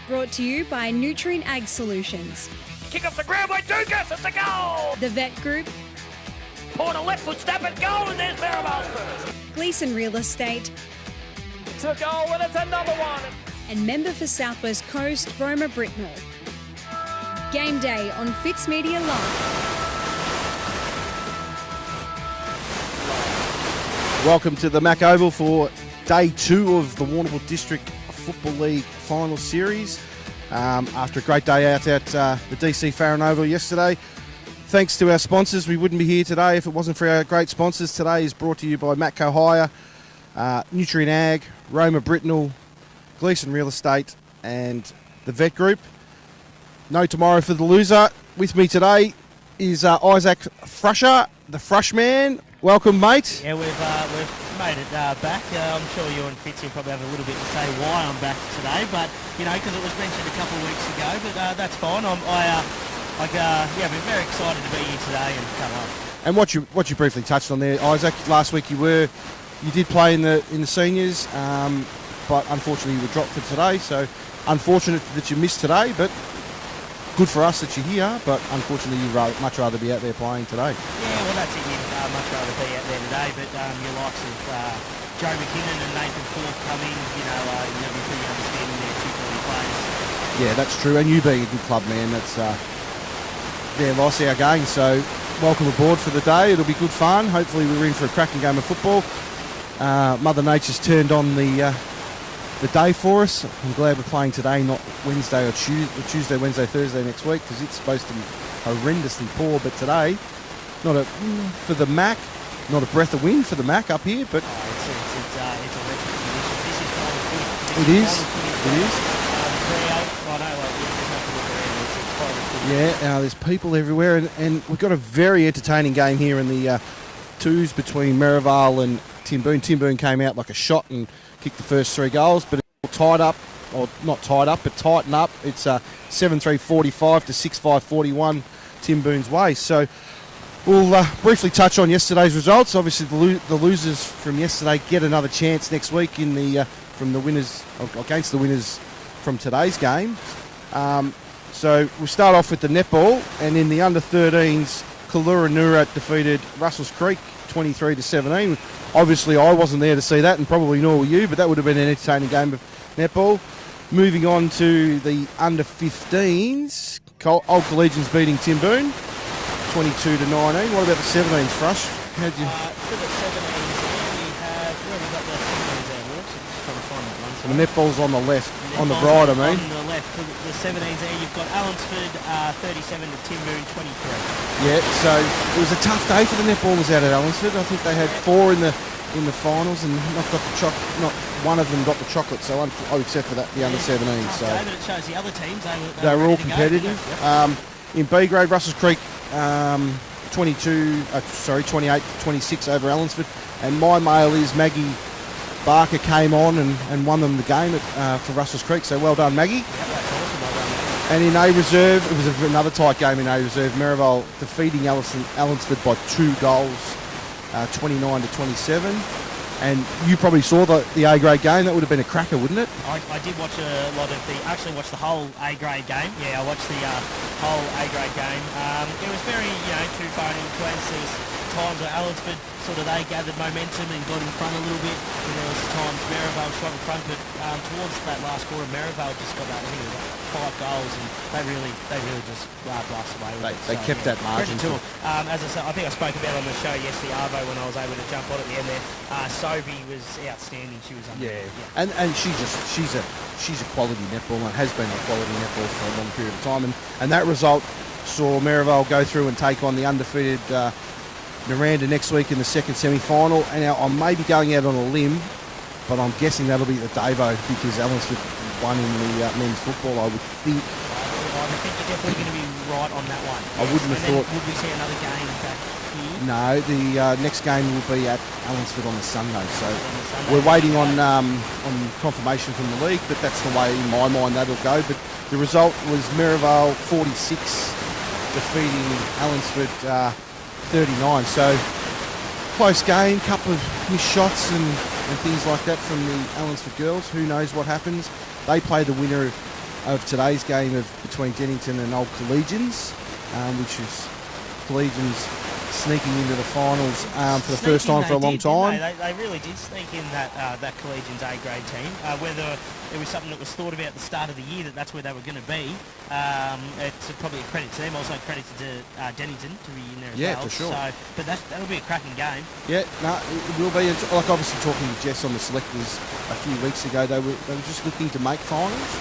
Brought to you by Nutiren Ag Solutions. Kick off the ground by Dukas, it's a goal! The Vet Group. Porter left foot snap and goal, and there's Maribel's first. Gleeson Real Estate. It's a goal, and it's another one. And member for South West Coast, Roma Britnell. Game day on Fix Media Live. Welcome to the Mack Oval for day 2 of the Warrnambool District Football League Final Series. After a great day out at the DC Farron Oval yesterday. Thanks to our sponsors, we wouldn't be here today if it wasn't for our great sponsors. Today is brought to you by Matko, Nutiren Ag, Roma Britnell, Gleeson Real Estate and the Vet Group. No tomorrow for the loser. With me today is Isaac Frusher, the Frush Man. Welcome, mate. Yeah, we've made it back. I'm sure you and Fitzy probably have a little bit to say why I'm back today, but because it was mentioned a couple of weeks ago. But that's fine. Been very excited to be here today and come on. And what you briefly touched on there, Isaac. Last week you did play in the seniors, but unfortunately you were dropped for today. So unfortunate that you missed today, but good for us that you're here. But unfortunately you'd much rather be out there playing today. Yeah, well that's it. You'd much rather be out there today, but your likes of Joe McKinnon and Nathan Forth come in. You'll be pretty understanding there, 240 players. Yeah, that's true. And you being a good club man, that's their loss, our gain. So welcome aboard for the day. It'll be good fun. Hopefully we're in for a cracking game of football. Mother Nature's turned on the day for us. I'm glad we're playing today, not Wednesday or Tuesday, Wednesday, Thursday next week, because it's supposed to be horrendously poor. But today, for the Mack, not a breath of wind for the Mack up here, but it's a wretched condition. This is kind of good. It is. Yeah, there's people everywhere, and we've got a very entertaining game here in the twos between Merivale and Timboon. Timboon came out like a shot and kicked the first 3 goals, but it's all tied up, or not tied up, but tighten up. It's 7-3-45 to 6-5-41 Timboon's way. So we'll briefly touch on yesterday's results. Obviously, the losers from yesterday get another chance next week in the from the winners against the winners from today's game. So we'll start off with the netball, and in the under-13s, Nirranda defeated Russell's Creek 23-17. Obviously, I wasn't there to see that, and probably nor were you, but that would have been an entertaining game of netball. Moving on to the under-15s, Old Collegians beating Timboon 22-19. What about the 17s, Frush? How'd you? For the 17s, we have where we got the 17s there, Wolves. I'm just trying to find that one. So the netball's on the left, on the right, I mean. On the left, for the 17s there, you've got Allensford 37 to Timboon 23. Yeah, so it was a tough day for the netballers out at Allensford. I think they had 4 in the finals and not one of them got the chocolate. So except for that, the under 17s. So but it shows the other teams they were all competitive. In B grade, Russell's Creek 28-26 over Allensford, and my male is Maggie Barker came on and won them the game for Russell's Creek. So well done, Maggie. That's awesome, well done. And in A Reserve, it was another tight game in A Reserve. Merivale defeating Allensford by 2 goals, 29-27. And you probably saw the A grade game. That would have been a cracker, wouldn't it? I did watch a lot of actually watched the whole A grade game. Yeah, I watched the whole A grade game. It was very, too far influence. There was times where Allensford they gathered momentum and got in front a little bit. And there was times Merivale shot in front, but towards that last quarter, Merivale just got that. I think it was like 5 goals, and they really just blasted away with it. They kept that margin. To as I said, I think I spoke about it on the show yesterday, Arvo, when I was able to jump on at the end there. Sophie was outstanding. She was unbelievable. Yeah. And she's a quality netball and has been a quality netball for a long period of time. And that result saw Merivale go through and take on the undefeated Nirranda next week in the second semi-final. And now I may be going out on a limb, but I'm guessing that'll be the Davo because Allensford won in the men's football, I would think. I think you're definitely going to be right on that one. I wouldn't have thought. Would we see another game back here? No, the next game will be at Allensford on the Sunday. So we're waiting on confirmation from the league, but that's the way in my mind that'll go. But the result was Merivale 46 defeating Allensford 39. So close game, couple of missed shots and things like that from the Allensford girls. Who knows what happens? They play the winner of today's game between Dennington and Old Collegians, which is Collegians sneaking into the finals for the first time for a long time. They really did sneak in that Collegians A-grade team. Whether it was something that was thought about at the start of the year that's where they were going to be, it's probably a credit to them. Also credit to Dennington to be in there as well. Yeah, for sure. So, but that'll be a cracking game. Yeah, no, it will be. Like obviously talking to Jess on the selectors a few weeks ago, they were just looking to make finals,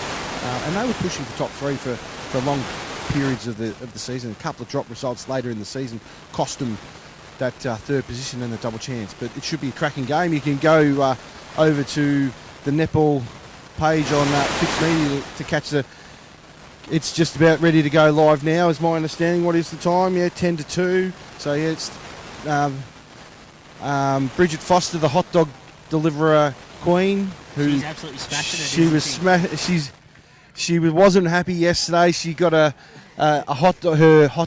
and they were pushing for top three for long periods of the season. A couple of drop results later in the season cost them that third position and the double chance. But it should be a cracking game. You can go over to the netball page on Fix Media to catch the. It's just about ready to go live now, is my understanding. What is the time? Yeah, 10 to 2. So yeah, it's Bridget Foster, the hot dog deliverer queen, who she's absolutely smashing it. She wasn't happy yesterday. She got her hot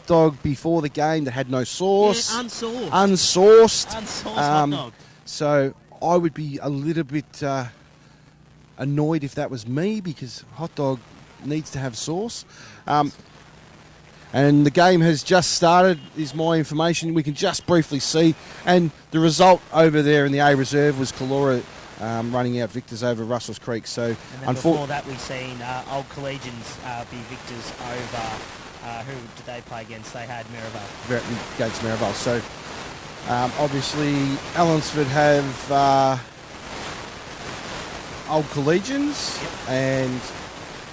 dog before the game that had no sauce. Yeah, unsauced. Unsauced hot dog. So I would be a little bit annoyed if that was me, because hot dog needs to have sauce. And the game has just started, is my information. We can just briefly see. And the result over there in the A reserve was Calora running out victors over Russell's Creek. So, and then before that, we've seen Old Collegians be victors over. Who did they play against? They had Merivale. Against Merivale. So, obviously, Allensford have Old Collegians, and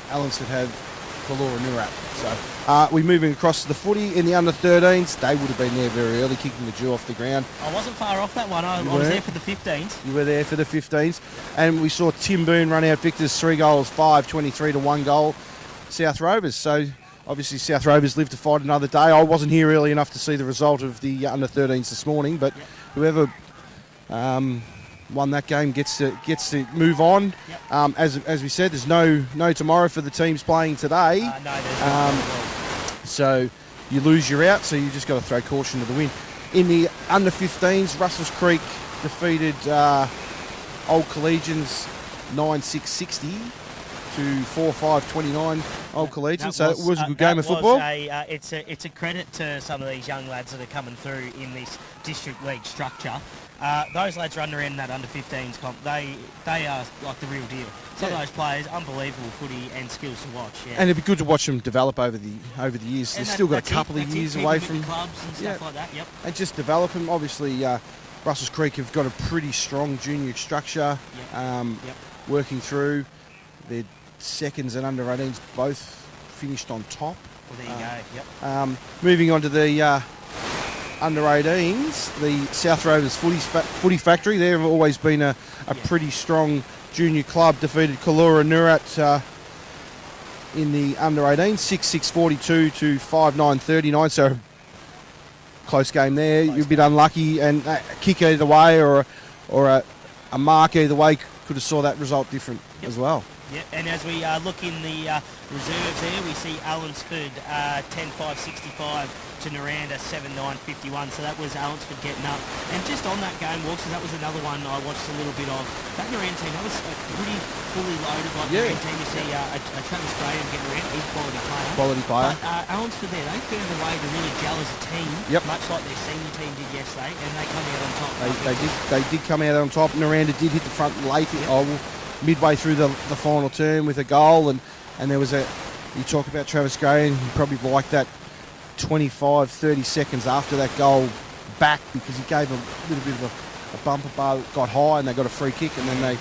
Allensford have Calora Nirranda. So, we're moving across to the footy in the under-13s. They would have been there very early, kicking the dew off the ground. I wasn't far off that one. I was there for the 15s. You were there for the 15s. And we saw Tim Boone run out victors, 3 goals, 5-23 to 1 goal, South Rovers. So, obviously, South Rovers live to fight another day. I wasn't here early enough to see the result of the under-13s this morning, but whoever won that game gets to move on. Yep. As we said, there's no tomorrow for the teams playing today. No, there's not. So you lose, you're out. So you just got to throw caution to the wind. In the under-15s, Russell's Creek defeated Old Collegians 9-6-60 to 4-5-29 Old Collegians. So it was a good game of football. It's a credit to some of these young lads that are coming through in this district league structure. Those lads are in that under-15s comp. They are like the real deal. Some of those players, unbelievable footy and skills to watch. Yeah. And it'd be good to watch them develop over the years. They've still got a couple of years away from clubs and stuff like that. Yep. And just develop them. Obviously, Russell's Creek have got a pretty strong junior structure. Working through. Their seconds and under-18s both finished on top. Well, there you go. Yep. Moving on to the under-18s, the South Rovers Footy Factory. They've always been a pretty strong junior club. Defeated Calora Nirranda in the under-18s, 6-6-42 to 5-9-39. So close game there. You're a bit unlucky, and a kick either way or a mark either way could have saw that result different as well. Yeah, and as we look in the reserves there, we see Allensford 10-5-65 to Nirranda 7-9-51. So that was Allensford getting up. And just on that game, Walters, that was another one I watched a little bit of. That Nirranda team, that was a pretty fully loaded Nirranda team. You see a Travis Graham getting around. He's a quality player. But Allensford there, they found a way to really gel as a team, much like their senior team did yesterday, and they come out on top. They did come out on top. Nirranda did hit the front late. Midway through the final term with a goal, and there was you talk about Travis Graham, he probably liked that 25-30 seconds after that goal back, because he gave a little bit of a bumper bar, got high, and they got a free kick, and then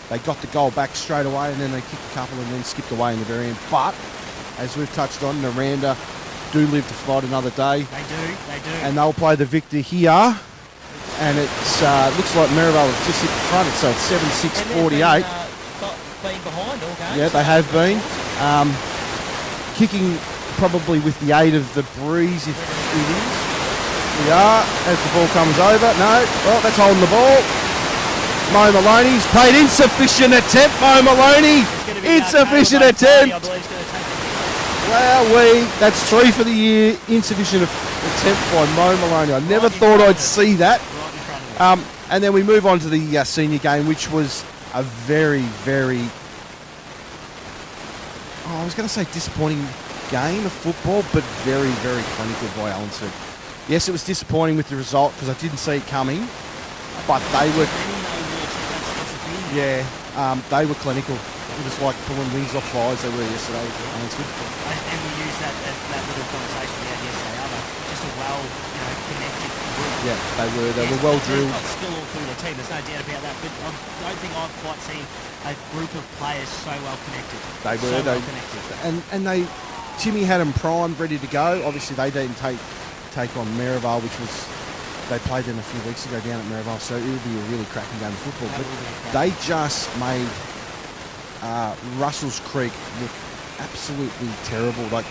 they got the goal back straight away, and then they kicked a couple and then skipped away in the very end. But as we've touched on, Nirranda do live to fight another day. They do. And they'll play the victor here. And it looks like Merivale has just hit the front, so it's 7-6-48. Been behind all game. Yeah, they have been. Kicking probably with the aid of the breeze, if it is. We are, as the ball comes over. No, well, that's holding the ball. Mo Maloney's played insufficient attempt, Mo Maloney. Insufficient attempt. Wow, that's 3 for the year. Insufficient attempt by Mo Maloney. I never thought I'd see that. And then we move on to the senior game, which was a very, very I was going to say disappointing game of football, but very, very clinical by Allensford. Yes, it was disappointing with the result because I didn't see it coming, but they were, they were clinical. It was like pulling wings off flies they were yesterday with Allensford. And we used that little conversation we had yesterday, just a connected group. Yeah, they were well drilled. They've got skill all through the team, there's no doubt about that, but I don't think I've quite seen a group of players so well connected. They were, well connected. And Timmy had them primed, ready to go. Obviously, they didn't take on Merivale, which was, they played them a few weeks ago down at Merivale, so it would be a really cracking game of football. But they just made Russell's Creek look absolutely terrible. Like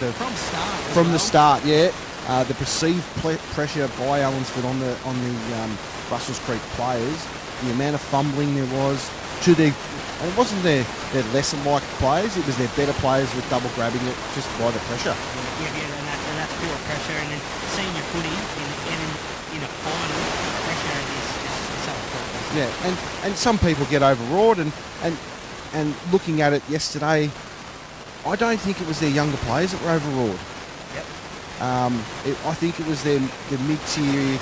from the start, yeah. The perceived pressure by Allensford on the Russell's Creek players, the amount of fumbling there was to their, and it wasn't their lesser-like players, it was their better players with double grabbing it just by the pressure. And that's pure pressure, and then senior footy in a final, pressure is so important. Yeah, and some people get overawed, and looking at it yesterday, I don't think it was their younger players that were overawed. I think it was the mid-tier,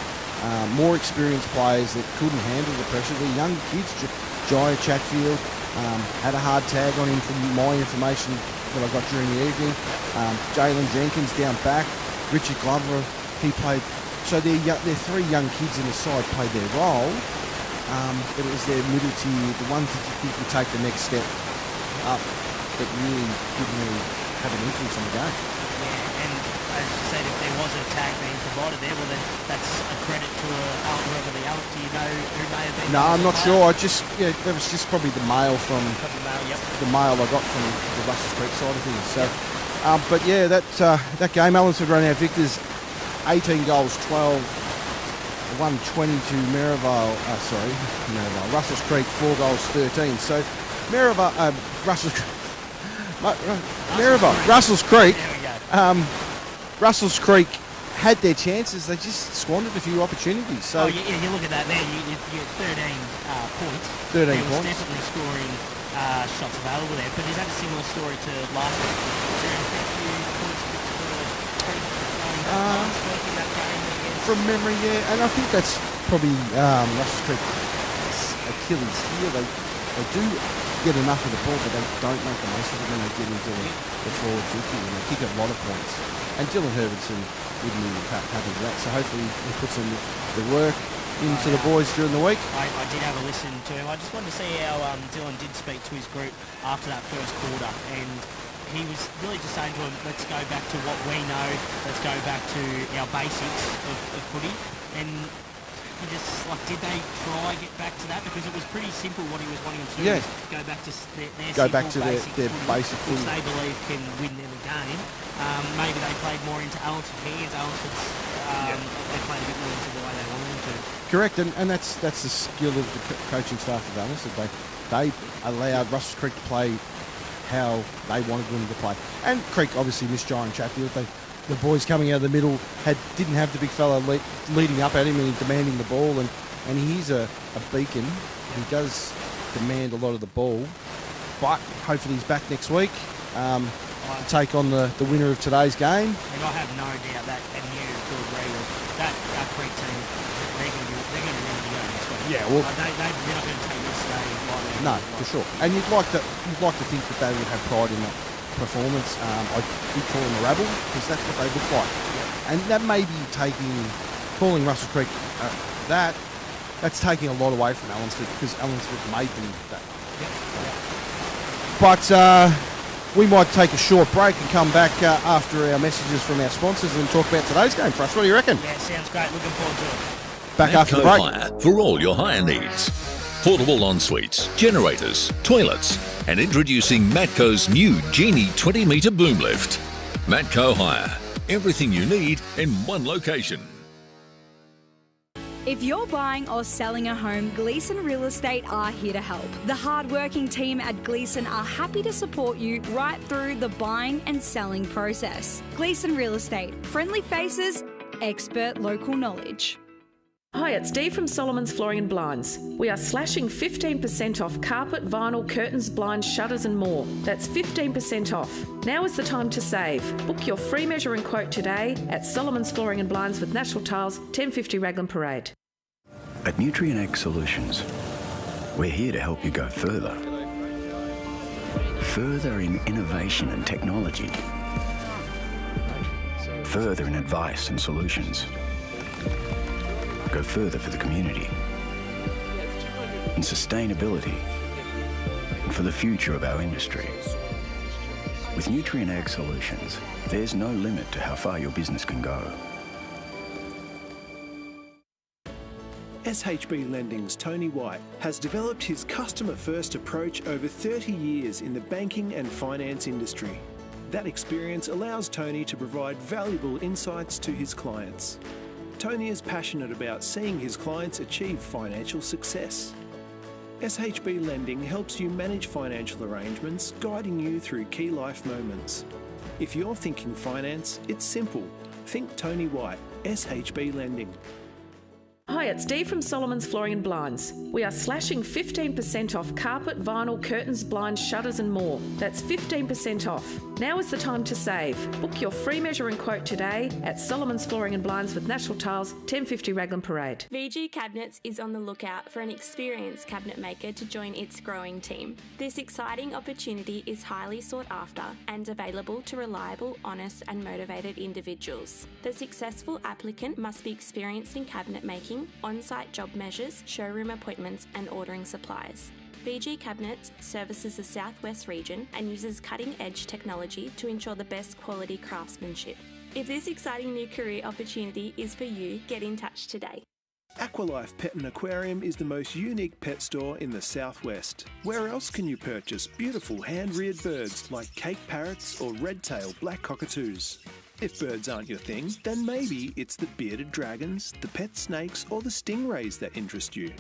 more experienced players that couldn't handle the pressure. The young kids, Jai Chatfield, had a hard tag on him from my information that I got during the evening. Jalen Jenkins down back, Richard Glover, he played. So their three young kids in the side played their role, but it was their middle tier, the ones that you think would take the next step up, that really didn't really have an influence on the game. Yeah, and as you said, if there was a tag being provided there, well then that's a credit to whoever the Alex. Do you know who may have been? No, I'm not sure. That was just probably the mail from the mail I got from the Russell's Creek side of things. So, but yeah, that game, Allensford ran out victors, 18 goals, 12, 120 to Merivale. Russell's Creek 4 goals, 13. So Russell's Creek. Russell's Creek had their chances, they just squandered a few opportunities. So you look at that there, you get 13 points. 13 points. points. Definitely scoring shots available there, but is that a similar story to last week? Was there a few points last week in that game against? From memory, yeah, and I think that's probably Russell's Creek's Achilles heel. They do get enough of the ball, but they don't make the most of it when they get into the forward 50, and they kick a lot of points. And Dylan Herbertson wouldn't even happy with that, so hopefully he puts in the work into the boys during the week. I did have a listen to him. I just wanted to see how Dylan did speak to his group after that first quarter, and he was really just saying to him, let's go back to what we know, let's go back to our basics of footy, and he just, did they try get back to that? Because it was pretty simple what he was wanting them to do. Yeah. Go back to their basic footy, which they believe can win them a game. Maybe they played more into Allensford hands. They played a bit more into the way they wanted them to. Correct, and that's the skill of the coaching staff of Allensford. They allowed Russell's Creek to play how they wanted them to play. And Creek obviously missed Jai and Chatfield. The boys coming out of the middle didn't have the big fella leading up at him and demanding the ball, and he's a beacon. He does demand a lot of the ball, but hopefully he's back next week to take on the winner of today's game. And I have no doubt that, and you could agree with that, Creek team, they're going to be ready to go next week. Yeah, well, they're not going to take yesterday lightly. No, for sure. And you'd like to think that they would have pride in that performance. I did call them a rabble because that's what they look like. Yep. And that may be calling Russell Creek that's taking a lot away from Allensford because Allensford made them that. Yep. But we might take a short break and come back after our messages from our sponsors and talk about today's game for us. What do you reckon? Yeah, sounds great. Looking forward to it. Back after the break. Hire for all your hire needs. Portable en-suites, generators, toilets, and introducing Matko's new Genie 20-metre boom lift. Matko Hire. Everything you need in one location. If you're buying or selling a home, Gleeson Real Estate are here to help. The hard-working team at Gleeson are happy to support you right through the buying and selling process. Gleeson Real Estate. Friendly faces, expert local knowledge. Hi, it's Dee from Solomon's Flooring and Blinds. We are slashing 15% off carpet, vinyl, curtains, blinds, shutters and more. That's 15% off. Now is the time to save. Book your free measure and quote today at Solomon's Flooring and Blinds with National Tiles, 1050 Raglan Parade. At Nutren Solutions, we're here to help you go further. Further in innovation and technology. Further in advice and solutions. Go further for the community. In sustainability. And for the future of our industry. With Nutren Ag Solutions, there's no limit to how far your business can go. SHB Lending's Tony White has developed his customer-first approach over 30 years in the banking and finance industry. That experience allows Tony to provide valuable insights to his clients. Tony is passionate about seeing his clients achieve financial success. SHB Lending helps you manage financial arrangements, guiding you through key life moments. If you're thinking finance, it's simple. Think Tony White, SHB Lending. Hi, it's Dee from Solomon's Flooring and Blinds. We are slashing 15% off carpet, vinyl, curtains, blinds, shutters and more. That's 15% off. Now is the time to save. Book your free measure and quote today at Solomon's Flooring and Blinds with National Tiles, 1050 Raglan Parade. VG Cabinets is on the lookout for an experienced cabinet maker to join its growing team. This exciting opportunity is highly sought after and available to reliable, honest and motivated individuals. The successful applicant must be experienced in cabinet making, on-site job measures, showroom appointments and ordering supplies. VG Cabinets services the Southwest region and uses cutting-edge technology to ensure the best quality craftsmanship. If this exciting new career opportunity is for you, get in touch today. Aqualife Pet and Aquarium is the most unique pet store in the Southwest. Where else can you purchase beautiful hand-reared birds like Cape parrots or red-tailed black cockatoos? If birds aren't your thing, then maybe it's the bearded dragons, the pet snakes or the stingrays that interest you.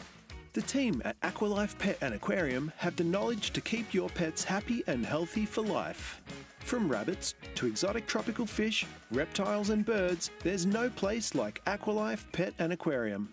The team at Aqualife Pet and Aquarium have the knowledge to keep your pets happy and healthy for life. From rabbits to exotic tropical fish, reptiles and birds, there's no place like Aqualife Pet and Aquarium.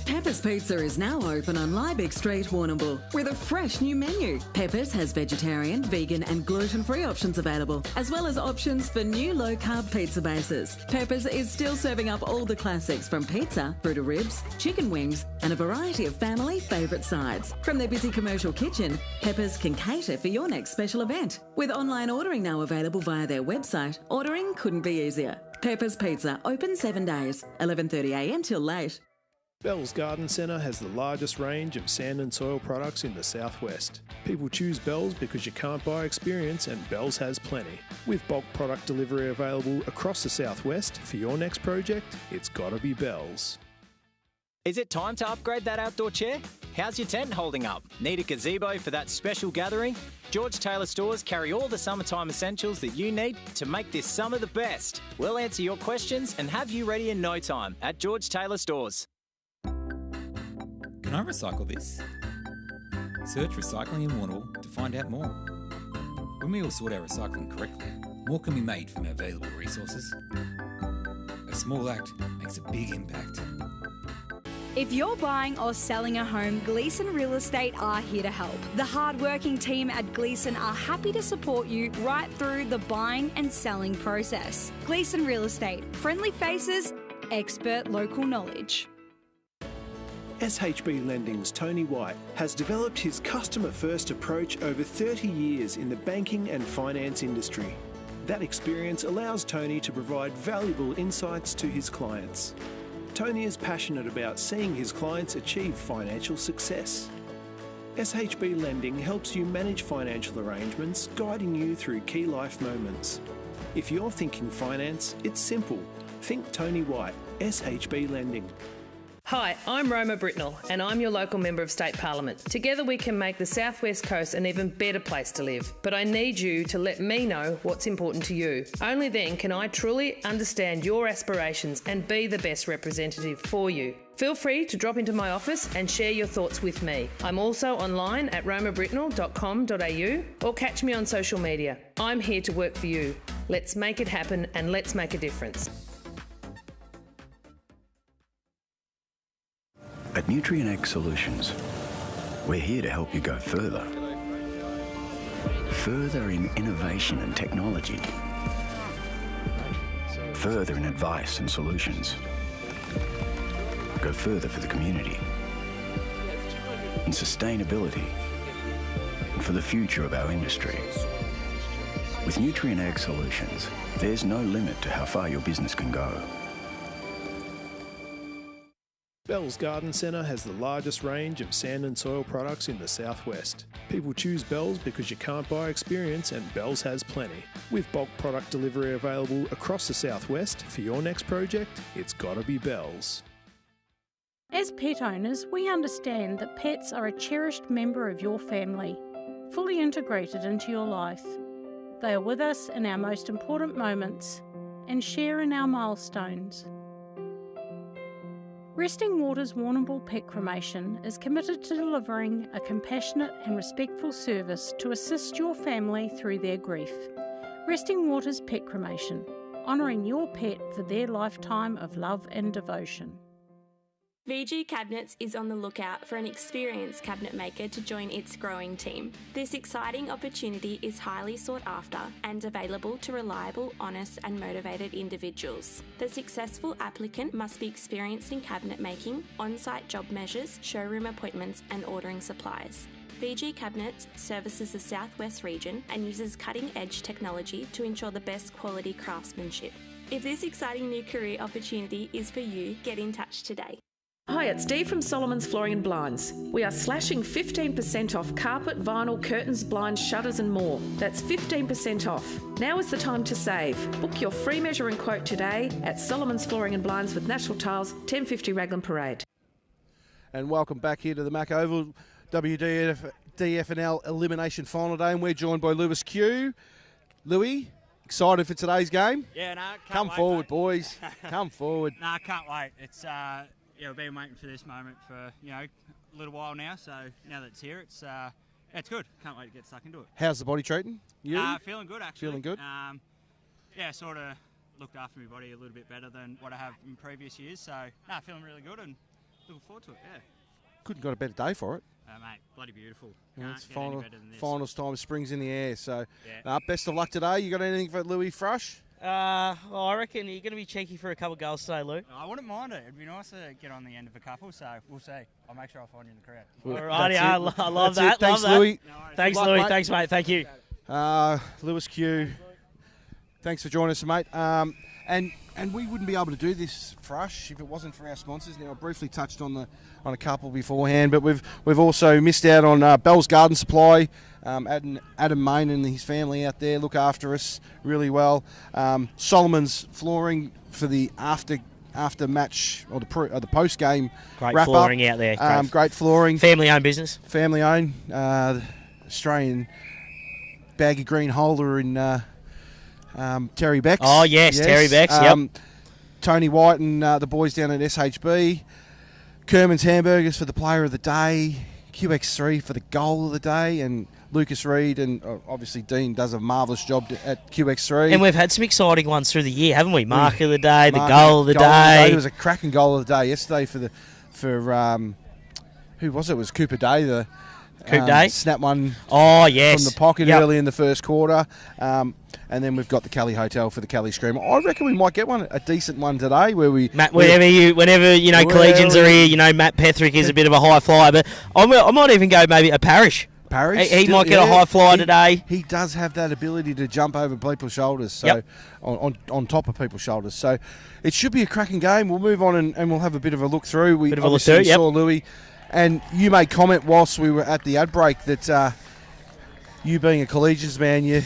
Pepper's Pizza is now open on Liebig Street, Warrnambool, with a fresh new menu. Pepper's has vegetarian, vegan and gluten-free options available, as well as options for new low-carb pizza bases. Pepper's is still serving up all the classics from pizza through to ribs, chicken wings and a variety of family favourite sides. From their busy commercial kitchen, Pepper's can cater for your next special event. With online ordering now available via their website, ordering couldn't be easier. Pepper's Pizza, open 7 days, 11:30am till late. Bell's Garden Centre has the largest range of sand and soil products in the Southwest. People choose Bell's because you can't buy experience and Bell's has plenty. With bulk product delivery available across the Southwest, for your next project, it's got to be Bell's. Is it time to upgrade that outdoor chair? How's your tent holding up? Need a gazebo for that special gathering? George Taylor Stores carry all the summertime essentials that you need to make this summer the best. We'll answer your questions and have you ready in no time at George Taylor Stores. Can I recycle this? Search recycling in Warrnambool to find out more. When we all sort our recycling correctly, more can be made from our available resources. A small act makes a big impact. If you're buying or selling a home, Gleeson Real Estate are here to help. The hard-working team at Gleeson are happy to support you right through the buying and selling process. Gleeson Real Estate, friendly faces, expert local knowledge. SHB Lending's Tony White has developed his customer-first approach over 30 years in the banking and finance industry. That experience allows Tony to provide valuable insights to his clients. Tony is passionate about seeing his clients achieve financial success. SHB Lending helps you manage financial arrangements, guiding you through key life moments. If you're thinking finance, it's simple. Think Tony White, SHB Lending. Hi, I'm Roma Britnell and I'm your local Member of State Parliament. Together we can make the South West Coast an even better place to live. But I need you to let me know what's important to you. Only then can I truly understand your aspirations and be the best representative for you. Feel free to drop into my office and share your thoughts with me. I'm also online at romabritnell.com.au or catch me on social media. I'm here to work for you. Let's make it happen and let's make a difference. Nutiren Egg Solutions. We're here to help you go further. Further in innovation and technology. Further in advice and solutions. Go further for the community. In sustainability. And for the future of our industry. With Nutiren Egg Solutions, there's no limit to how far your business can go. Bell's Garden Centre has the largest range of sand and soil products in the southwest. People choose Bell's because you can't buy experience, and Bell's has plenty. With bulk product delivery available across the southwest, for your next project, it's gotta be Bell's. As pet owners, we understand that pets are a cherished member of your family, fully integrated into your life. They are with us in our most important moments and share in our milestones. Resting Waters Warrnambool Pet Cremation is committed to delivering a compassionate and respectful service to assist your family through their grief. Resting Waters Pet Cremation, honouring your pet for their lifetime of love and devotion. VG Cabinets is on the lookout for an experienced cabinet maker to join its growing team. This exciting opportunity is highly sought after and available to reliable, honest and motivated individuals. The successful applicant must be experienced in cabinet making, on-site job measures, showroom appointments and ordering supplies. VG Cabinets services the Southwest region and uses cutting-edge technology to ensure the best quality craftsmanship. If this exciting new career opportunity is for you, get in touch today. Hi, it's Dee from Solomon's Flooring and Blinds. We are slashing 15% off carpet, vinyl, curtains, blinds, shutters and more. That's 15% off. Now is the time to save. Book your free measure and quote today at Solomon's Flooring and Blinds with National Tiles, 1050 Raglan Parade. And welcome back here to the Mack Oval, WDFNL Elimination Final Day, and we're joined by Lewis Q. Louis, excited for today's game? Yeah, no, can't Come wait, forward, mate. boys. Come forward. No, I can't wait. It's yeah, we've been waiting for this moment for a little while now. So now that it's here, it's good. Can't wait to get stuck into it. How's the body treating you? Feeling good actually. Feeling good. Yeah, sort of looked after my body a little bit better than what I have in previous years. So feeling really good and looking forward to it. Yeah. Couldn't got a better day for it. Mate, bloody beautiful. Yeah, it's Can't get any better than this. finals time, spring's in the air. So Yeah. best of luck today. You got anything for Louis Frush? Well, I reckon you're going to be cheeky for a couple of goals today, Lou. I wouldn't mind it. It'd be nice to get on the end of a couple, so we'll see. I'll make sure I'll find you in the crowd. All right, I love That's that. it. Thanks, love that. Louis. No worries. Thanks, Good luck, Louis. mate. Thanks, mate. Thank you. Lewis Q, thanks for joining us, mate. And we wouldn't be able to do this, Frush, if it wasn't for our sponsors. Now, I briefly touched on a couple beforehand, but we've also missed out on Bell's Garden Supply. Adam Main and his family out there look after us really well. Solomon's Flooring for the after match or the post game Great wrap flooring up. out there. Great flooring. Family owned business. Family owned. Australian baggy green holder in Terry Beck's. Oh, yes, Terry Beck's, yep. Tony White and the boys down at SHB. Kerman's Hamburgers for the player of the day. QX3 for the goal of the day. And Lucas Reid and obviously Dean does a marvellous job at QX3. And we've had some exciting ones through the year, haven't we? Mark of the day, the goal of the day. It was a cracking goal of the day yesterday for who was it? It was Cooper Day. The Coop Day. Snap one Oh, yes. from the pocket Yep. early in the first quarter. And then we've got the Kelly Hotel for the Kelly Screamer. I reckon we might get a decent one today where we... Matt, whenever Collegians are here, Matt Petherick is a bit of a high flyer, but I might even go maybe a Parish. He might get a high flyer today. He does have that ability to jump over people's shoulders, so on top of people's shoulders. So it should be a cracking game. We'll move on and we'll have a bit of a look through. We obviously saw Louis, and you made comment whilst we were at the ad break that you being a Collegians man, you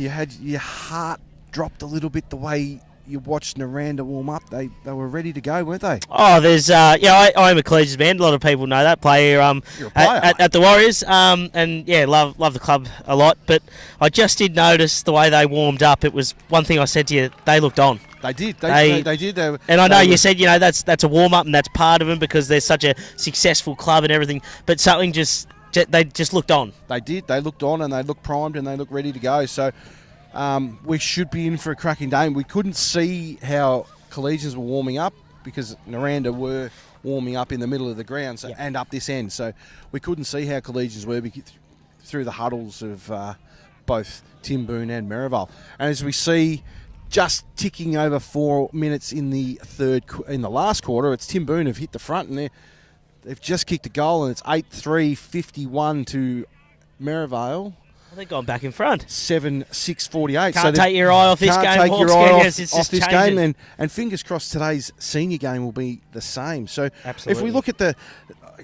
had your heart dropped a little bit the way you watched Nirranda warm up. They were ready to go, weren't they? Oh, there's I'm a Collegians man. A lot of people know that. Play here at the Warriors, and love the club a lot. But I just did notice the way they warmed up. It was one thing I said to you. They looked on. They did. They did. And I know you said that's a warm up and that's part of them because they're such a successful club and everything. But something they just looked on. They did. They looked on and they looked primed and they looked ready to go. So we should be in for a cracking game. We couldn't see how Collegians were warming up because Nirranda were warming up in the middle of the ground and up this end. So we couldn't see how Collegians were through the huddles of both Timboon and Merivale. And as we see, just ticking over 4 minutes in the last quarter, it's Timboon have hit the front, and they've just kicked a goal, and it's 8-3, 51 to Merivale. They've gone back in front. 7-6-48. Can't take your eye off this game. Can't take your eye off this changing. game. And fingers crossed today's senior game will be the same. So Absolutely. if we look at a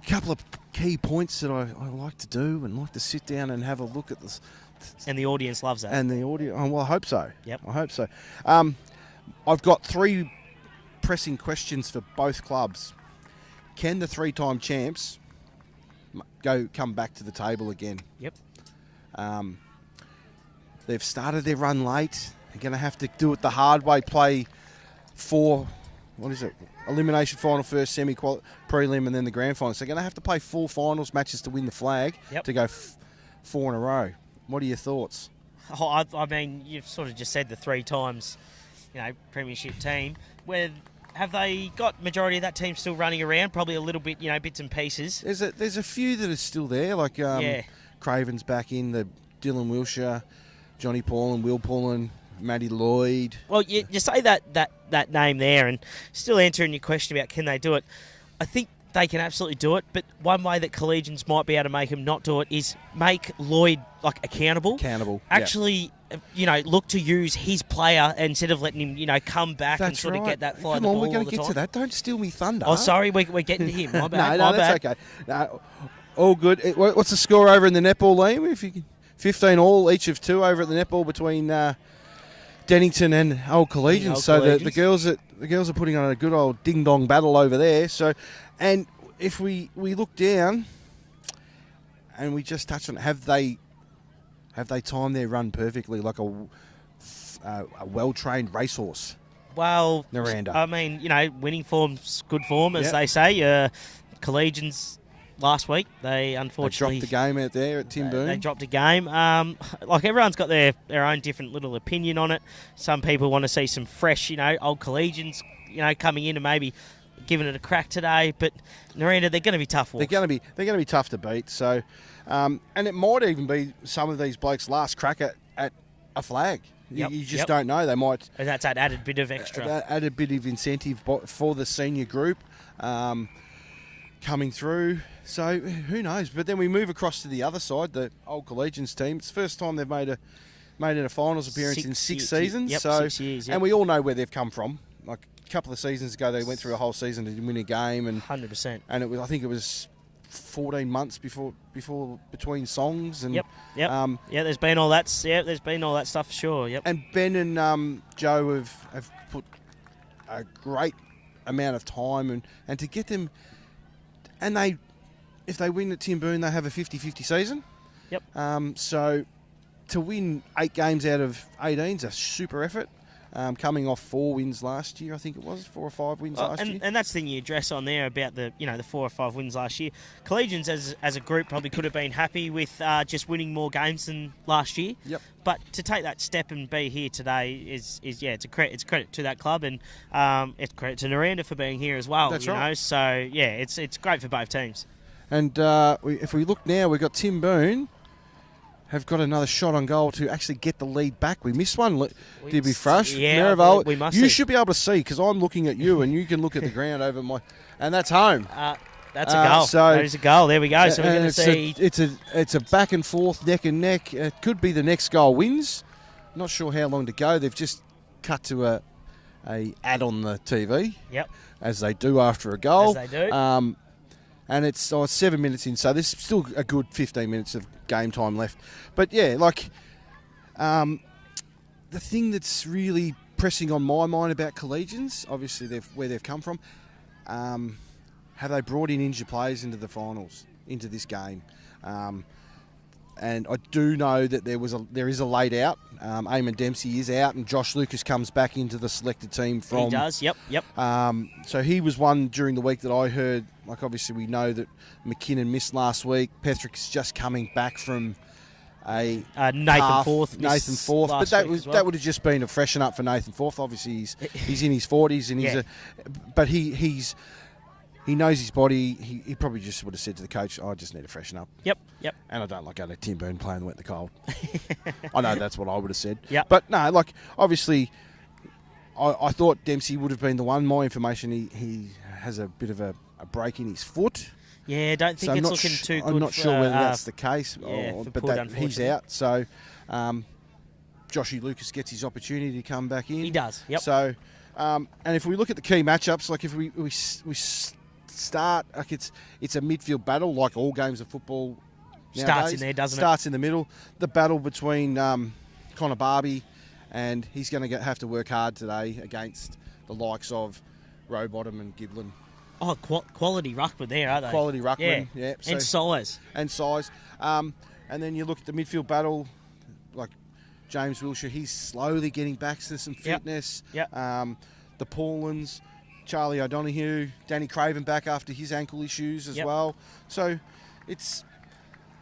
couple of key points that I like to do and like to sit down and have a look at this. And the audience loves that. And the audience, well, I hope so. Yep. I hope so. I've got 3 pressing questions for both clubs. Can the 3-time champs come back to the table again? Yep. They've started their run late. They're going to have to do it the hard way, play 4, Elimination Final first, prelim, and then the grand final. So they're going to have to play 4 finals matches to win the flag to go 4 in a row. What are your thoughts? Oh, I mean, you've sort of just said the 3 times, premiership team. Have they got majority of that team still running around? Probably a little bit, bits and pieces. There's a few that are still there, like Craven's back in, the Dylan Wilshire, Johnny Paulin, Will Paulin, Matty Lloyd. Well, you say that name there, and still answering your question about can they do it. I think they can absolutely do it, but one way that Collegians might be able to make them not do it is make Lloyd accountable. Actually, look to use his player instead of letting him, come back and sort of get that fly. Come on, we're going to get to that. Don't steal me thunder. Oh, sorry, we're getting to him. My bad. No, that's okay. No, all good. What's the score over in the netball, Liam? If you can, 15 all, each of 2 over at the netball between Dennington and Old Collegians. So the girls are putting on a good old ding dong battle over there. So, and if we look down and we just touch on, have they timed their run perfectly like a well-trained racehorse? Well, Nirranda. I mean, winning form's good form, as they say. Collegians last week, they unfortunately dropped the game out there at Timboon. They dropped a game. Everyone's got their own different little opinion on it. Some people want to see some fresh, old Collegians, coming in and maybe giving it a crack today. But Nirranda, they're going to be tough. They're going to be tough to beat. So, and it might even be some of these blokes' last crack at a flag. You just don't know. They might. And that's that added bit of extra. Added bit of incentive for the senior group coming through. So who knows? But then we move across to the other side, the Old Collegians team. It's the first time they've made a finals appearance in 6 seasons. Yep, so 6 years. Yep. And we all know where they've come from. Like a couple of seasons ago, they went through a whole season to win a game, and 100%. And I think it was 14 months before between songs. And Yep. There's been all that. Yeah, there's been all that stuff for sure. Yep. And Ben and Joe have put a great amount of time and to get them, and if they win at Timboon, they have a 50-50 season. Yep. So to win 8 games out of 18 is a super effort. Coming off 4 wins last year, I think it was 4 or 5 wins last year. And that's the thing you address on there about the 4 or 5 wins last year. Collegians as a group probably could have been happy with just winning more games than last year. Yep. But to take that step and be here today is it's a credit to that club, and it's credit to Nirranda for being here as well. That's right. So it's great for both teams. And if we look now, we've got Timboon have got another shot on goal to actually get the lead back. We missed one. Did we Frush? Yeah, Merivale, we must. You should be able to see because I'm looking at you and you can look at the ground over my... And that's home. That's a goal. That is a goal. There we go. So we're going to see... It's a back and forth, neck and neck. It could be the next goal wins. Not sure how long to go. They've just cut to a ad on the TV. Yep. As they do after a goal. As they do. And it's 7 minutes in, so there's still a good 15 minutes of game time left. But yeah, the thing that's really pressing on my mind about Collegians, obviously where they've come from, have they brought in injured players into the finals, into this game? And I do know that there is a late out. Eamon Dempsey is out, and Josh Lucas comes back into the selected team from... He does, yep. So he was one during the week that I heard. Like, obviously, we know that McKinnon missed last week. Petherick's just coming back from a Nathan Forth. But that would have just been a freshen up for Nathan Forth. Obviously, he's in his 40s, and he's he knows his body. He probably just would have said to the coach, I just need to freshen up. Yep. And I don't like going to Tim Boone playing the wet and the cold. I know that's what I would have said. Yep. But no, like, obviously, I thought Dempsey would have been the one. My information, he has a bit of a break in his foot. Yeah, I don't think So it's looking too good. I'm not sure whether that's the case, for but Port, he's out. So Joshy Lucas gets his opportunity to come back in. He does, yep. So, and if we look at the key matchups, like if we start, like it's a midfield battle, like all games of football nowadays. Starts in there, doesn't it? Starts in the middle. The battle between Connor Barbie, and he's going to have to work hard today against the likes of Rowbottom and Giblin. Oh, quality ruckman there, aren't they? Quality ruckman, yeah. And size. And size. And then you look at the midfield battle, like James Wilshire, he's slowly getting back to some fitness. Yep. The Paulins, Charlie O'Donoghue, Danny Craven back after his ankle issues as well. So it's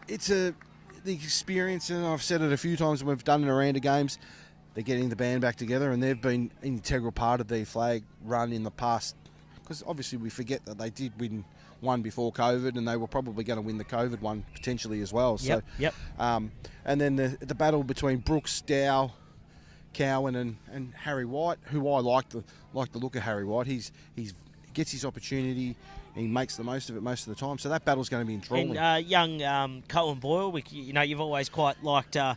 the experience, and I've said it a few times when we've done Nirranda games, they're getting the band back together, and they've been an integral part of the flag run in the past. Because obviously we forget that they did win one before COVID, and they were probably going to win the COVID one potentially as well. So, and then the battle between Brooks, Dow, Cowan, and Harry White, who I like the look of Harry White. He gets his opportunity, and he makes the most of it most of the time. So that battle's going to be enthralling. And young Cohen Boyle, you've always quite liked him.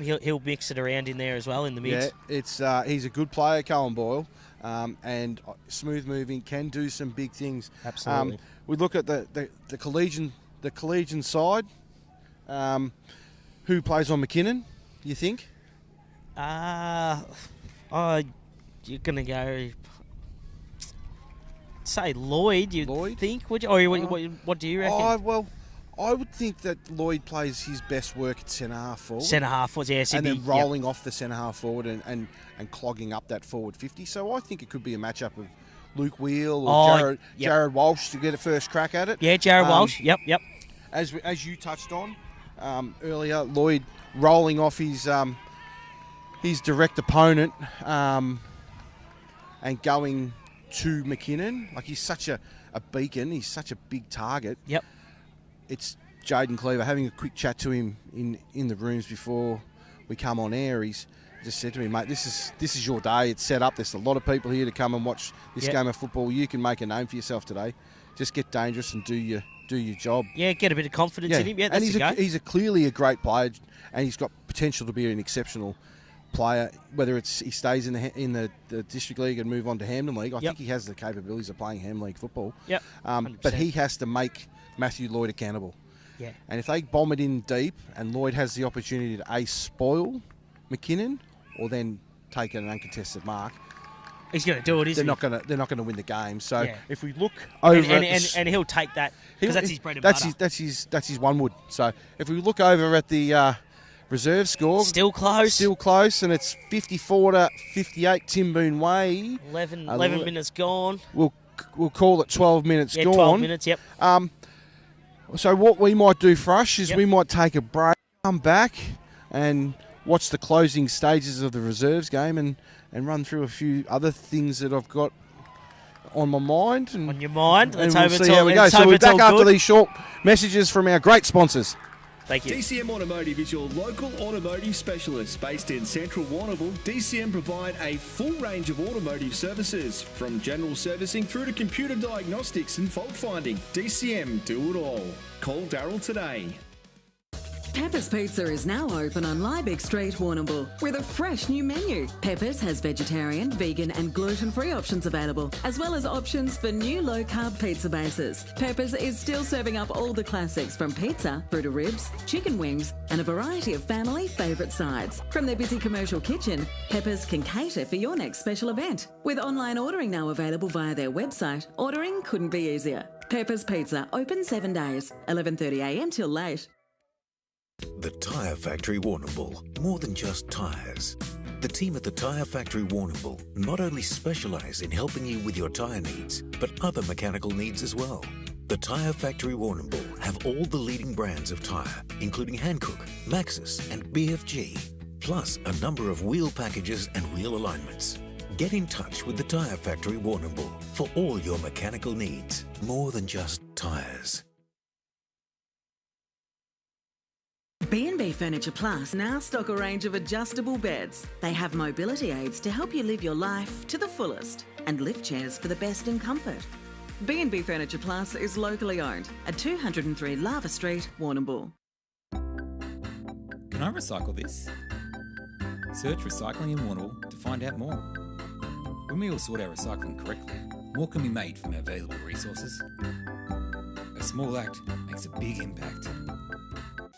He'll mix it around in there as well in the mix. Yeah, he's a good player, Cohen Boyle. And smooth moving, can do some big things. Absolutely. We look at the collegian side. Who plays on McKinnon, you think? You're going to go... Say Lloyd, think? Would you? Or what do you reckon? Well, I would think that Lloyd plays his best work at centre-half forward. Centre-half forward, yes. And then rolling off the centre-half forward and clogging up that forward 50. So I think it could be a matchup of Luke Wheel or Jared Walsh to get a first crack at it. Yeah, Jared Walsh, yep. As you touched on earlier, Lloyd rolling off his direct opponent and going to McKinnon. Like, he's such a beacon. He's such a big target. Yep. It's Jaden Cleaver. Having a quick chat to him in the rooms before we come on air, he's just said to me, mate, this is your day. It's set up. There's a lot of people here to come and watch this game of football. You can make a name for yourself today. Just get dangerous and do your job. Yeah, get a bit of confidence in him. Yeah, that's and he's clearly a great player, and he's got potential to be an exceptional player. Whether he stays in the District League and move on to Hampden League, I think he has the capabilities of playing Hampden League football. Yep. But he has to make Matthew Lloyd accountable. Yeah. And if they bomb it in deep and Lloyd has the opportunity to spoil McKinnon or then take an uncontested mark, he's going to do it, they're not going to win the game. So if we look over and he'll take that because that's his bread and butter. That's his one wood. So if we look over at the reserve score, still close, and it's 54-58 Tim Boone way. 11 minutes gone. We'll call it 12 minutes gone. 12 minutes, yep. So what we might do, Frush, is we might take a break, come back and watch the closing stages of the reserves game and run through a few other things that I've got on my mind. On your mind? Let's hope see how we go. So we're back after these short messages from our great sponsors. Thank you. DCM Automotive is your local automotive specialist. Based in central Warrnambool, DCM provide a full range of automotive services, from general servicing through to computer diagnostics and fault finding. DCM do it all. Call Darryl today. Pepper's Pizza is now open on Liebig Street, Warrnambool, with a fresh new menu. Pepper's has vegetarian, vegan and gluten-free options available, as well as options for new low-carb pizza bases. Pepper's is still serving up all the classics, from pizza through to ribs, chicken wings and a variety of family favourite sides. From their busy commercial kitchen, Pepper's can cater for your next special event. With online ordering now available via their website, ordering couldn't be easier. Pepper's Pizza, open 7 days, 11:30am till late. The Tyre Factory Warrnambool, more than just tyres. The team at the Tyre Factory Warrnambool not only specialise in helping you with your tyre needs, but other mechanical needs as well. The Tyre Factory Warrnambool have all the leading brands of tyre, including Hankook, Maxxis and BFG, plus a number of wheel packages and wheel alignments. Get in touch with the Tyre Factory Warrnambool for all your mechanical needs, more than just tyres. B&B Furniture Plus now stock a range of adjustable beds. They have mobility aids to help you live your life to the fullest and lift chairs for the best in comfort. B&B Furniture Plus is locally owned at 203 Lava Street, Warrnambool. Can I recycle this? Search Recycling in Warrnambool to find out more. When we all sort our recycling correctly, more can be made from our available resources. A small act makes a big impact.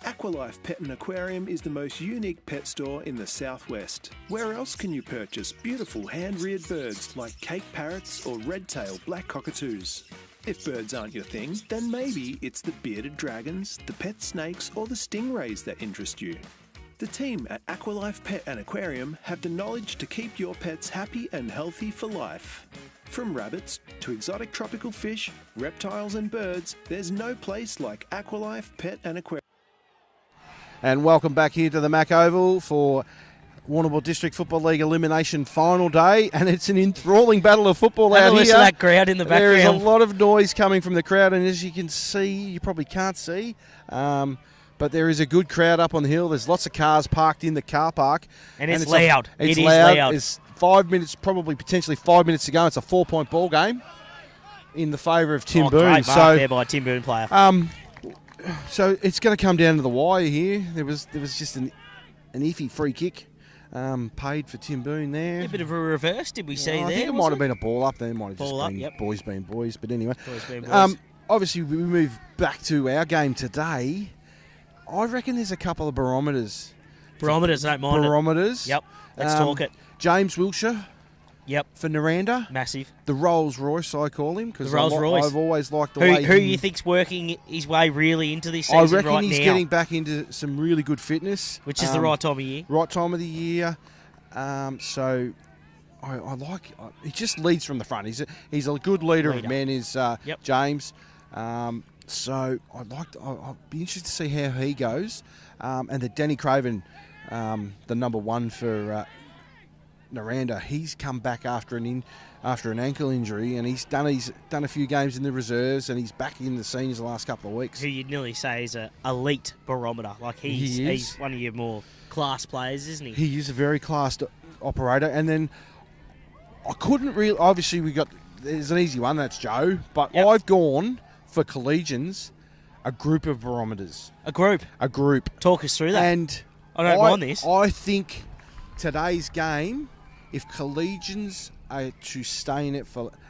Aqualife Pet and Aquarium is the most unique pet store in the southwest. Where else can you purchase beautiful hand-reared birds like Cape parrots or red-tailed black cockatoos? If birds aren't your thing, then maybe it's the bearded dragons, the pet snakes or the stingrays that interest you. The team at Aqualife Pet and Aquarium have the knowledge to keep your pets happy and healthy for life. From rabbits to exotic tropical fish, reptiles and birds, there's no place like Aqualife Pet and Aquarium. And welcome back here to the Mack Oval for Warrnambool District Football League Elimination Final Day, and it's an enthralling battle of football out here. Listen to that crowd in the background. There is a lot of noise coming from the crowd, and as you can see, you probably can't see, but there is a good crowd up on the hill. There's lots of cars parked in the car park. And it's loud. It's It is loud. loud. It's 5 minutes, probably potentially 5 minutes to go. It's a 4-point ball game in the favour of Tim Boone. Great mark there by a Tim Boone player. So it's going to come down to the wire here. There was just an iffy free kick paid for Tim Boone there. A bit of a reverse, did we see there? I think it might have been a ball up there. It might have just Ball up, been yep. boys being boys. But anyway, Boys being boys. Obviously we move back to our game today. I reckon there's a couple of barometers. Barometers, I don't mind it. Barometers. Yep, let's talk it. James Wilshere. Yep. For Nirranda. Massive. The Rolls Royce, I call him, because Rolls Royce. I've always liked the way who you think's working his way really into this season I reckon right he's now? getting back into some really good fitness. Which is the right time of year. Right time of the year. So I like. He just leads from the front. He's a good leader. Of men. Is James. So I'll be interested to see how he goes. And the Danny Craven, the number one for Nirranda, he's come back after an ankle injury, and he's done a few games in the reserves, and he's back in the seniors the last couple of weeks. Who you'd nearly say is an elite barometer. Like he's one of your more class players, isn't he? He is a very classed operator. And then I couldn't really. Obviously, there's an easy one. That's Joe. But I've gone for Collegians, a group of barometers. A group. Talk us through that. And I don't mind this. I think today's game, if Collegians are to stay in it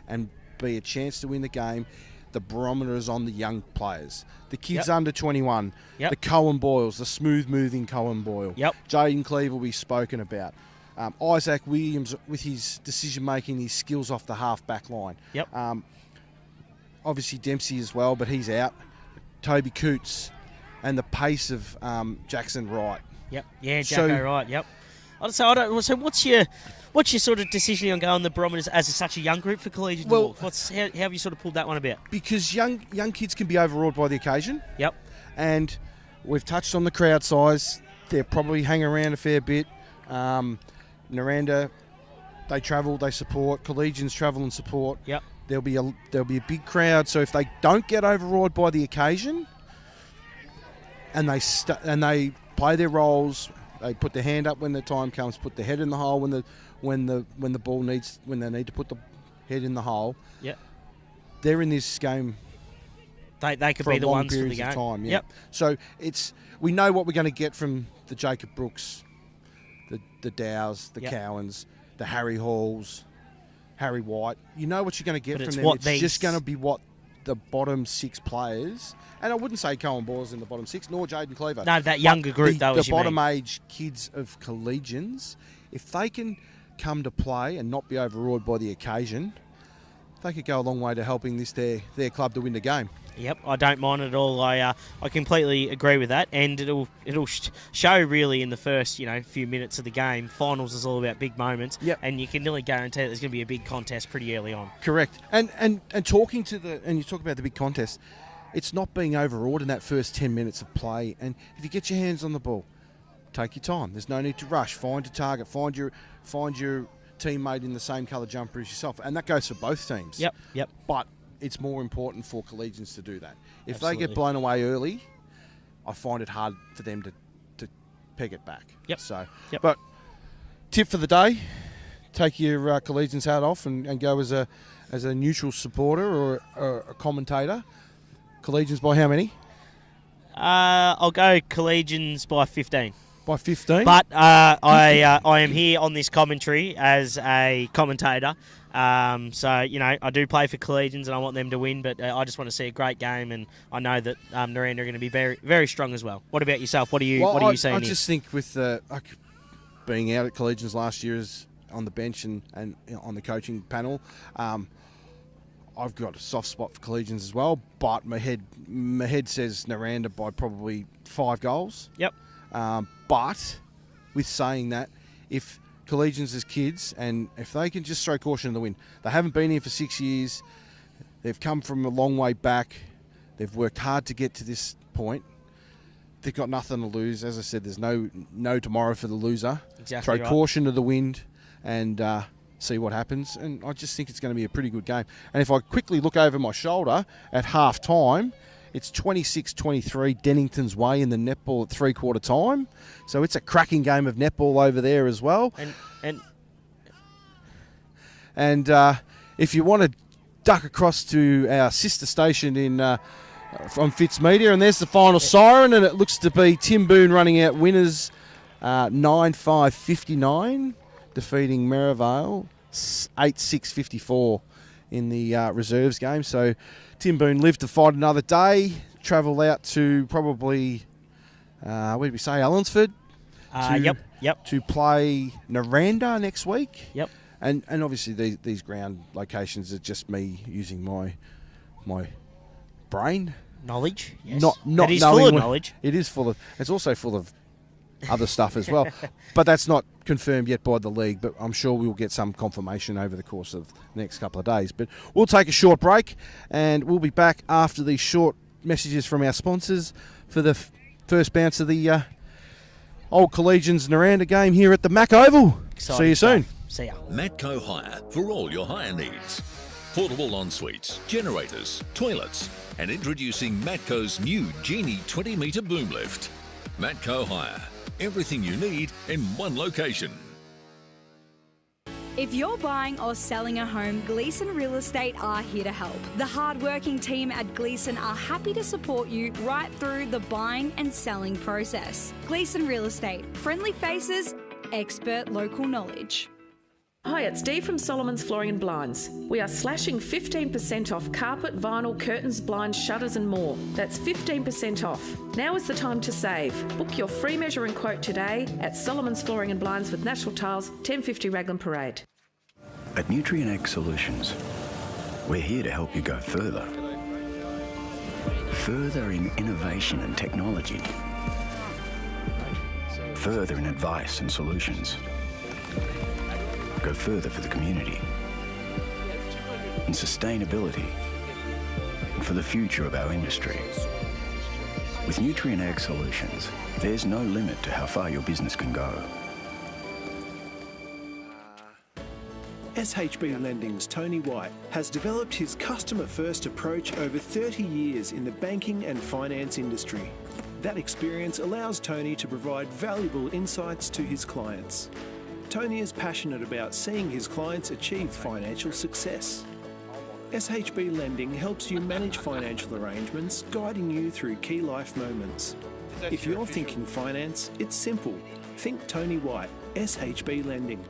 and be a chance to win the game, the barometer is on the young players. The kids under 21, the Cohen Boyles, the smooth-moving Cohen Boyle. Jaden Cleaver we've spoken about. Isaac Williams with his decision-making, his skills off the half-back line. Obviously Dempsey as well, but he's out. Toby Coots and the pace of Jackson Wright. Jacko Wright, So what's your sort of decision on going the barometers as such a young group for Collegians? Well, how have you sort of pulled that one about? Because young kids can be overawed by the occasion. And we've touched on the crowd size. They're probably hanging around a fair bit. Nirranda, they travel, they support. Collegians travel and support. There'll be a big crowd. So if they don't get overawed by the occasion, and they play their roles, they put their hand up when the time comes, put their head in the hole when they need to put the head in the hole. They're in this game. They could for be the long ones for the periods of game. time. So we know what we're going to get from the Jacob Brooks, the Dows, the Cowans, the Harry Halls, Harry White. You know what you're going to get from them. It's just going to be what the bottom six players, and I wouldn't say Cohen Boyle's in the bottom six, nor Jaden Cleaver. No, that younger group, though, the bottom age kids of Collegians, if they can come to play and not be overawed by the occasion, they could go a long way to helping their club to win the game. I don't mind it at all. I completely agree with that, and it'll show really in the first few minutes of the game. Finals is all about big moments, and you can nearly guarantee that there's going to be a big contest pretty early on. Correct. And talking to you talk about the big contest, it's not being overawed in that first 10 minutes of play. And if you get your hands on the ball, take your time. There's no need to rush. Find a target. Find your teammate in the same colour jumper as yourself, and that goes for both teams. Yep. But it's more important for Collegians to do that. If Absolutely. they get blown away early, I find it hard for them to peg it back. Yep. So, Yep. But tip for the day: take your Collegians hat off and go as a neutral supporter or a commentator. Collegians by how many? I'll go Collegians by 15. By 15? But I am here on this commentary as a commentator. So, I do play for Collegians and I want them to win, but I just want to see a great game, and I know that Nirranda are going to be very, very strong as well. What about yourself? What are you saying I here? just think with being out at Collegians last year as on the bench and on the coaching panel, I've got a soft spot for Collegians as well, but my head says Nirranda by probably 5 goals. Yep. But with saying that, if Collegians as kids, and if they can just throw caution to the wind, they haven't been here for 6 years, they've come from a long way back, they've worked hard to get to this point, they've got nothing to lose. As I said, there's no tomorrow for the loser. Exactly. Throw caution to the wind and see what happens, and I just think it's going to be a pretty good game. And if I quickly look over my shoulder at half time, it's 26-23 Dennington's way in the netball at 3/4 time. So it's a cracking game of netball over there as well. And if you want to duck across to our sister station from Fitz Media, and there's the final siren, and it looks to be Tim Boone running out winners 9-5-59, defeating Merivale 8-6-54 in the reserves game. So Tim Boone lived to fight another day, travel out to probably, where did we say, Allensford? Yep. To play Nirranda next week. Yep. And obviously these ground locations are just me using my brain. Knowledge, yes. Not It is knowing full of what- knowledge. It is full of. It's also full of other stuff as well. But that's not confirmed yet by the league, but I'm sure we'll get some confirmation over the course of the next couple of days. But we'll take a short break, and we'll be back after these short messages from our sponsors for the first bounce of the old Collegians Nirranda game here at the Mack Oval. See you soon. See ya. Matko Hire for all your hire needs. Portable ensuites, generators, toilets, and introducing Matko's new Genie 20-metre boom lift. Matko Hire. Everything you need in one location. If you're buying or selling a home, Gleeson Real Estate are here to help. The hard-working team at Gleeson are happy to support you right through the buying and selling process. Gleeson Real Estate. Friendly faces, expert local knowledge. Hi, it's Dee from Solomon's Flooring and Blinds. We are slashing 15% off carpet, vinyl, curtains, blinds, shutters and more. That's 15% off. Now is the time to save. Book your free measure and quote today at Solomon's Flooring and Blinds with National Tiles, 1050 Raglan Parade. At Nutien Solutions, we're here to help you go further. Further in innovation and technology. Further in advice and solutions. Go further for the community. And sustainability. And for the future of our industry. With Nutien Ag Solutions, there's no limit to how far your business can go. SHB Lending's Tony White has developed his customer-first approach over 30 years in the banking and finance industry. That experience allows Tony to provide valuable insights to his clients. Tony is passionate about seeing his clients achieve financial success. SHB Lending helps you manage financial arrangements, guiding you through key life moments. If you're thinking finance, it's simple. Think Tony White, SHB Lending.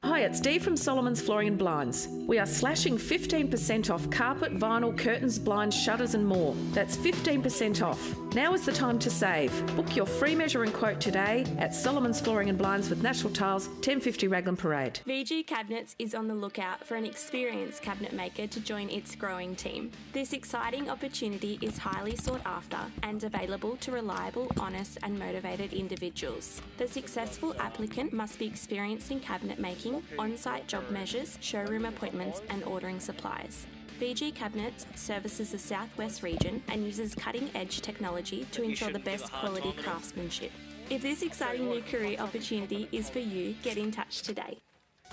Hi, it's Dee from Solomon's Flooring and Blinds. We are slashing 15% off carpet, vinyl, curtains, blinds, shutters and more. That's 15% off. Now is the time to save. Book your free measure and quote today at Solomon's Flooring and Blinds with National Tiles, 1050 Raglan Parade. VG Cabinets is on the lookout for an experienced cabinet maker to join its growing team. This exciting opportunity is highly sought after and available to reliable, honest and motivated individuals. The successful applicant must be experienced in cabinet making, on-site job measures, showroom appointments and ordering supplies. VG Cabinets services the Southwest region and uses cutting-edge technology to ensure the best quality craftsmanship. If this exciting new career opportunity is for you, get in touch today.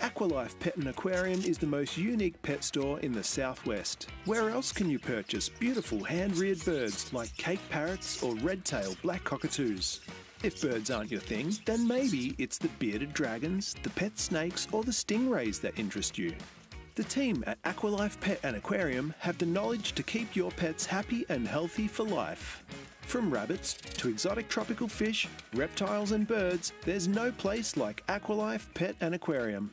Aqualife Pet and Aquarium is the most unique pet store in the southwest. Where else can you purchase beautiful hand-reared birds like Cape parrots or red-tailed black cockatoos? If birds aren't your thing, then maybe it's the bearded dragons, the pet snakes or the stingrays that interest you. The team at Aqualife Pet and Aquarium have the knowledge to keep your pets happy and healthy for life. From rabbits to exotic tropical fish, reptiles and birds, there's no place like Aqualife Pet and Aquarium.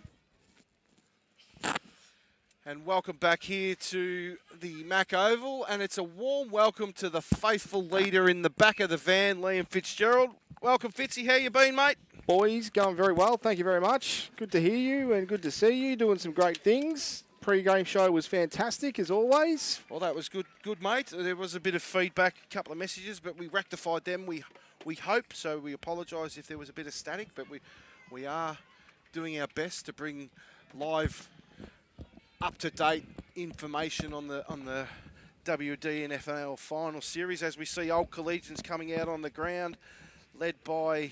And welcome back here to the Mack Oval, and it's a warm welcome to the faithful leader in the back of the van, Liam Fitzgerald. Welcome, Fitzy. How you been, mate? Boys, going very well. Thank you very much. Good to hear you and good to see you doing some great things. Pre-game show was fantastic, as always. Well, that was good, mate. There was a bit of feedback, a couple of messages, but we rectified them. We hope, so we apologise if there was a bit of static, but we are doing our best to bring live, up-to-date information on the WDFNL Final Series as we see old Collegians coming out on the ground, led by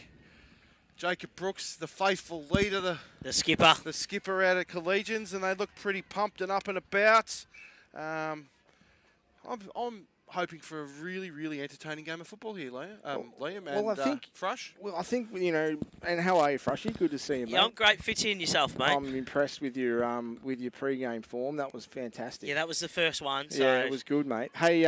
Jacob Brooks, the faithful leader, the skipper out at Collegians, and they look pretty pumped and up and about. I'm hoping for a really, really entertaining game of football here, Liam. Well, I think Frush. Well, I think and how are you, Frushy? Good to see you, mate. Yeah, I'm great. Fit in yourself, mate. I'm impressed with your pre-game form. That was fantastic. Yeah, that was the first one. So. Yeah, it was good, mate. Hey,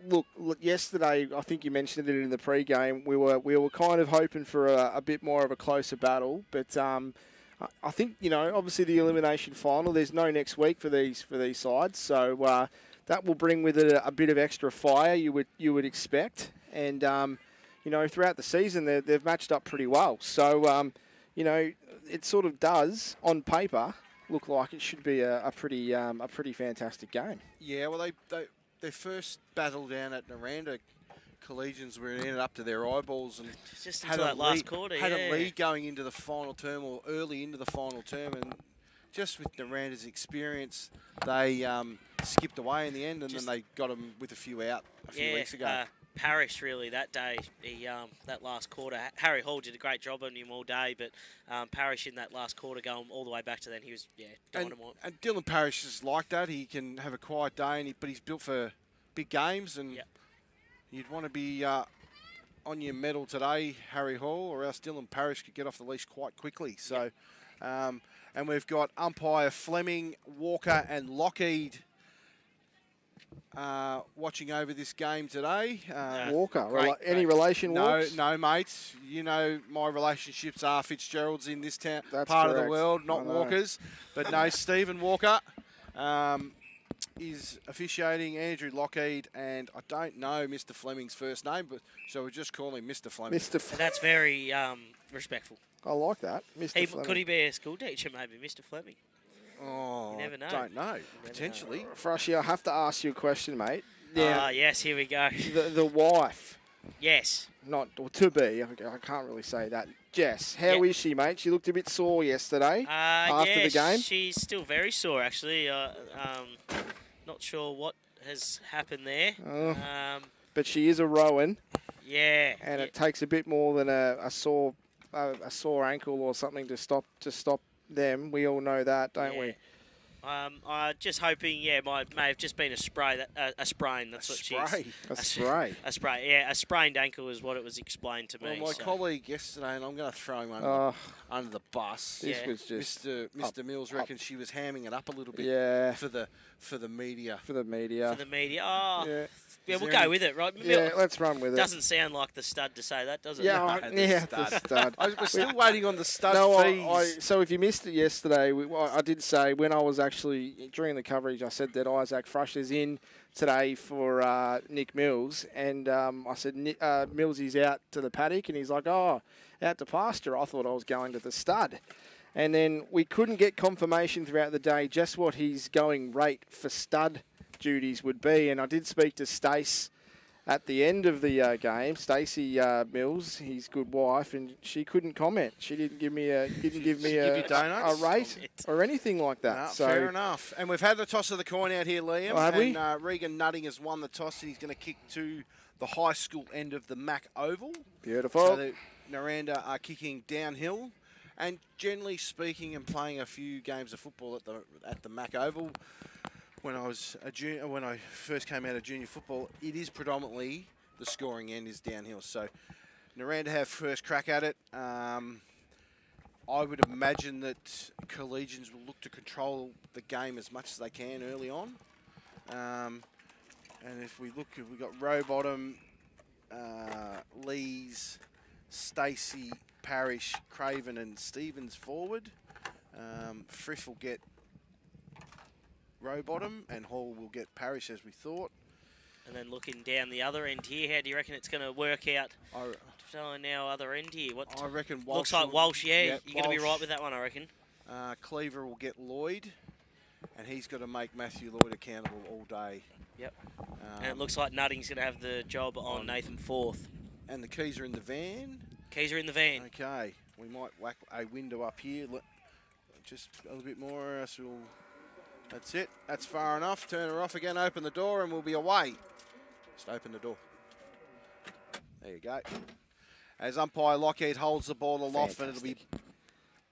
look. Yesterday, I think you mentioned it in the pre-game. We were kind of hoping for a bit more of a closer battle, but I think obviously the elimination final. There's no next week for these sides, so. That will bring with it a bit of extra fire, you would expect, and throughout the season they've matched up pretty well. So it sort of does on paper look like it should be a pretty fantastic game. Yeah, well their first battle down at Nirranda, Collegians were ended up to their eyeballs and just had that last quarter. Had a lead going into the final term or early into the final term, and just with Niranda's experience, they skipped away in the end, and then they got them with a few out a few weeks ago. Parrish really that day, that last quarter. Harry Hall did a great job on him all day, but Parrish in that last quarter going all the way back to then, he was dynamite. And Dylan Parrish is like that. He can have a quiet day, but he's built for big games, and you'd want to be on your medal today, Harry Hall, or else Dylan Parrish could get off the leash quite quickly. So, and we've got umpire Fleming, Walker, and Lockheed watching over this game today. Walker, any relation? No, mates. You know my relationships are Fitzgerald's in this town, part correct. of the world, not Walker's. But no, Stephen Walker is officiating. Andrew Lockheed, and I don't know Mr. Fleming's first name, but so we'll just call him Mr. Fleming. That's very respectful. I like that, Mr. Fleming. Could he be a school teacher, maybe, Mr. Fleming? Oh, you never know. Don't know. Potentially. Frushy, I have to ask you a question, mate. Yes, here we go. The wife. Yes. Not or to be. I can't really say that. Jess, how is she, mate? She looked a bit sore yesterday after the game. She's still very sore, actually. Not sure what has happened there. But she is a rowan. Yeah. And it takes a bit more than a sore ankle or something to stop them. We all know that, don't we? Just hoping, may have just been a sprain. That's what she's. A spray. A spray. Yeah, a sprained ankle is what it was explained to me. Well, my colleague yesterday, and I'm going to throw him under the bus. This was just Mr. Mills reckons she was hamming it up a little bit. For the media. For the media. Oh. Yeah, we'll go with it, right? Yeah, let's run with it. Doesn't sound like the stud to say that, does it? Yeah, the stud. We're still waiting on the stud fees. So if you missed it yesterday, I did say when I was actually, during the coverage, I said that Isaac Frush is in today for Nick Mills. And I said, Mills is out to the paddock. And he's like, out to pasture. I thought I was going to the stud. And then we couldn't get confirmation throughout the day just what his going rate for stud duties would be, and I did speak to Stace at the end of the game, Stacey Mills, his good wife, and she couldn't comment. She didn't give me a rate or anything like that. No, so fair enough. And we've had the toss of the coin out here, Liam. Have we? Regan Nutting has won the toss, and he's going to kick to the high school end of the Mack Oval. Beautiful. So the Nirranda are kicking downhill. And generally speaking, and playing a few games of football at the Mack Oval, when I was a junior, when I first came out of junior football, it is predominantly the scoring end is downhill. So Nirranda have first crack at it. I would imagine that Collegians will look to control the game as much as they can early on. And if we look, we've got Rowbottom, Lees, Stacey, Parrish, Craven and Stevens forward. Frith will get Rowbottom and Hall will get Parrish as we thought. And then looking down the other end here, how do you reckon it's going to work out? Now other end here. What I reckon Walsh. Looks like Walsh, yeah. Yep, You're going to be right with that one, I reckon. Cleaver will get Lloyd, and he's got to make Matthew Lloyd accountable all day. Yep. And it looks like Nutting's going to have the job on Nathan Forth. And the keys are in the van. Keys are in the van. Okay. We might whack a window up here. Just a little bit more, else we'll... That's it. That's far enough. Turn her off again, open the door, and we'll be away. Just open the door. There you go. As umpire Lockheed holds the ball aloft, and it'll be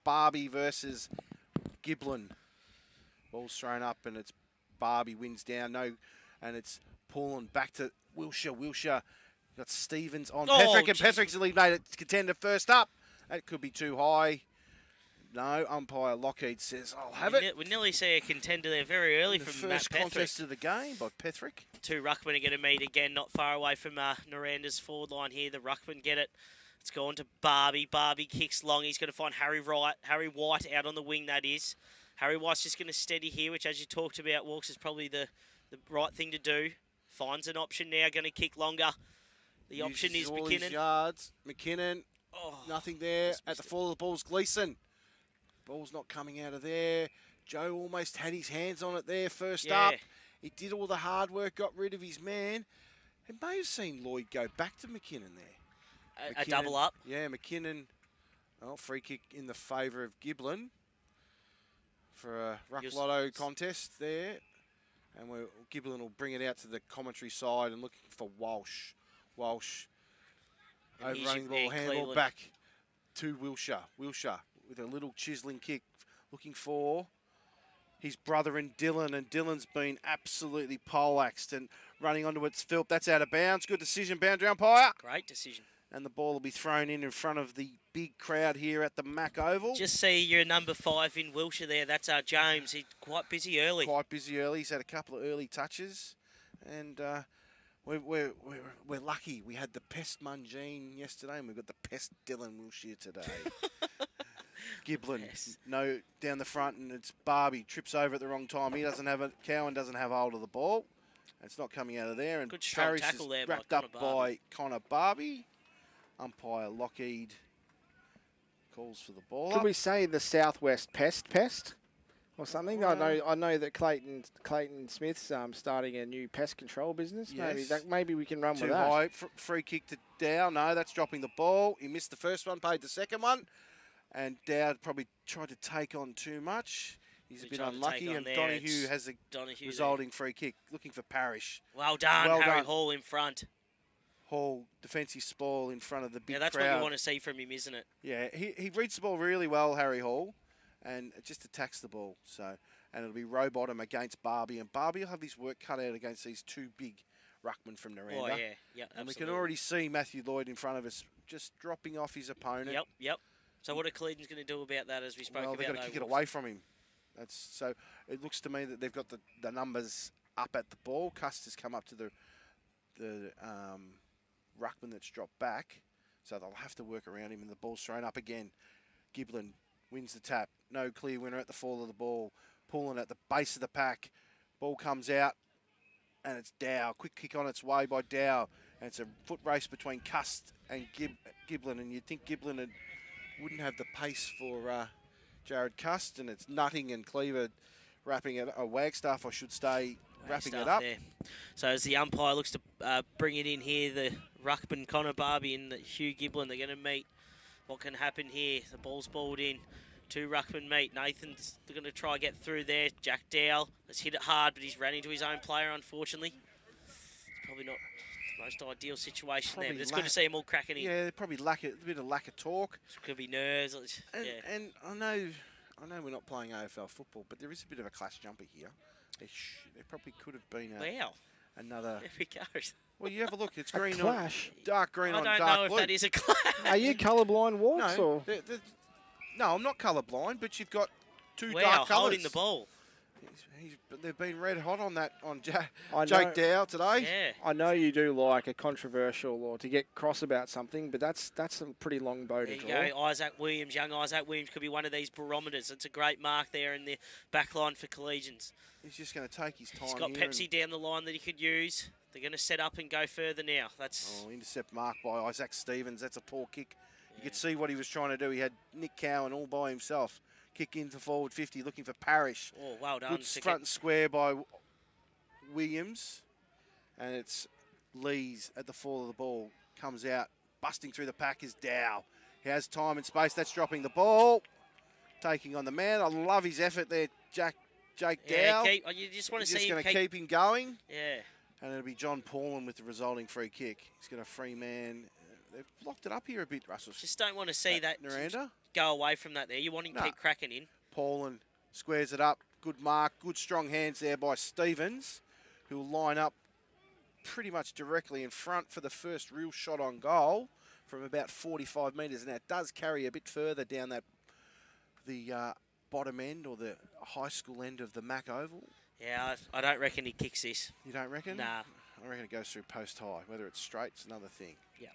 Barbie versus Giblin. Ball's thrown up, and it's Barbie wins down. And it's pulling back to Wilshire. Wilshire got Stevens on Petherick, and Petherick's eliminated contender first up. That could be too high. No, umpire Lockheed says, I'll have it. We nearly see a contender there very early from Matt first Petherick. contest of the game by Petherick. Two ruckmen are going to meet again, not far away from Niranda's forward line here. The ruckmen get it. It's gone to Barbie. Barbie kicks long. He's going to find Harry White out on the wing, that is. Harry White's just going to steady here, which, as you talked about, Walks, is probably the right thing to do. Finds an option now, going to kick longer. The option is all McKinnon. His yards. McKinnon, nothing there. At the fall of the ball's Gleeson. Ball's not coming out of there. Joe almost had his hands on it there first up. He did all the hard work, got rid of his man. It may have seen Lloyd go back to McKinnon there. A double up. Yeah, McKinnon. Well, free kick in the favour of Giblin for a ruck lotto contest there. And Giblin will bring it out to the commentary side and looking for Walsh. Walsh overrunning the ball, handball back to Wilshire. Wilshire with a little chiseling kick, looking for his brother and Dylan's been absolutely poleaxed and running onto its filth. That's out of bounds. Good decision, boundary umpire. Great decision. And the ball will be thrown in front of the big crowd here at the Mack Oval. Just see your number 5 in Wilshire there. That's James. He's quite busy early. Quite busy early. He's had a couple of early touches. And we're lucky. We had the pest Mungine yesterday, and we've got the pest Dylan Wilshire today. Giblin, no, down the front, and it's Barbie. Trips over at the wrong time. He doesn't have it. Cowan doesn't have hold of the ball. It's not coming out of there. And good strong Parrish tackle is there wrapped by up by Connor Barbie. Umpire Lockheed calls for the ball. Could we say the Southwest pest or something? I know that Clayton Smith's starting a new pest control business. Yes. Maybe we can run Too with that. high. Free kick to Dow. No, that's dropping the ball. He missed the first one, paid the second one. And Dowd probably tried to take on too much. He's a bit unlucky, and Donahue has a resulting free kick. Looking for Parrish. Well done, Harry Hall in front. Hall, defensive spoil in front of the big crowd. Yeah, that's what you want to see from him, isn't it? Yeah, he reads the ball really well, Harry Hall, and it just attacks the ball. So, and it'll be Rowbottom against Barbie, and Barbie will have his work cut out against these two big ruckmen from Nirranda. Oh, yeah, and absolutely. we can already see Matthew Lloyd in front of us, just dropping off his opponent. Yep. So what are Collegians going to do about that, as we spoke about? Well, they've got to kick it away from him. So it looks to me that they've got the numbers up at the ball. Custer's come up to the ruckman that's dropped back, so they'll have to work around him, and the ball's thrown up again. Giblin wins the tap. No clear winner at the fall of the ball. Pulling at the base of the pack. Ball comes out, and it's Dow. Quick kick on its way by Dow, and it's a foot race between Cust and Giblin, and you'd think Giblin wouldn't have the pace for Jared Cust, and it's Nutting and Cleaver wrapping it, Wagstaff, I should say, wrapping it up. There. So as the umpire looks to bring it in here, the ruckman Connor Barbie and Hugh Giblin, they're going to meet. What can happen here? The ball's balled in. Two ruckmen meet. Nathan's going to try and get through there. Jack Dowell has hit it hard, but he's ran into his own player, unfortunately. It's probably not most ideal situation Probably there. But it's good to see them all cracking in. Yeah, they probably lack a bit of lack of talk. Could be nerves. And I know we're not playing AFL football, but there is a bit of a class jumper here. There probably could have been another. There we go. Well, you have a look. It's green clash? on dark green on dark blue. I don't know if that is a clash. Are you colourblind, Walks? No, no, I'm not colourblind, but you've got two Wow, dark colours. holding the ball. They've been red hot on that on I Jake know- Dow today. Yeah. I know you do like a controversial or to get cross about something, but that's a pretty long bow There to you draw. go, Isaac Williams. Young Isaac Williams could be one of these barometers. It's a great mark there in the back line for Collegians. He's just going to take his time. He's got here Pepsi down the line that he could use. They're going to set up and go further now. That's intercept mark by Isaac Stevens. That's a poor kick. You could see what he was trying to do. He had Nick Cowan all by himself. Kick into forward 50, looking for Parrish. Oh, well done. Good front and square by Williams. And it's Lees at the fall of the ball. Comes out, busting through the pack is Dow. He has time and space. That's dropping the ball. Taking on the man. I love his effort there, Jake Dow. You just want to He's see just him going to keep him going. Yeah. And it'll be John Paulin with the resulting free kick. He's got a free man. They've locked it up here a bit, Russell. Just don't want to see that Nirranda. Go away from that there. You want him to keep cracking in. Paulin squares it up. Good mark. Good strong hands there by Stevens, who will line up pretty much directly in front for the first real shot on goal from about 45 metres. And that does carry a bit further down the bottom end or the high school end of the Mack Oval. Yeah, I don't reckon he kicks this. You don't reckon? Nah. I reckon it goes through post high. Whether it's straight, it's another thing. Yeah.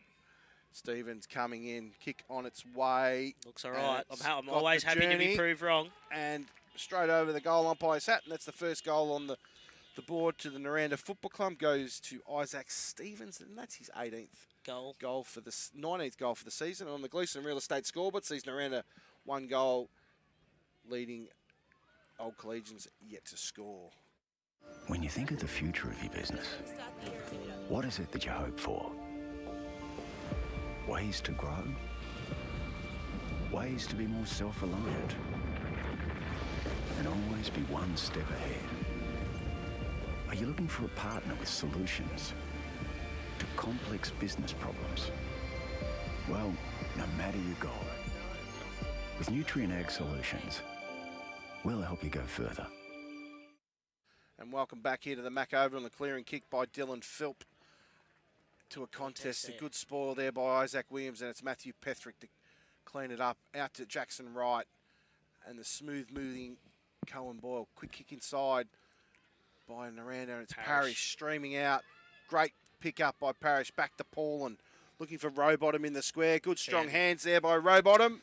Stevens coming in, kick on its way. Looks all right. I'm always happy to be proved wrong. And straight over the goal umpire's hat, and that's the first goal on the board to the Nirranda Football Club. Goes to Isaac Stevens, and that's his 18th goal for the 19th goal for the season. And on the Gleeson Real Estate scoreboard, sees Nirranda 1 goal, leading Old Collegians yet to score. When you think of the future of your business, what is it that you hope for? Ways to grow? Ways to be more self-reliant? And always be one step ahead? Are you looking for a partner with solutions to complex business problems? Well, no matter your goal, with Nutiren Ag Solutions, we'll help you go further. And welcome back here to the Mack Oval, and the clearing kick by Dylan Philp to a contest. A good spoil there by Isaac Williams, and it's Matthew Pethrick to clean it up. Out to Jackson Wright, and the smooth-moving Cohen Boyle. Quick kick inside by Nirranda, and it's Parrish streaming out. Great pick up by Parrish. Back to Paulin, looking for Rowbottom in the square. Good strong hands there by Rowbottom.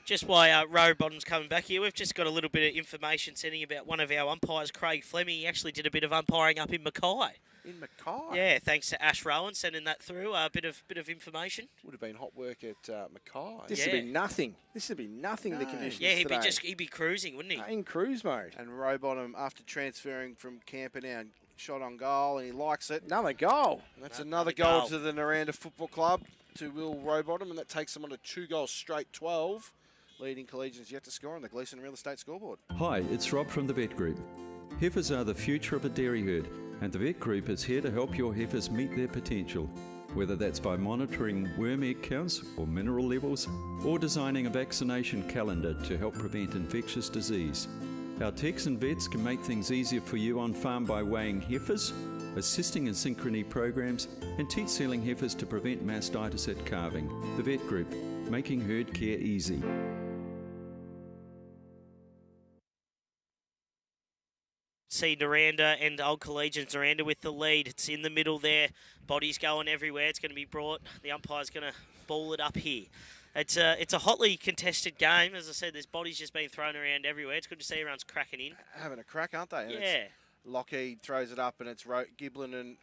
Just while Rowbottom's coming back here, we've just got a little bit of information sending about one of our umpires, Craig Fleming. He actually did a bit of umpiring up in Mackay. In Mackay? Yeah, thanks to Ash Rowan sending that through. A bit of information. Would have been hot work at Mackay. This would be nothing. This would be nothing, the conditions Yeah, today. he'd be cruising, wouldn't he? In cruise mode. And Rowbottom, after transferring from Camperdown, shot on goal, and he likes it. Another goal. And that's another goal to the Nirranda Football Club, to Will Rowbottom, and that takes them on to 2 goals straight, 12. Leading Collegians yet to score on the Gleeson Real Estate scoreboard. Hi, it's Rob from the Vet Group. Heifers are the future of a dairy herd, and the Vet Group is here to help your heifers meet their potential, whether that's by monitoring worm egg counts or mineral levels, or designing a vaccination calendar to help prevent infectious disease. Our techs and vets can make things easier for you on farm by weighing heifers, assisting in synchrony programs, and teat sealing heifers to prevent mastitis at calving. The Vet Group, making herd care easy. See Nirranda and Old Collegians. Nirranda with the lead. It's in the middle there. Body's going everywhere. It's going to be brought. The umpire's going to ball it up here. It's a hotly contested game. As I said, there's bodies just being thrown around everywhere. It's good to see everyone's cracking in. Having a crack, aren't they? And yeah. Lockheed throws it up, and it's Giblin and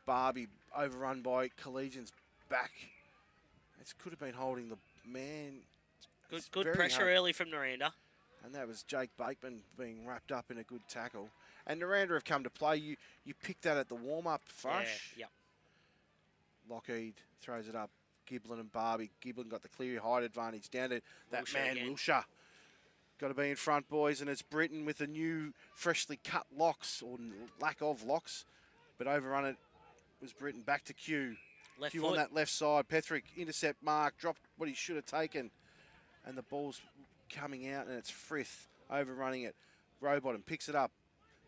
Barbie overrun by Collegians back. It could have been holding the man. Good pressure early from Nirranda. And that was Jake Bateman being wrapped up in a good tackle. And Nirranda have come to play. You picked that at the warm-up, Fush. Yeah, Lockheed throws it up. Giblin and Barbie. Giblin got the clear height advantage down to that Wilshire man, again. Wilshire. Got to be in front, boys, and it's Britton with the new freshly cut locks, or lack of locks, but overrun it was Britton. Back to Q. Left Q foot. on that left side. Petherick intercept Mark, dropped what he should have taken. And the ball's coming out, and it's Frith overrunning it. Rowbottom picks it up.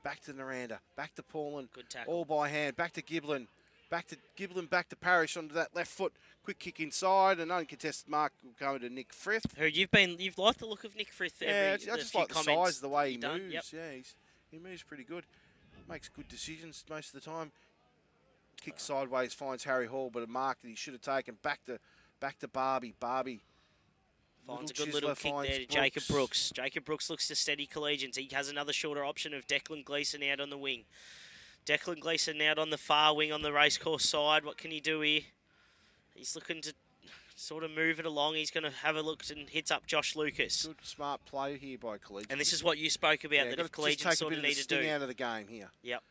Back to Nirranda. Back to Paulin. Good tackle. All by hand. Back to Giblin. Back to Parrish onto that left foot. Quick kick inside. An uncontested mark will go to Nick Frith. Who you've liked the look of Nick Frith. Yeah, I just like the size, the way he done. moves. Yep. Yeah, he moves pretty good. Makes good decisions most of the time. Kick sideways, finds Harry Hall, but a mark that he should have taken. Back to Barbie. Barbie Finds a good little kick there to Jacob Brooks. Jacob Brooks looks to steady Collegians. He has another shorter option of Declan Gleeson out on the wing. Declan Gleeson out on the far wing on the racecourse side. What can he do here? He's looking to sort of move it along. He's going to have a look and hits up Josh Lucas. Good, smart play here by Collegians. And this is what you spoke about, that if Collegians sort of need to do. Out of the game here. Yep.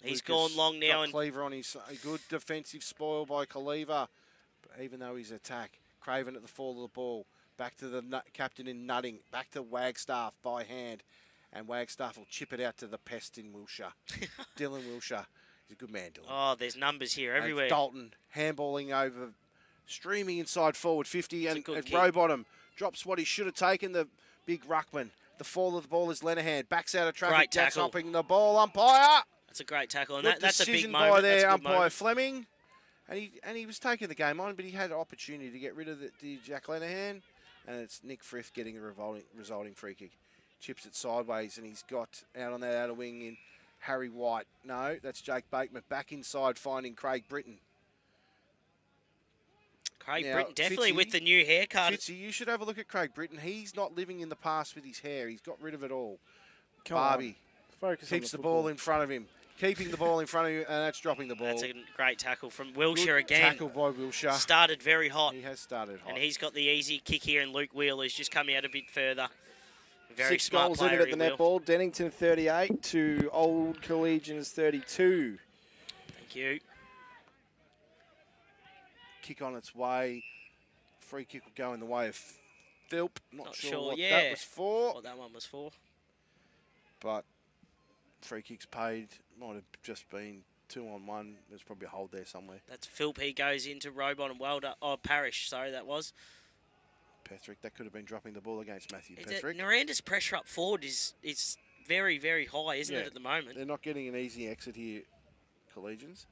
He's Lucas gone long now. Got Cleaver on his a good defensive spoil by Cleaver. But even though he's attack, Craven at the fall of the ball. Back to the captain in nutting. Back to Wagstaff by hand. And Wagstaff will chip it out to the pest in Wilshire. Dylan Wilshire. He's a good man, Dylan. Oh, there's numbers here everywhere. And Dalton handballing over, streaming inside forward 50. And Rowbottom drops what he should have taken, the big ruckman. The fall of the ball is Lenahan. Backs out of traffic. Great tackle. Dropping the ball. Umpire. That's a great tackle. And Good that's a big decision moment. by there, That's a good umpire moment. Fleming. And he was taking the game on, but he had an opportunity to get rid of the Jack Lenahan. And it's Nick Frith getting the resulting free kick. Chips it sideways, and he's got out on that outer wing in Harry White. No, that's Jake Bateman. Back inside, finding Craig Britton. Craig Britton, definitely with the new haircut. Fitzy, you should have a look at Craig Britton. He's not living in the past with his hair. He's got rid of it all. Come Barbie on. Focus on keeps the the ball football. in front of him. Keeping the ball in front of him, and that's dropping the ball. That's a great tackle from Wilshire Good again. tackle by Wilshire. Started very hot. He has started hot. And he's got the easy kick here, and Luke Wheel has just come out a bit further. Very 6 smart goals in player, it at the Wheel. netball. Dennington 38 to Old Collegians 32. Thank you. Kick on its way. Free kick will go in the way of Philp. Not sure what yeah. that was for. What that one was for. But free kicks paid. Might have just been 2-on-1. There's probably a hold there somewhere. That's Philp. He goes into Robon and Welder. Oh, Parrish. Sorry, that was. Petherick, that could have been dropping the ball against Matthew Petherick. Niranda's pressure up forward is very, very high, isn't it, at the moment? They're not getting an easy exit here, Collegians.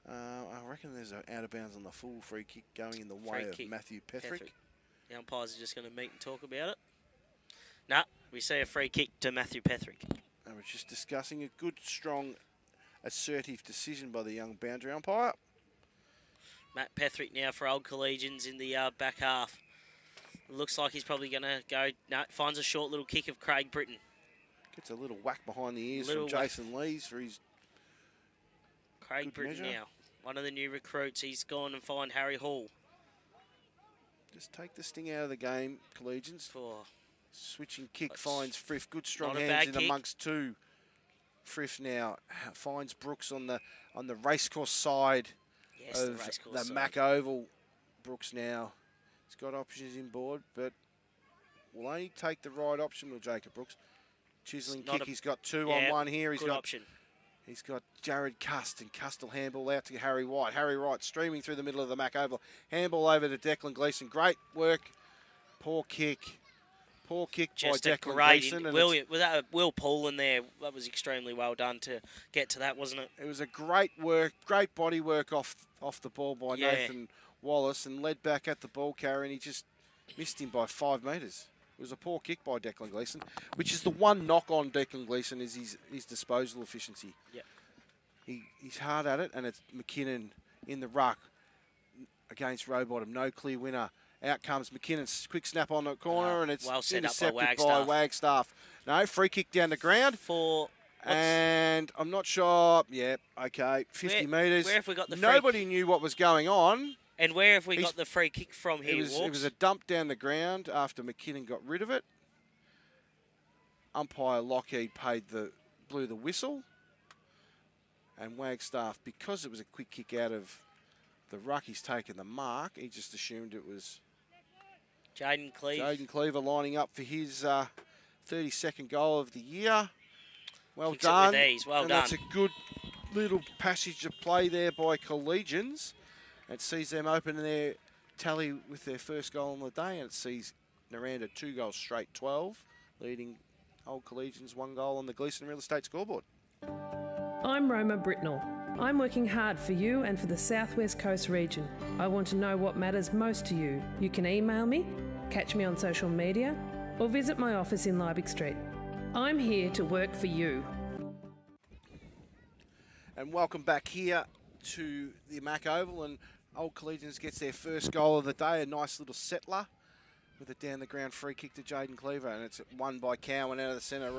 I reckon there's an out of bounds on the full free kick going in the way of Matthew Petherick. The umpires are just going to meet and talk about it. Nah, we see a free kick to Matthew Petherick. And we're just discussing a good, strong, assertive decision by the young boundary umpire. Matt Petherick now for Old Collegians in the back half. Looks like he's probably going to go. No, finds a short little kick of Craig Britton. Gets a little whack behind the ears Little from whack. Jason Lees for his Craig good Britton measure. now. One of the new recruits. He's gone and find Harry Hall. Just take the sting out of the game, Collegians. Switching kick finds Frith. Good strong not a hands bad in kick. amongst two. Frith now finds Brooks on the racecourse side Yes, the of racecourse the side. Mack Oval. Brooks now. He's got options inboard, but will only take the right option with Jacob Brooks. Chiseling It's not kick. a- He's got 2 yeah, on 1 here. good option. He's got Jared Cust, and Cust will handball out to Harry White. Harry White streaming through the middle of the Mack Oval. Handball over to Declan Gleeson. Great work. Poor kick. Poor kick Just by a Declan great Gleeson. and with that Will Paul in there. That was extremely well done to get to that, wasn't it? It was a great work, great body work off the ball by Yeah. Nathan Wallace, and led back at the ball carrier, and he just missed him by 5 metres. It was a poor kick by Declan Gleeson, which is the one knock on Declan Gleeson is his disposal efficiency. Yeah. He's hard at it, and it's McKinnon in the ruck against Rowbottom. No clear winner. Out comes McKinnon's quick snap on the corner, and it's well set up by intercepted Wagstaff. No, free kick down the ground. And I'm not sure. Yeah, okay, 50 metres. Where have we got the free Nobody knew what was going on. And where have we got the free kick from here, It was a dump down the ground after McKinnon got rid of it. Umpire Lockheed blew the whistle. And Wagstaff, because it was a quick kick out of the ruck, he's taken the mark. He just assumed it was Jaden Cleve. Jaden Cleaver lining up for his 32nd goal of the year. Well Kicks it done. with ease. Well and done. That's a good little passage of play there by Collegians. It sees them open their tally with their first goal on the day, and it sees Nirranda 2 goals straight, 12, leading Old Collegians 1 goal on the Gleeson Real Estate scoreboard. I'm Roma Britnell. I'm working hard for you and for the South West Coast region. I want to know what matters most to you. You can email me, catch me on social media, or visit my office in Liebig Street. I'm here to work for you. And welcome back here to the Mack Oval, and Old Collegians gets their first goal of the day, a nice little settler with a down the ground free kick to Jaden Cleaver, and it's won by Cowan out of the centre,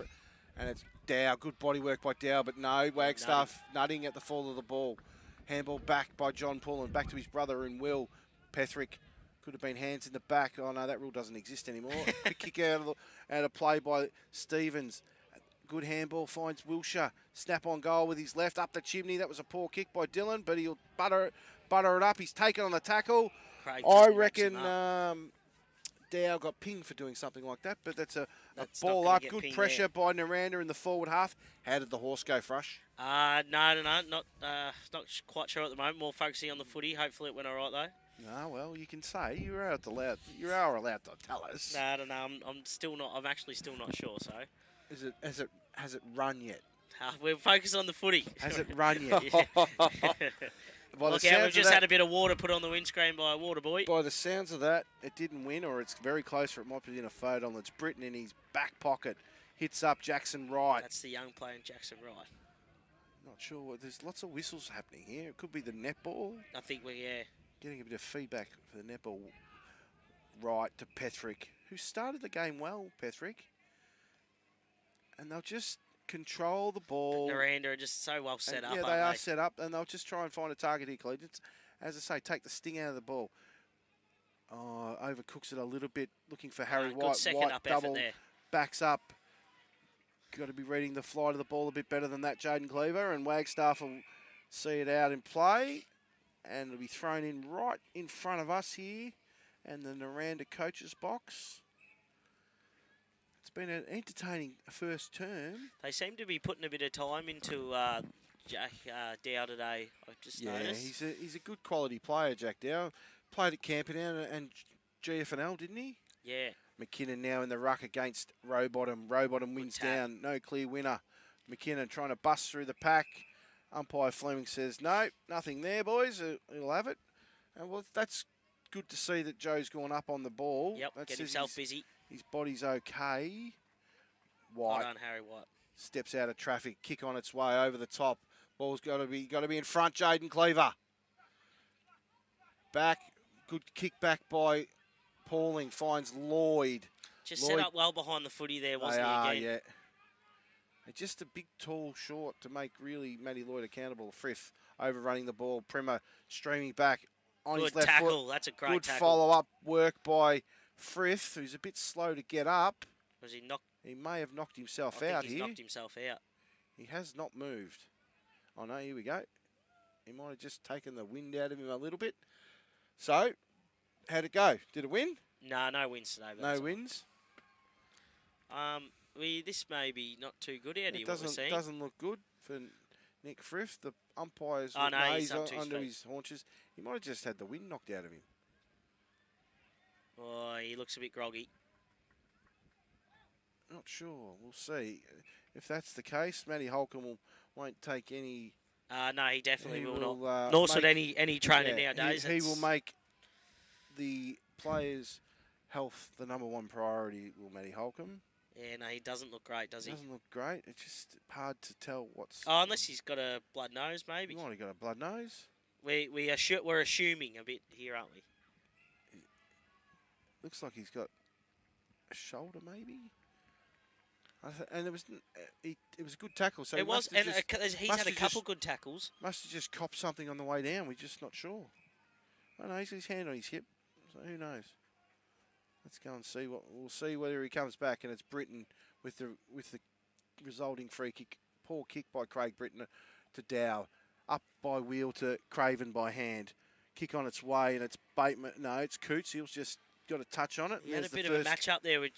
and it's Dow. Good body work by Dow, but no, Wagstaff nutting at the fall of the ball. Handball back by John Pullen, back to his brother in Will. Petherick could have been hands in the back. Oh no, that rule doesn't exist anymore. Quick kick out of play by Stevens. Good handball, finds Wilshire. Snap on goal with his left up the chimney. That was a poor kick by Dylan, but he'll butter it up. He's taken on the tackle. I reckon Dow got pinged for doing something like that, but that's a ball up. Good pressure by Nirranda in the forward half. How did the horse go, Frush? No, not quite sure at the moment. More focusing on the footy. Hopefully it went all right though. No, well, you can say you are allowed to tell us. No, I'm still not. I'm actually still not sure. So, has it run yet? We're focused on the footy. Has it run yet? Look out, we've just had a bit of water put on the windscreen by a water boy. By the sounds of that, it didn't win, or it's very close, or it might be in a photo. It's Britton in his back pocket. Hits up Jackson Wright. That's the young player Jackson Wright. Not sure. There's lots of whistles happening here. It could be the netball. I think getting a bit of feedback for the netball. Right to Petherick, who started the game well, Petherick. And they'll just control the ball. Nirranda are just so well set up. Yeah, they are set up, and they'll just try and find a target here, Collegians. As I say, take the sting out of the ball. Oh, overcooks it a little bit, looking for Harry White. Good second up double, effort there. Backs up. Got to be reading the flight of the ball a bit better than that, Jaden Cleaver, and Wagstaff will see it out in play, and it'll be thrown in right in front of us here, and the Nirranda coach's box. It's been an entertaining first term. They seem to be putting a bit of time into Jack Dow today, I've just noticed. Yeah, he's a good quality player, Jack Dow. Played at Camperdown and GFNL, didn't he? Yeah. McKinnon now in the ruck against Rowbottom. Rowbottom wins down. No clear winner. McKinnon trying to bust through the pack. Umpire Fleming says, no, nothing there, boys. He'll have it. And well, that's good to see that Joe's gone up on the ball. Yep, get himself busy. His body's okay. White. Well done, Harry White. Steps out of traffic. Kick on its way over the top. Ball's got to be in front. Jaden Cleaver. Back. Good kick back by Pauling. Finds Lloyd. Just set up well behind the footy there, wasn't he, again? Yeah. They're just a big, tall, short to make really Matty Lloyd accountable. Frith overrunning the ball. Primer streaming back on his left tackle. foot. That's a great good tackle. follow-up work by Frith, who's a bit slow to get up. Was he knocked? He may have knocked himself I out think he's here. knocked himself out. He has not moved. Oh, no, here we go. He might have just taken the wind out of him a little bit. So, how'd it go? Did it win? No wins today. No wins? This may be not too good out here, It what we're seeing. doesn't look good for Nick Frith. The umpire's he's up to his under feet. his haunches. He might have just had the wind knocked out of him. Oh, he looks a bit groggy. Not sure. We'll see. If that's the case, Matty Holcomb won't take any... No, he definitely will not. Nor should any trainer nowadays. He will make the players' health the #1 priority, will Matty Holcomb. Yeah, no, he doesn't look great, does he? Doesn't look great. It's just hard to tell what's... Oh, unless he's got a blood nose, maybe. He might have got a blood nose. We're assuming a bit here, aren't we? Looks like he's got a shoulder, maybe. And it was a good tackle. So it was, and he's had a couple good tackles. Must have just copped something on the way down. We're just not sure. Oh no, he's got his hand on his hip. So who knows? Let's go and see we'll see whether he comes back. And it's Britton with the resulting free kick. Poor kick by Craig Britton to Dow. Up by wheel to Craven by hand. Kick on its way, and it's Bateman. No, it's Coots. He'll just got a touch on it. He had a bit of a match up there with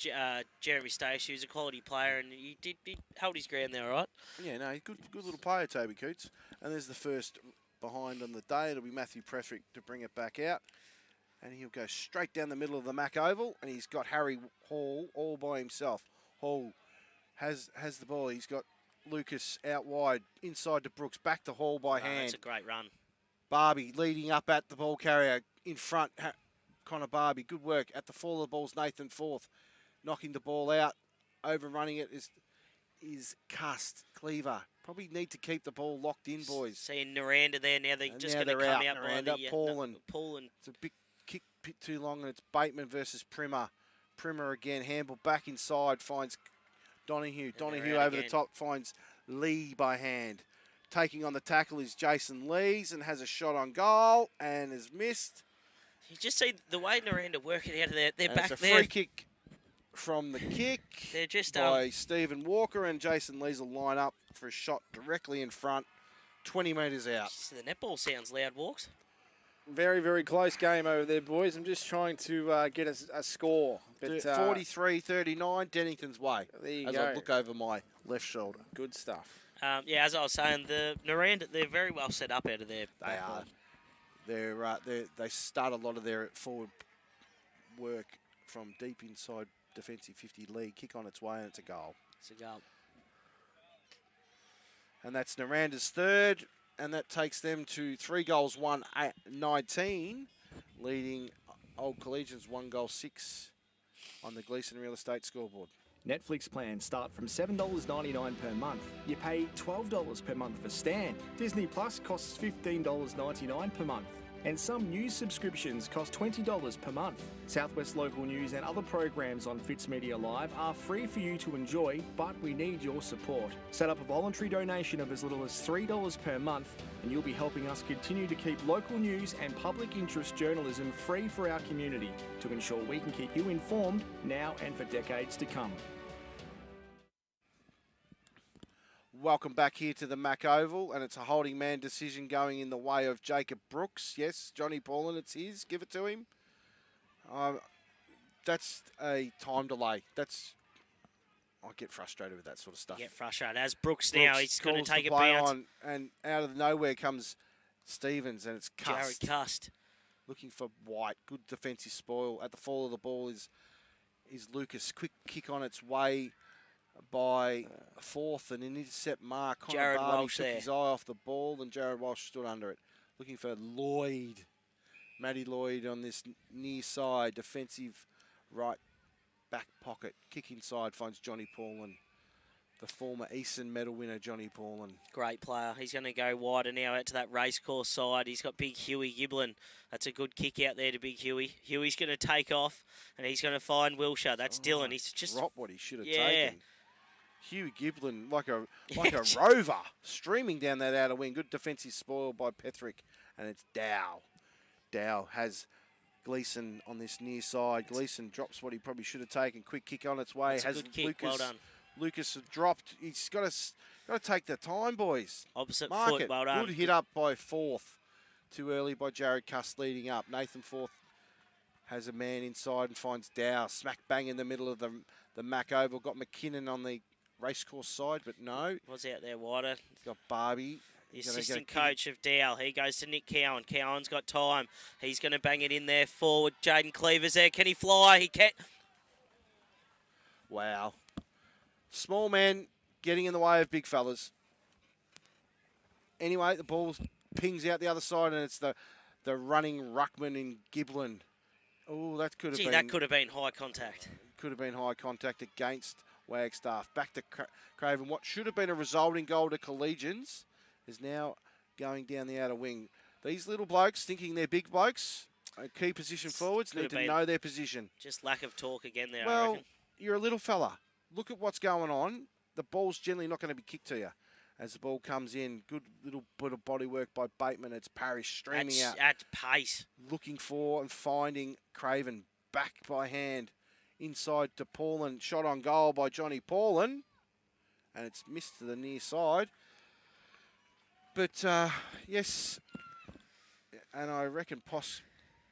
Jeremy Stacey, who's a quality player, and he held his ground there, all right? Yeah, no, good little player, Toby Coots. And there's the first behind on the day. It'll be Matthew Prethrick to bring it back out. And he'll go straight down the middle of the Mack Oval, and he's got Harry Hall all by himself. Hall has the ball. He's got Lucas out wide, inside to Brooks, back to Hall by hand. That's a great run. Barbie leading up at the ball carrier in front. Connor Barbie, good work. At the fall of the balls, Nathan Forth knocking the ball out. Overrunning it is Cust. Cleaver. Probably need to keep the ball locked in, boys. Seeing Nirranda there now. They're just going to come out by the Paul. It's a big kick, bit too long, and it's Bateman versus Primmer. Primmer again, handball back inside, finds Donahue. Donahue over the top, finds Lee by hand. Taking on the tackle is Jason Lees and has a shot on goal and is missed. You just see the way Nirranda working out of there. They're and back it's a there. free kick from the kick. They're just by Stephen Walker, and Jason Lees will line up for a shot directly in front, 20 metres out. The netball sounds loud, Walks. Very, very close game over there, boys. I'm just trying to get a score. But 43-39, Dennington's way. There you as go. I look over my left shoulder. Good stuff. Yeah, as I was saying, the Nirranda, they're very well set up out of there. They are. They start a lot of their forward work from deep inside defensive 50 league. Kick on its way and it's a goal. It's a goal. And that's Niranda's third, and that takes them to 3 goals, 1 at 19, leading Old Collegians 1 goal 6 on the Gleeson Real Estate scoreboard. Netflix plans start from $7.99 per month. You pay $12 per month for Stan. Disney Plus costs $15.99 per month. And some news subscriptions cost $20 per month. Southwest local news and other programs on Fitz Media Live are free for you to enjoy, but we need your support. Set up a voluntary donation of as little as $3 per month, and you'll be helping us continue to keep local news and public interest journalism free for our community to ensure we can keep you informed now and for decades to come. Welcome back here to the Mack Oval, and it's a holding man decision going in the way of Jacob Brooks. Yes, Johnny Paulin, it's his. Give it to him. That's a time delay. I get frustrated with that sort of stuff. Get frustrated. As Brooks now, he's going to take a play bounce. on, and out of nowhere comes Stevens, and it's Cust. Jared Cust. Looking for White. Good defensive spoil. At the fall of the ball is Lucas. Quick kick on its way by Forth, and an intercept mark. Jared Walsh took there. his eye off the ball, and Jared Walsh stood under it. Looking for Lloyd. Matty Lloyd on this near side. Defensive right back pocket. Kick inside, finds Johnny Paulin. The former Eastern medal winner, Johnny Paulin. Great player. He's going to go wider now out to that racecourse side. He's got big Huey Giblin. That's a good kick out there to big Huey. Huey's going to take off, and he's going to find Wilshire. That's Dylan. He's just dropped what he should have yeah. taken. Hugh Giblin, like a rover, streaming down that outer wing. Good defensive spoil by Pethrick, and it's Dow. Dow has Gleeson on this near side. Gleeson drops what he probably should have taken. Quick kick on its way. That's a good kick. Lucas, Well done. Lucas dropped. He's got to take the time, boys. Opposite Mark foot. it. Well done. Good hit up by Forth. Too early by Jared Cust leading up. Nathan Forth has a man inside and finds Dow. Smack bang in the middle of the Mack Oval. Got McKinnon on the racecourse side, but no. Was out there wider. He's got Barbie. The assistant coach of Dow. He goes to Nick Cowan. Cowan's got time. He's going to bang it in there forward. Jaden Cleaver's there. Can he fly? He can. Wow. Small man getting in the way of big fellas. Anyway, the ball pings out the other side, and it's the running ruckman in Giblin. Oh, that could have been. That could have been high contact. Could have been high contact against Wagstaff. Back to Craven. What should have been a resulting goal to Collegians is now going down the outer wing. These little blokes, thinking they're big blokes, key position forwards, need to know their position. Just lack of talk again there, I Well, reckon. you're a little fella. Look at what's going on. The ball's generally not going to be kicked to you. As the ball comes in, good little bit of body work by Bateman. It's Parrish streaming out. At pace. Looking for and finding Craven. Back by hand. Inside to Paulin. Shot on goal by Johnny Paulin. And it's missed to the near side. But, yes, and I reckon Poss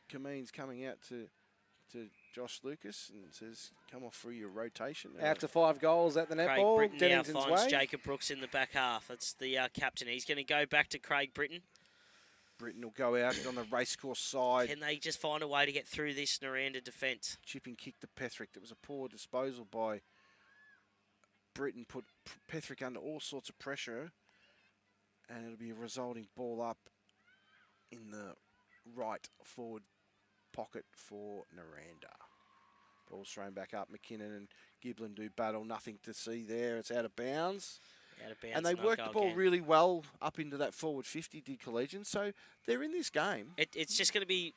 Kameen's coming out to Josh Lucas and says, come off through your rotation. Out to 5 goals at the netball. Craig Britton now Dennington's finds way. Jacob Brooks in the back half. That's the captain. He's going to go back to Craig Britton. Britton will go out on the racecourse side. Can they just find a way to get through this Nirranda defence? Chipping kick to Petherick. That was a poor disposal by Britton. Put Petherick under all sorts of pressure. And it'll be a resulting ball up in the right forward pocket for Nirranda. Ball's thrown back up. McKinnon and Giblin do battle. Nothing to see there. It's out of bounds. Out of bounds. And they worked the ball really well up into that forward 50, did Collegians. So they're in this game. It's just going to be...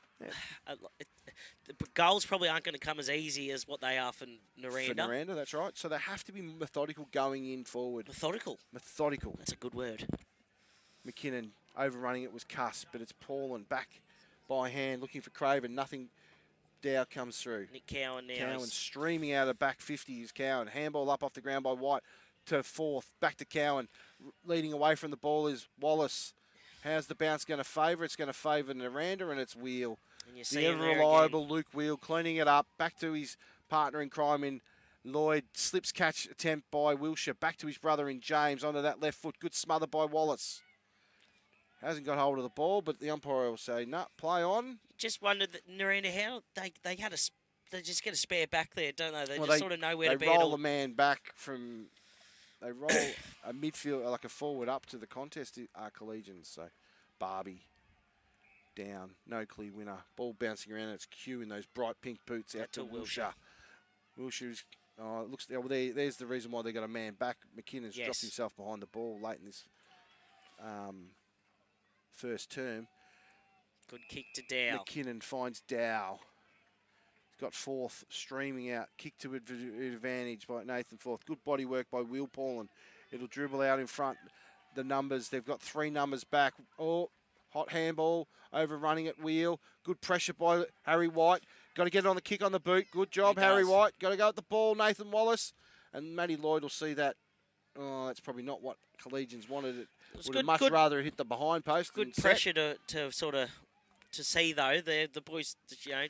the goals probably aren't going to come as easy as what they are for Nirranda. For Nirranda, that's right. So they have to be methodical going in forward. Methodical? Methodical. That's a good word. McKinnon overrunning it was Cuss, but it's Paulin back by hand looking for Craven. Nothing. Dow comes through. Nick Cowan now. Cowan streaming out of back 50 is Cowan. Handball up off the ground by White to fourth. Back to Cowan. Leading away from the ball is Wallace. How's the bounce going to favour? It's going to favour Nirranda, and it's Wheel. And you the see ever-reliable Luke Wheel cleaning it up. Back to his partner in crime in Lloyd. Slips catch attempt by Wilshire. Back to his brother in James. Onto that left foot. Good smother by Wallace. Hasn't got hold of the ball, but the umpire will say, no, play on. Just wondered that Nirranda, how they just get a spare back there, don't they? They sort of know where to be. They roll the man back from... They roll a midfield, like a forward up to the contest, Collegians. So, Barbie down, no clear winner. Ball bouncing around, it's Q in those bright pink boots out to Wilshire. Wilshire's, looks, well, there's the reason why they got a man back. McKinnon's dropped himself behind the ball late in this first term. Good kick to Dow. McKinnon finds Dow. Got fourth, streaming out. Kick to advantage by Nathan Forth. Good body work by Will Paulin. It'll dribble out in front. The numbers, they've got 3 numbers back. Oh, hot handball, overrunning at Wheel. Good pressure by Harry White. Got to get it on the kick on the boot. Good job, Harry White. Got to go at the ball, Nathan Wallace. And Matty Lloyd will see that. Oh, that's probably not what Collegians wanted. It would have much rather hit the behind post. Good pressure to sort of... To see though, the boys,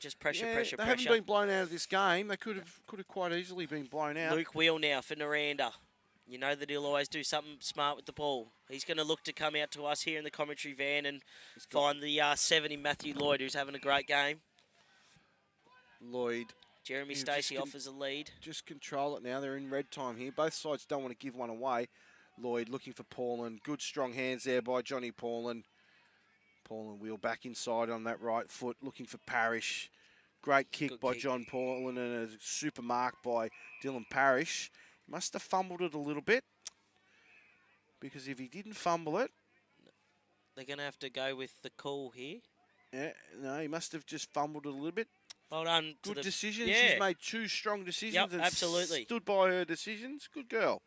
just pressure. They haven't been blown out of this game. They could have quite easily been blown out. Luke Wheel now for Nirranda. You know that he'll always do something smart with the ball. He's going to look to come out to us here in the commentary van and find the 70 Matthew Lloyd, who's having a great game. Lloyd. Jeremy Stacey offers a lead. Just control it now. They're in red time here. Both sides don't want to give one away. Lloyd looking for Paulin. Good strong hands there by Johnny Paulin. Paulin Wheel back inside on that right foot, looking for Parrish. Great kick by John Paulin and a super mark by Dylan Parrish. He must have fumbled it a little bit, because if he didn't fumble it... They're going to have to go with the call here. Yeah, no, he must have just fumbled it a little bit. Well done. Good decisions. Yeah. She's made 2 strong decisions and absolutely stood by her decisions. Good girl.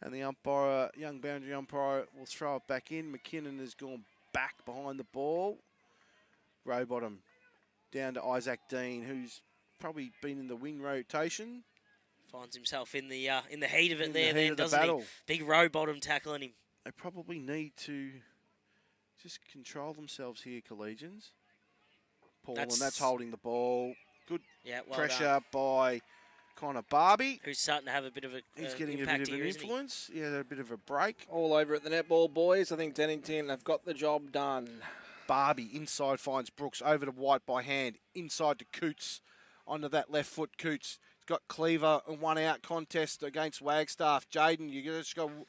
And the umpire, young boundary umpire, will throw it back in. McKinnon has gone back behind the ball. Rowbottom down to Isaac Dean, who's probably been in the wing rotation. Finds himself in the heat of it doesn't the battle. He? Big Rowbottom tackling him. They probably need to just control themselves here, Collegians. Paulin, that's holding the ball. Good pressure by Connor Barbie. Who's starting to have a bit of a He's getting a bit of an influence. Yeah, a bit of a break. All over at the netball, boys. I think Dennington have got the job done. Barbie inside finds Brooks. Over to White by hand. Inside to Coots. Onto that left foot, Coots. He's got Cleaver and 1 out contest against Wagstaff. Jaden, you just got to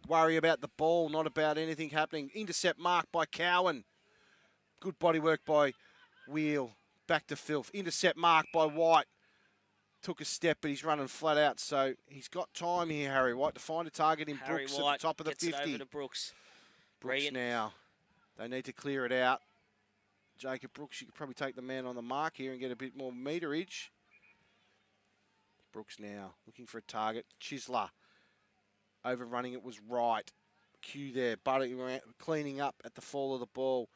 worry about the ball, not about anything happening. Intercept mark by Cowan. Good body work by Wheel. Back to Filth. Intercept mark by White. Took a step, but he's running flat out, so he's got time here, Harry White, to find a target in Harry Brooks White at the top of the gets 50. It over to Brooks. Brooks now. They need to clear it out. Jacob Brooks, you could probably take the man on the mark here and get a bit more meterage. Brooks now looking for a target. Chisler overrunning it was right. Q there, but cleaning up at the fall of the ball.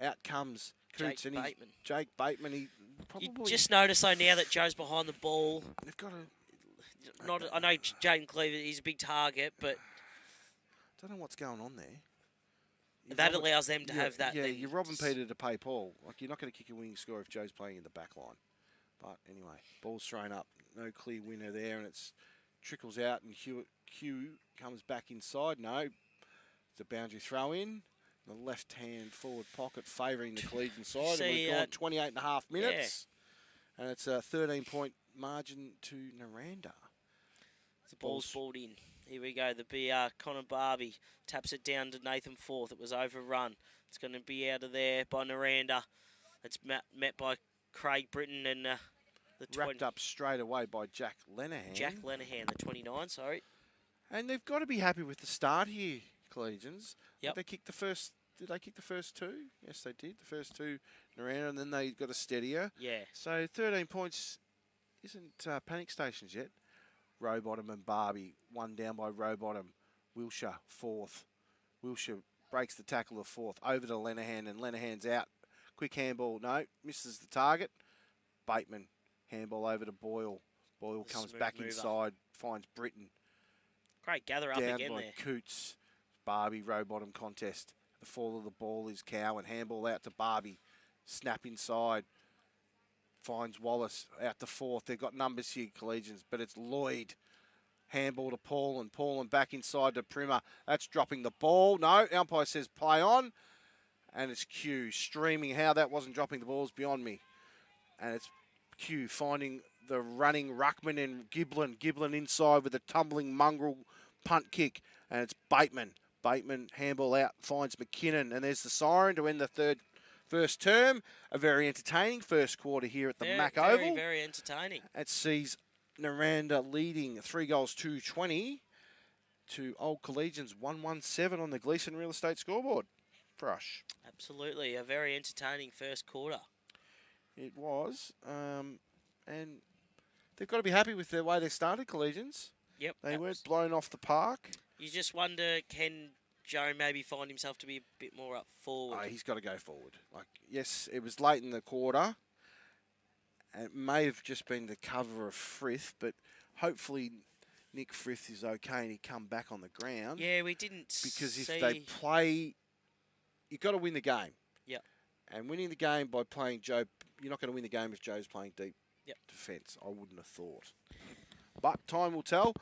Out comes Coots Jake Bateman. Jake Bateman, he probably... You just notice, though, now that Joe's behind the ball. They've got to... I know Jaden Cleaver, he's a big target, but... I don't know what's going on there. That allows them to have that. Yeah, you're robbing Peter to pay Paul. Like, you're not going to kick a winning score if Joe's playing in the back line. But anyway, ball's thrown up. No clear winner there, and it's trickles out, and Q comes back inside. No, it's a boundary throw in. The left-hand forward pocket favouring the Collegian side. And we've gone 28 and a half minutes. Yeah. And it's a 13-point margin to Nirranda. The ball's balled in. Here we go. The BR, Connor Barbie, taps it down to Nathan Forth. It was overrun. It's going to be out of there by Nirranda. It's met by Craig Britton and the wrapped up straight away by Jack Lenahan. Jack Lenahan, the 29, sorry. And they've got to be happy with the start here, Collegians. Yep. Did they kick the first two? Yes, they did. The first two Nirranda, and then they got a steadier. Yeah. So 13 points isn't panic stations yet. Rowbottom and Barbie, one down by Rowbottom. Wilshire, fourth. Wilshire breaks the tackle of fourth. Over to Lenahan, and Lenahan's out. Quick handball, no, misses the target. Bateman, handball over to Boyle. Boyle comes back inside, finds Britton. Great gather up down again by there. Coots. Barbie, Rowbottom contest. The fall of the ball is Cowan. Handball out to Barbie. Snap inside. Finds Wallace out to fourth. They've got numbers here, Collegians, but it's Lloyd. Handball to Paulin. Paulin back inside to Primer. That's dropping the ball. No, umpire says play on. And it's Q streaming. How that wasn't dropping the ball is beyond me. And it's Q finding the running ruckman and Giblin. Giblin inside with a tumbling mongrel punt kick. And it's Bateman. Bateman handball out, finds McKinnon. And there's the siren to end the first term. A very entertaining first quarter here at the Mack Oval. Very, very entertaining. It sees Nirranda leading 3 goals, 2-20 to Old Collegians 117 on the Gleeson Real Estate scoreboard. Frush. Absolutely. A very entertaining first quarter. It was. And they've got to be happy with the way they started, Collegians. Yep. They weren't blown off the park. You just wonder, can Joe maybe find himself to be a bit more up forward? Oh, he's got to go forward. Yes, it was late in the quarter. And it may have just been the cover of Frith, but hopefully Nick Frith is okay and he come back on the ground. Yeah, we didn't Because if they play, you've got to win the game. Yep. And winning the game by playing Joe, you're not going to win the game if Joe's playing deep defence. I wouldn't have thought. But time will tell.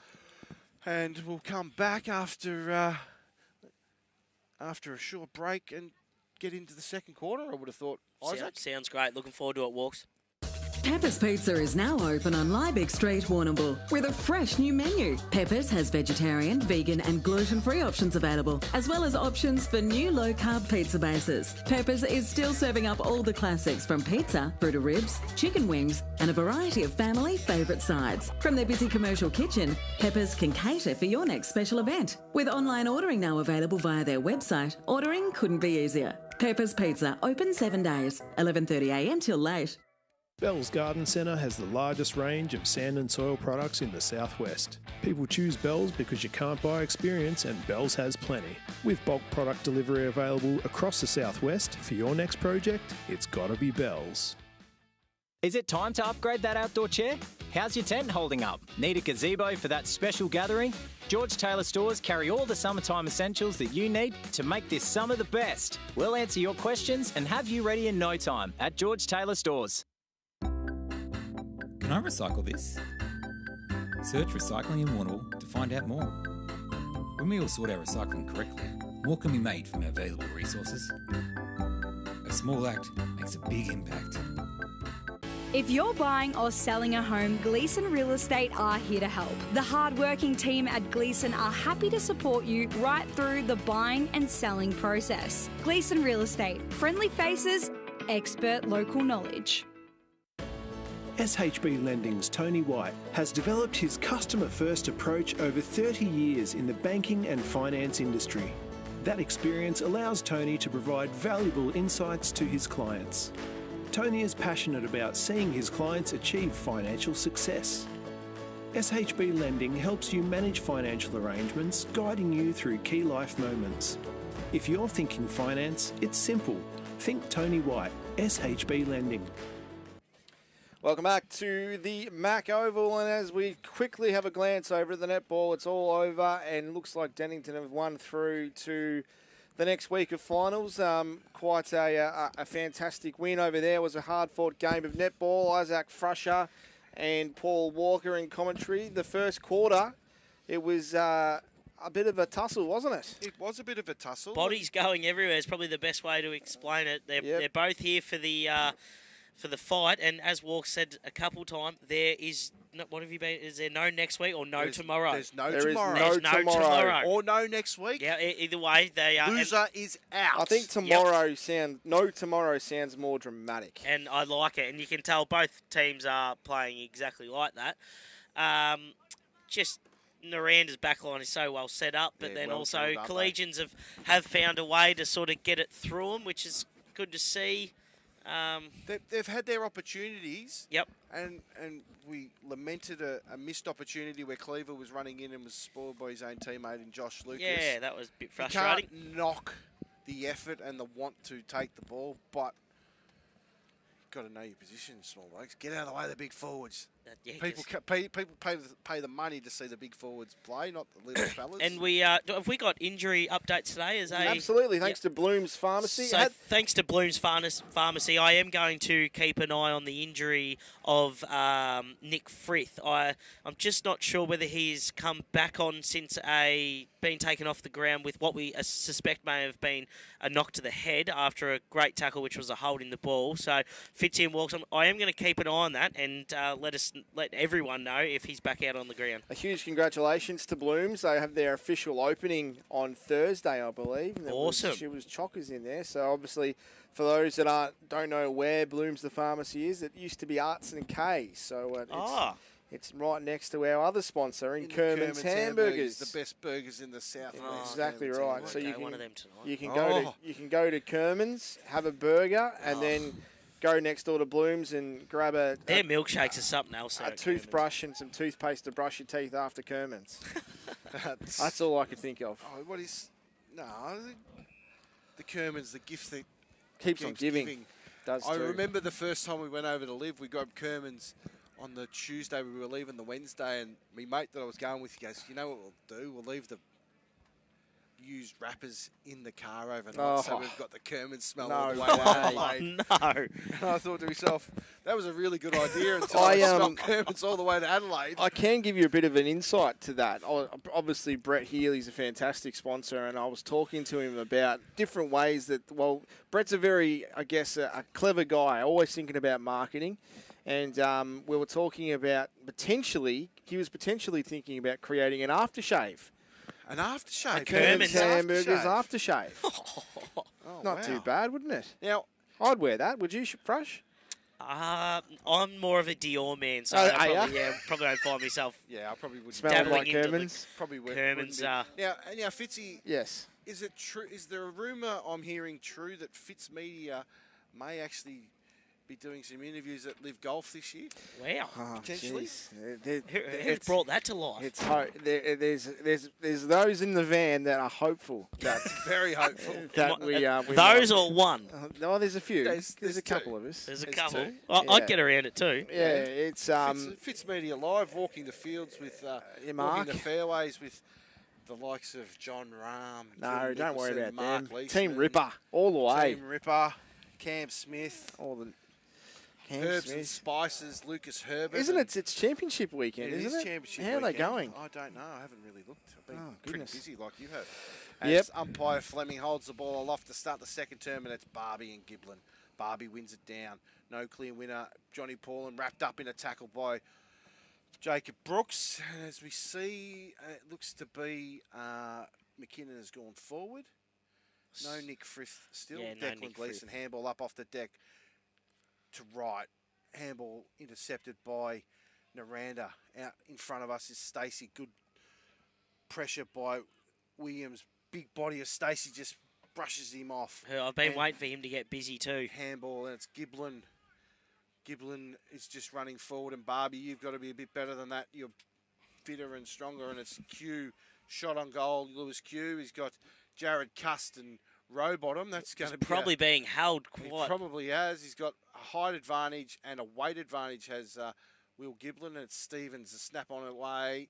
And we'll come back after a short break and get into the second quarter, I would have thought. Isaac? Sounds great. Looking forward to it, Walks. Pepper's Pizza is now open on Liebig Street, Warrnambool, with a fresh new menu. Pepper's has vegetarian, vegan and gluten-free options available, as well as options for new low-carb pizza bases. Pepper's is still serving up all the classics from pizza through to ribs, chicken wings and a variety of family favourite sides. From their busy commercial kitchen, Pepper's can cater for your next special event. With online ordering now available via their website, ordering couldn't be easier. Pepper's Pizza, open 7 days, 11:30 a.m. till late. Bell's Garden Centre has the largest range of sand and soil products in the southwest. People choose Bell's because you can't buy experience, and Bell's has plenty. With bulk product delivery available across the southwest, for your next project, it's gotta be Bell's. Is it time to upgrade that outdoor chair? How's your tent holding up? Need a gazebo for that special gathering? George Taylor Stores carry all the summertime essentials that you need to make this summer the best. We'll answer your questions and have you ready in no time at George Taylor Stores. Can I recycle this? Search Recycling in Warrnambool to find out more. When we all sort our recycling correctly, more can be made from our available resources. A small act makes a big impact. If you're buying or selling a home, Gleeson Real Estate are here to help. The hard-working team at Gleeson are happy to support you right through the buying and selling process. Gleeson Real Estate, friendly faces, expert local knowledge. SHB Lending's Tony White has developed his customer-first approach over 30 years in the banking and finance industry. That experience allows Tony to provide valuable insights to his clients. Tony is passionate about seeing his clients achieve financial success. SHB Lending helps you manage financial arrangements, guiding you through key life moments. If you're thinking finance, it's simple. Think Tony White, SHB Lending. Welcome back to the Mack Oval, and as we quickly have a glance over at the netball, it's all over, and looks like Dennington have won through to the next week of finals. Quite a fantastic win over there. It was a hard-fought game of netball. Isaac Frusher and Paul Walker in commentary. The first quarter, it was a bit of a tussle, wasn't it? It was a bit of a tussle. Bodies going everywhere is probably the best way to explain it. They're both here for the fight, and as Walk said a couple times, there is what have you been? Is there no next week or no tomorrow? There's no There is tomorrow. no tomorrow. Or no next week. Yeah, either way, they are. Loser is out. I think tomorrow sounds more dramatic. And I like it, and you can tell both teams are playing exactly like that. Just Nirranda's backline is so well set up, but then well also filled up, Collegians have found a way to sort of get it through them, which is good to see. They've had their opportunities. Yep. And we lamented a missed opportunity where Cleaver was running in and was spoiled by his own teammate in Josh Lucas. Yeah, that was a bit You frustrating. can't knock the effort and the want to take the ball, but you've got to know your position, small blokes. Get out of the way of the big forwards. People pay the money to see the big forwards play, not the little fellas. And have we got injury updates today? Absolutely, thanks to Bloom's Pharmacy. So thanks to Bloom's Pharmacy, I am going to keep an eye on the injury of Nick Frith. I'm just not sure whether he's come back on since been taken off the ground with what we suspect may have been a knock to the head after a great tackle, which was a hold in the ball. So Fitzy and Walks, I am going to keep an eye on that and let everyone know if he's back out on the ground. A huge congratulations to Blooms. They have their official opening on Thursday, I believe. And awesome. She was chockers in there. So obviously, for those that don't know where Blooms the Pharmacy is, it used to be Arts and K. So it's right next to our other sponsor in Kerman's Hamburgers. The best burgers in the south. Exactly right. So you can one of them tonight. you can go to Kerman's, have a burger, and then go next door to Bloom's and grab their milkshakes are something else. A toothbrush and some toothpaste to brush your teeth after Kerman's. That's all I could think of. Oh, what is... No, the Kerman's, the gift that keeps on giving. I remember the first time we went over to live, we grabbed Kerman's on the Tuesday. We were leaving the Wednesday, and my mate that I was going with, he goes, you know what we'll do? We'll leave the used wrappers in the car overnight, so we've got the Kerman's smell all the way to Adelaide. No. And I thought to myself, that was a really good idea until I smelled Kerman's all the way to Adelaide. I can give you a bit of an insight to that. Obviously, Brett Healy's a fantastic sponsor, and I was talking to him about different ways that, Brett's a very, I guess, a clever guy, always thinking about marketing. And we were talking about he was potentially thinking about creating an aftershave. An aftershave? Kerman's Hamburgers aftershave. Not too bad, wouldn't it? Now, I'd wear that. Would you, Frush? I'm more of a Dior man, so probably won't find myself. Yeah, I probably would. Smell like Kerman's? Probably would. Kerman's. Now, Fitzy. Yes. Is it true? Is there a rumour I'm hearing true that Fitz Media may actually be doing some interviews at Live Golf this year? Wow. Potentially. Who's brought that to life? There's those in the van that are hopeful. That's very hopeful. Those or one? No, there's a few. There's a couple of us. There's a couple. I'd get around it too. Yeah, it's Fitz Media Live, walking the fields with walking the fairways with the likes of John Rahm. No, don't worry about Mark them. Gleeson, Team Ripper, all the way. Team Ripper, Cam Smith, all the Herbs and Spices, Lucas Herbert. Isn't it? It's championship weekend, isn't isn't it? Championship How are they weekend. going? I don't know. I haven't really looked. I've been pretty busy like you have. Yep. As umpire Fleming holds the ball aloft to start the second term, and it's Barbie and Giblin. Barbie wins it down. No clear winner. Johnny Paulin wrapped up in a tackle by Jacob Brooks. And as we see, it looks to be McKinnon has gone forward. No Nick Frith still. Yeah, no Declan Nick Gleeson, Frith. handball up off the deck to right. Handball intercepted by Nirranda. Out in front of us is Stacey. Good pressure by Williams. Big body of Stacey just brushes him off. I've been waiting for him to get busy too. Handball, and it's Giblin. Giblin is just running forward, and Barbie, you've got to be a bit better than that. You're fitter and stronger, and it's Q. Shot on goal, Lewis Q. He's got Jared Cust and Rowbottom. That's going to be probably being held He quite. probably has. He's got a height advantage and a weight advantage has Will Giblin, and it's Stevens. A snap on away,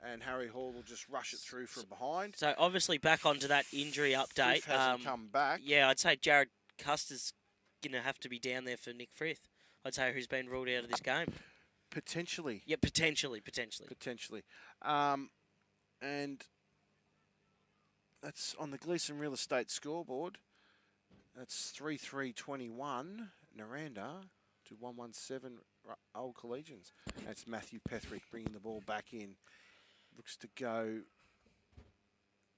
and Harry Hall will just rush it through from behind. So obviously back onto that injury update. Frith hasn't come back. Yeah, I'd say Jared Custer's going to have to be down there for Nick Frith. I'd say who's been ruled out of this game. Potentially. Yeah, potentially. Potentially. And that's on the Gleeson Real Estate scoreboard. That's 3-3-21, Nirranda to 1-1-7, Old Collegians. That's Matthew Petherick bringing the ball back in. Looks to go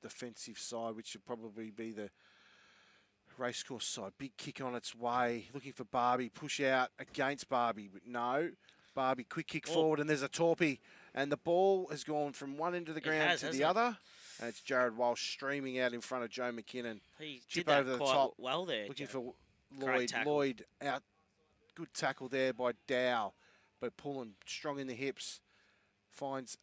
defensive side, which should probably be the racecourse side. Big kick on its way. Looking for Barbie. Push out against Barbie. But no. Barbie, quick kick forward, and there's a torpy. And the ball has gone from one end of the ground to the other. And it's Jared Walsh streaming out in front of Joe McKinnon. He Chip did that over the quite top. well there. Looking Joe. for Great Lloyd. tackle. Lloyd out. Good tackle there by Dow. But pulling strong in the hips. Finds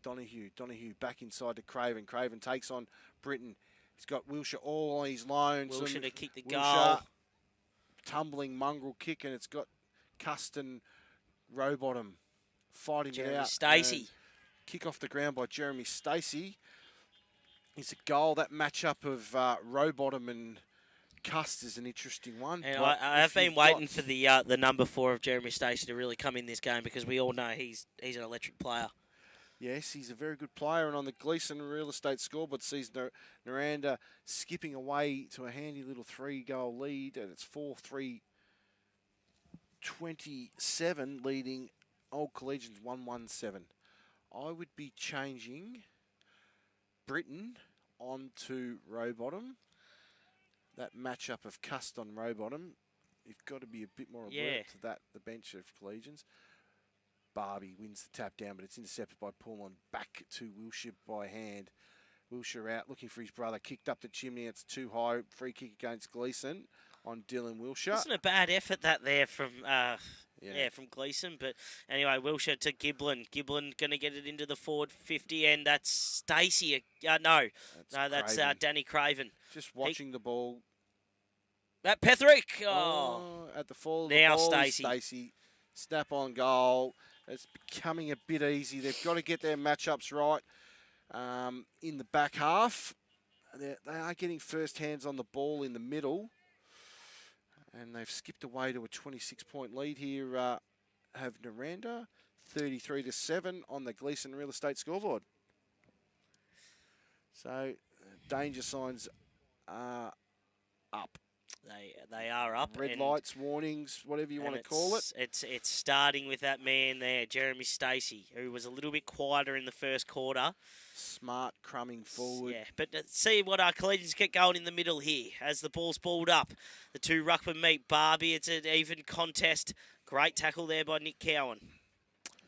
Donahue. Donahue back inside to Craven. Craven takes on Britton. He's got Wilshire all on his lonesome. Wilshire to kick the Wilshire, goal. Tumbling mongrel kick, and it's got Custon Rowbottom fighting Jeremy it out. Stacey. And kick off the ground by Jeremy Stacey. It's a goal. That matchup of Rowbottom and Cust is an interesting one. And I have been waiting for the number 4 of Jeremy Stacey to really come in this game because we all know he's an electric player. Yes, he's a very good player, and on the Gleeson Real Estate scoreboard sees Nirranda skipping away to a handy little 3-goal lead, and it's 4-3-27, leading Old Collegians 1-1-7. I would be changing Britton onto Rowbottom. That matchup of Cust on Rowbottom, you've got to be a bit more alert to that, the bench of Collegians. Barbie wins the tap down, but it's intercepted by Pullman. Back to Wilshire by hand. Wilshire out, looking for his brother. Kicked up the chimney. It's too high. Free kick against Gleeson on Dylan Wilshire. Wasn't a bad effort that there from from Gleeson. But anyway, Wilshire to Giblin. Giblin going to get it into the forward 50, and that's Stacey. That's Danny Craven. Just watching the ball. That Petherick. At the fall of now the ball, Stacey. Stacey. Snap on goal. It's becoming a bit easy. They've got to get their matchups right in the back half. They are getting first hands on the ball in the middle. And they've skipped away to a 26-point lead here. Have Nirranda 33-7 on the Gleeson Real Estate scoreboard. So danger signs are up. They are up. Red lights, warnings, whatever you want to call it. It's starting with that man there, Jeremy Stacey, who was a little bit quieter in the first quarter. Smart crumbing forward. Yeah, but see what our Collegians get going in the middle here as the ball's balled up. The two ruckmen meet. Barbie, it's an even contest. Great tackle there by Nick Cowan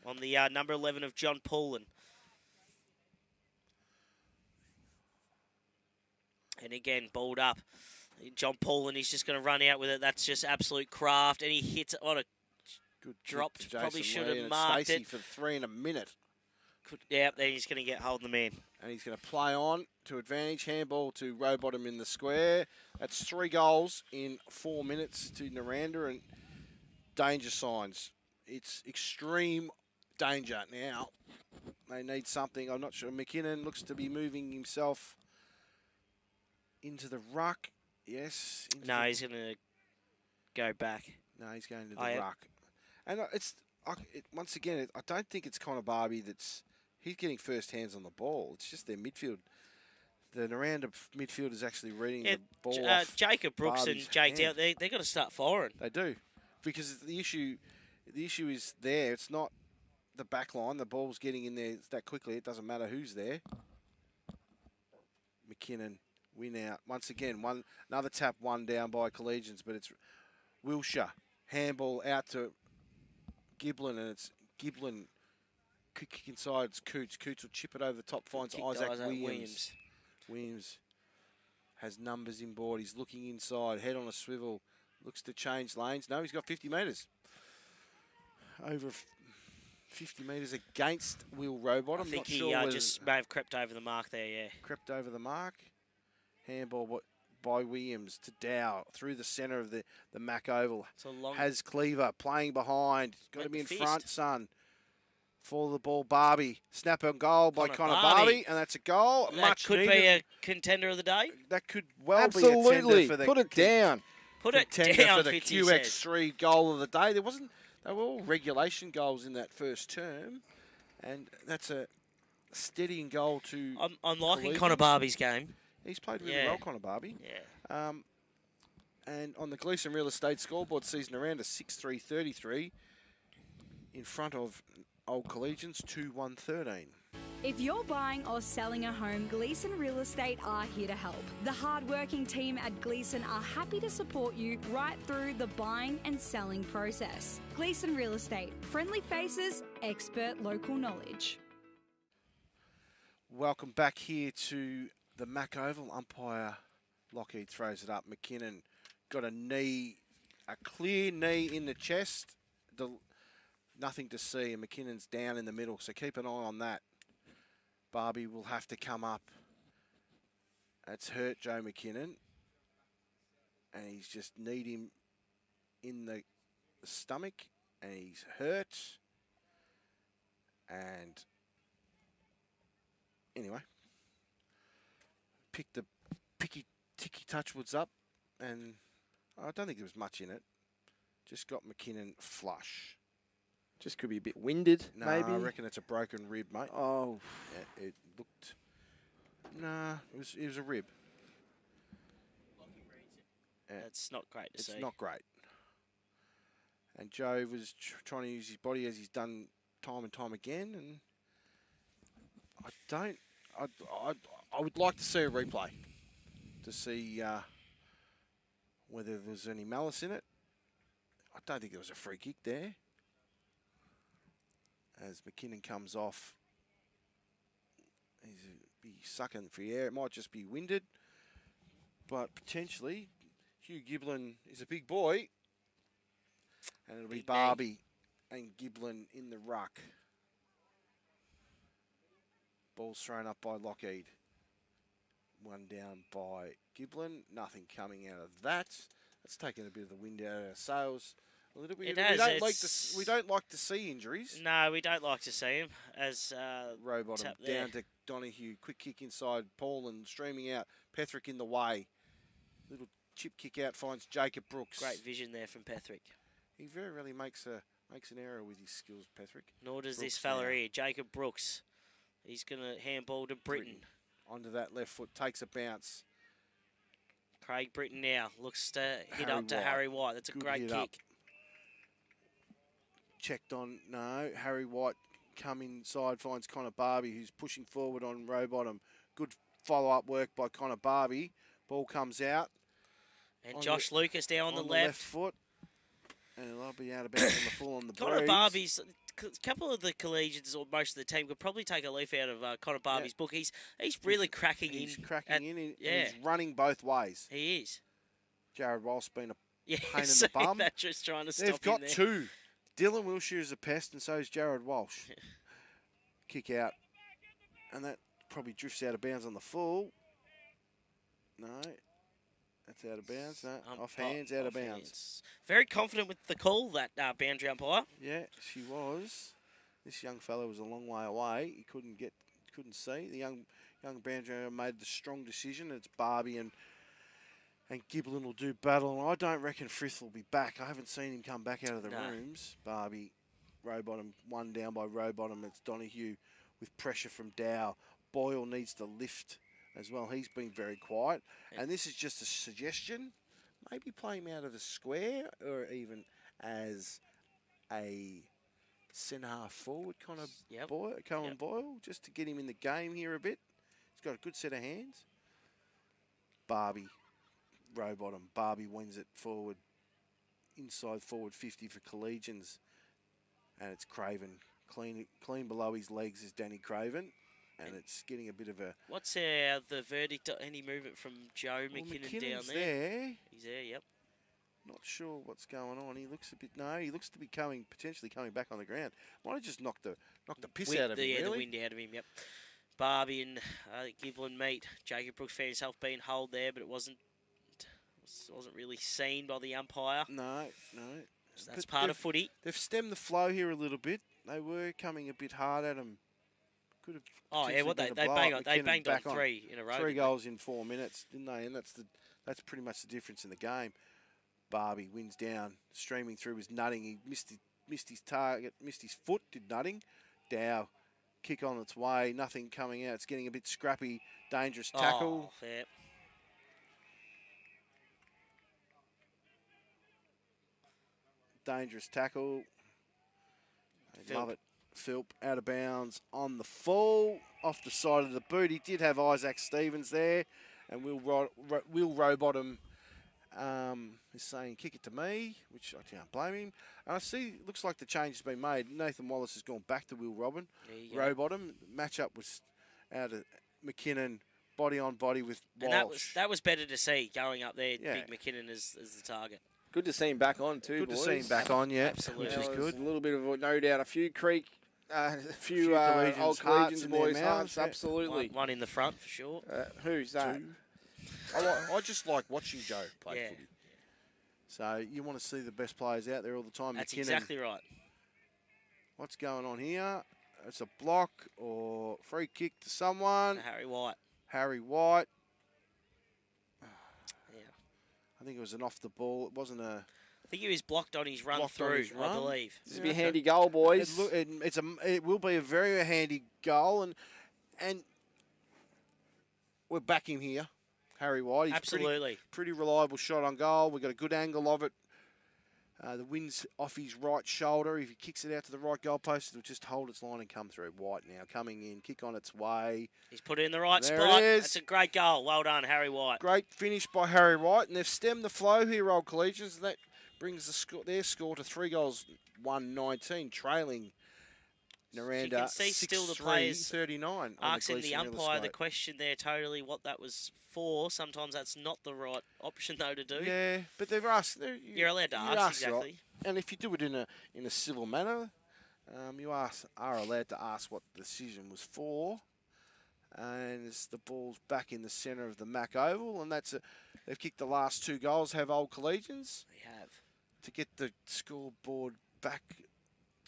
on the number 11 of John Poulin. And again, balled up. John Poulin, he's just going to run out with it. That's just absolute craft. And he hits it on a good dropped. Probably should Lee, have marked Stacey it. for 3 in a minute. Then he's going to get hold of the man. And he's going to play on to advantage. Handball to Rowbottom in the square. That's 3 goals in 4 minutes to Nirranda. And danger signs. It's extreme danger now. They need something. I'm not sure. McKinnon looks to be moving himself into the ruck. Yes. No, he's going to go back. No, he's going to the ruck. And once again, I don't think it's Connor Barbie he's getting first hands on the ball. It's just their midfield. The Nirranda midfield is actually reading the ball off Jacob Brooks Barbie's and Jake hand. Dow, they've got to start firing. They do. Because the issue is there. It's not the back line. The ball's getting in there that quickly. It doesn't matter who's there. McKinnon. Win out. Once again, another tap, one down by Collegians, but it's Wilshire. Handball out to Giblin, and it's Giblin. Kick inside, it's Coots. Coots will chip it over the top, finds Isaac Williams. Williams has numbers inboard. He's looking inside, head on a swivel. Looks to change lanes. No, he's got 50 metres. Over 50 metres against Will Rowbottom. I think he just may have crept over the mark there, yeah. Crept over the mark. Handball by Williams to Dow through the centre of the Mack Oval. It's a long... Has Cleaver playing behind. Got to be in front, son. For the ball, Barbie. Snap on goal by Connor Barbie, and that's a goal. That Much could needed. be a contender of the day. That could well Absolutely. be a contender for the Put it down. Put it contender down, for the Fitzy QX3 goal of the day. They were all regulation goals in that first term, and that's a steadying goal to. I'm liking Collegians. Connor Barbie's game. He's played really well, Connor Barbie. Yeah. And on the Gleeson Real Estate scoreboard, sees Nirranda 6-3-33 in front of Old Collegians 2-1-13. If you're buying or selling a home, Gleeson Real Estate are here to help. The hard-working team at Gleeson are happy to support you right through the buying and selling process. Gleeson Real Estate, friendly faces, expert local knowledge. Welcome back here to the Mack Oval. Umpire Lockheed throws it up. McKinnon got a clear knee in the chest. Nothing to see, and McKinnon's down in the middle, so keep an eye on that. Barbie will have to come up. That's hurt Joe McKinnon. And he's just kneed him in the stomach, and he's hurt. And anyway, picked the Ticky Touchwoods up, and I don't think there was much in it. Just got McKinnon flush. Just could be a bit winded, No, maybe. I reckon it's a broken rib, mate. Oh. Yeah, it looked... Nah, it was a rib. That's not great to see. It's not great. And Joe was trying to use his body as he's done time and time again, and I would like to see a replay to see whether there's any malice in it. I don't think there was a free kick there. As McKinnon comes off, he's sucking for air. It might just be winded, but potentially Hugh Giblin is a big boy, and it'll be Barbie and Giblin in the ruck. Ball's thrown up by Lockheed. One down by Giblin. Nothing coming out of that. That's taken a bit of the wind out of our sails. A little bit. We don't like to see injuries. No, we don't like to see him. As Rowbottom down to Donahue. Quick kick inside. Paul and streaming out. Petherick in the way. Little chip kick out finds Jacob Brooks. Great vision there from Petherick. He very rarely makes an error with his skills, Petherick. Nor does this fella here, Jacob Brooks. He's going to handball to Britton. Onto that left foot. Takes a bounce. Craig Britton now looks to hit Harry up to White. Harry White. That's a Good great hit kick. up. Checked on, no. Harry White come inside, finds Connor Barbie, who's pushing forward on Rowbottom. Good follow-up work by Connor Barbie. Ball comes out. And Josh Lucas down on the left. Foot. And it'll be out of bounds on the full on the Connor breeze. Barbie's, a couple of the Collegians or most of the team could probably take a leaf out of Connor Barbie's book. He's really cracking in. He's cracking in. And he's running both ways. He is. Jared Walsh been a pain in see the bum. that just trying to stop They've him got there. two. Dylan Wilshire is a pest, and so is Jared Walsh. Kick out. And that probably drifts out of bounds on the full. No. That's out of bounds. No, off hands, out of bounds. Very confident with the call, that boundary umpire. Yeah, she was. This young fellow was a long way away. He couldn't see. The young boundary umpire made the strong decision. It's Barbie and Giblin will do battle. And I don't reckon Frith will be back. I haven't seen him come back out of the rooms. Barbie, Rowbottom, one down by Rowbottom. It's Donahue with pressure from Dow. Boyle needs to lift as well. He's been very quiet. And this is just a suggestion. Maybe play him out of the square or even as a centre-half forward kind of Boyle, just to get him in the game here a bit. He's got a good set of hands. Barbie, Rowbottom. Barbie wins it forward, inside forward 50 for Collegians. And it's Craven. Clean below his legs is Danny Craven. And it's getting a bit of a... What's the verdict? Any movement from Joe McKinnon down there? He's there, yep. Not sure what's going on. He looks a bit... No, he looks to be potentially coming back on the ground. Might have just knocked the piss out of him, really. The wind out of him, yep. Barbie and Giblin meet. Jacob Brooks found himself being held there, but it wasn't really seen by the umpire. No. So that's part of footy. They've stemmed the flow here a little bit. they were coming a bit hard at him. Could have. Oh yeah, what they banged on 3 in a row. 3 goals in 4 minutes, didn't they? And that's pretty much the difference in the game. Barbie wins down, streaming through was Nutting. He missed his target, missed his foot. Did Nutting. Dow kick on its way. Nothing coming out. It's getting a bit scrappy. Dangerous tackle. Oh, yeah. Dangerous tackle. I love it. Philp out of bounds on the full, off the side of the boot. He did have Isaac Stevens there, and Will Rowbottom is saying, kick it to me, which I can't blame him. And I see, looks like the change has been made. Nathan Wallace has gone back to Will Rowbottom. Matchup was out of McKinnon, body on body with Walsh. And that was better to see going up there, Big McKinnon as the target. Good to see him back on too, boys. Good to see him back on, yeah. Absolutely. Which is good. A little bit of, no doubt, a few few old Collegians boys' hearts, absolutely. One in the front for sure. Who's that? I just like watching Joe play footy. So you want to see the best players out there all the time. That's McKinnon. Exactly right. What's going on here? It's a block or free kick to someone. Harry White. Harry White. Yeah. I think it was an off the ball. It wasn't a. I think he was blocked on his run through, I believe. This will be a handy goal, boys. It will be a very handy goal, and we're back him here. Harry White. He's Absolutely. Pretty reliable shot on goal. We've got a good angle of it. The wind's off his right shoulder. If he kicks it out to the right goalpost, it'll just hold its line and come through. White now coming in, kick on its way. He's put it in the right there spot. It is. That's a great goal. Well done, Harry White. Great finish by Harry White, and they've stemmed the flow here, Old Collegians. That brings their score to 3 goals, 1-19, trailing Nirranda. You can see still the players 39. Asking the umpire the question there totally what that was for. Sometimes that's not the right option though to do. Yeah, but they've asked. You're allowed to ask, exactly. And if you do it in a civil manner, you are allowed to ask what the decision was for. And as the ball's back in the centre of the Mack Oval, and they've kicked the last 2 goals. Have Old Collegians? They have. To get the scoreboard back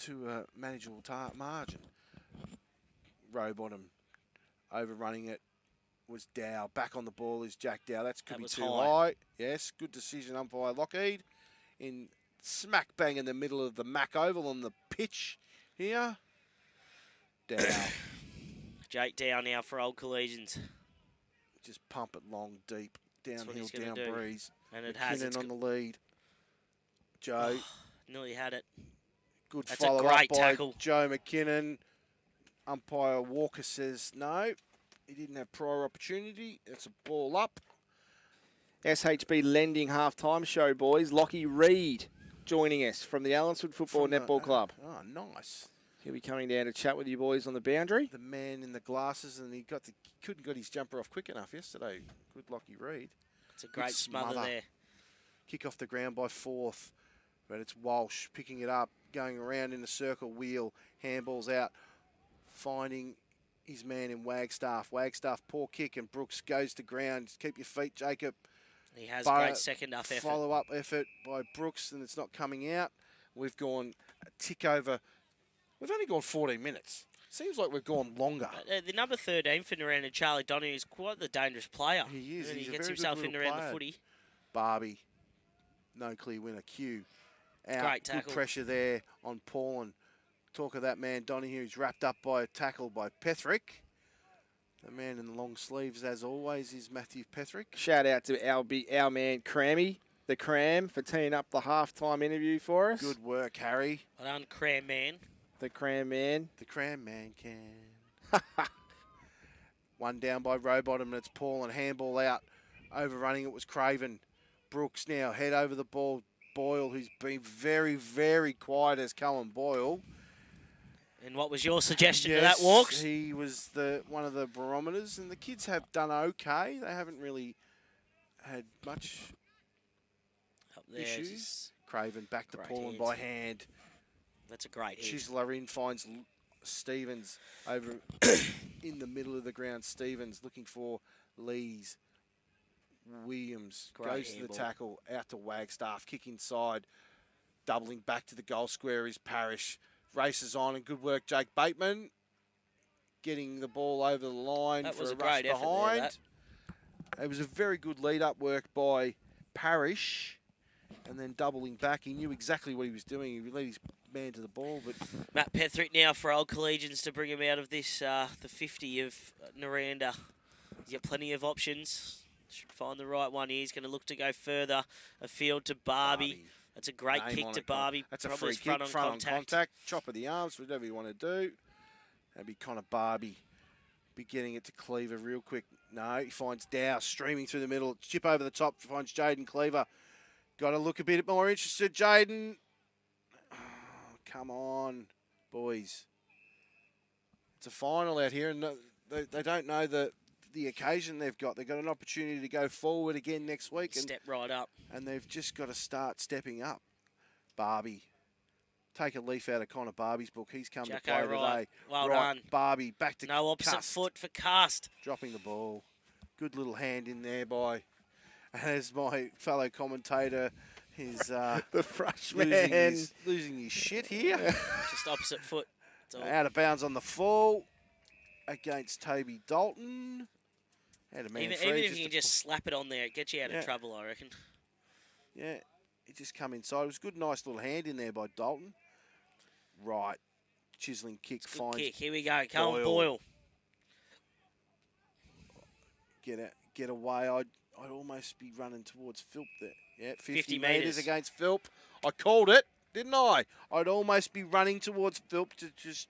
to a manageable margin. Rowbottom overrunning it was Dow. Back on the ball is Jack Dow. That could be too high. Yes, good decision, umpire Lockheed. In smack bang in the middle of the Mack Oval on the pitch here. Dow. Jake Dow now for Old Collegians. Just pump it long, deep, downhill, down breeze. And it has. McKinnon on the lead. Joe. Nearly had it. Good That's follow a great up by tackle. Joe McKinnon. Umpire Walker says no. He didn't have prior opportunity. It's a ball up. SHB Lending halftime show, boys. Lockie Reid joining us from the Allenswood Football Netball Club. Oh, nice. He'll be coming down to chat with you boys on the boundary. The man in the glasses, and he couldn't get his jumper off quick enough yesterday. Good Lockie Reid. It's a great smother there. Kick off the ground by Forth, but it's Walsh picking it up, going around in a circle, wheel, handballs out, finding his man in Wagstaff. Wagstaff, poor kick, and Brooks goes to ground. Keep your feet, Jacob. He has a great second-half effort. Follow-up effort by Brooks, and it's not coming out. We've gone a tick over. We've only gone 14 minutes. Seems like we've gone longer. The number 13 for Nirranda, Charlie Donahue, is quite the dangerous player. He is. And He's he gets a very himself good in little around player. the footy. Barbie, no clear winner. Q. Out. Great tackle. Good pressure there on Paulin. Talk of that man, Donahue's wrapped up by a tackle by Petherick. The man in the long sleeves, as always, is Matthew Petherick. Shout out to our man, Crammy, the Cram, for teeing up the halftime interview for us. Good work, Harry. Well done, Cram Man. The Cram Man. The Cram Man can. One down by Rowbottom, and it's Paulin. Handball out. Overrunning it was Craven. Brooks now head over the ball. Boyle, who's been very, very quiet as Cullen Boyle. And what was your suggestion to that, Walks? He was one of the barometers, and the kids have done okay. They haven't really had much issues. Craven back to Paulin by hand. That's a great hit. Chisler in, finds Stevens over in the middle of the ground. Stevens looking for Lees. Williams goes to the tackle, out to Wagstaff, kick inside, doubling back to the goal square is Parrish. races on, and good work, Jake Bateman. Getting the ball over the line That for was a a rush great effort behind. there, It was a very good lead-up work by Parrish, and then doubling back. He knew exactly what he was doing. He led his man to the ball, but Matt Petherick now for Old Collegians to bring him out of this, the 50 of Nirranda. He's got plenty of options. Should find the right one here. He's going to look to go further afield to Barbie. That's a great name kick on to it, Barbie. That's a Probably free kick, front on contact. chop of the arms, whatever you want to do. That'd be kind of Barbie. Be getting it to Cleaver real quick. No, he finds Dow streaming through the middle. Chip over the top, finds Jaden Cleaver. Got to look a bit more interested, Jaden. Oh, come on, boys. It's a final out here, and they don't know the occasion they've got. They've got an opportunity to go forward again next week. And, Step right up. And they've just got to start stepping up. Barbie. Take a leaf out of Connor Barbie's book. He's come to play today. Well right, done. Barbie, back to no opposite Cust. foot for Cast. Dropping the ball. Good little hand in there by, as my fellow commentator, his the freshman losing his shit here. Just opposite foot. Out of bounds on the fall against Toby Dalton. Had a man Even free, if you can just slap it on there, it gets you out of trouble, I reckon. Yeah, it just come inside. It was a good, nice little hand in there by Dalton. Right. Chiseling kick finds kick. Here we go. Cohen Boyle. Get away. I'd almost be running towards Philp there. Yeah, 50 metres metres against Philp. I called it, didn't I? I'd almost be running towards Philp to just...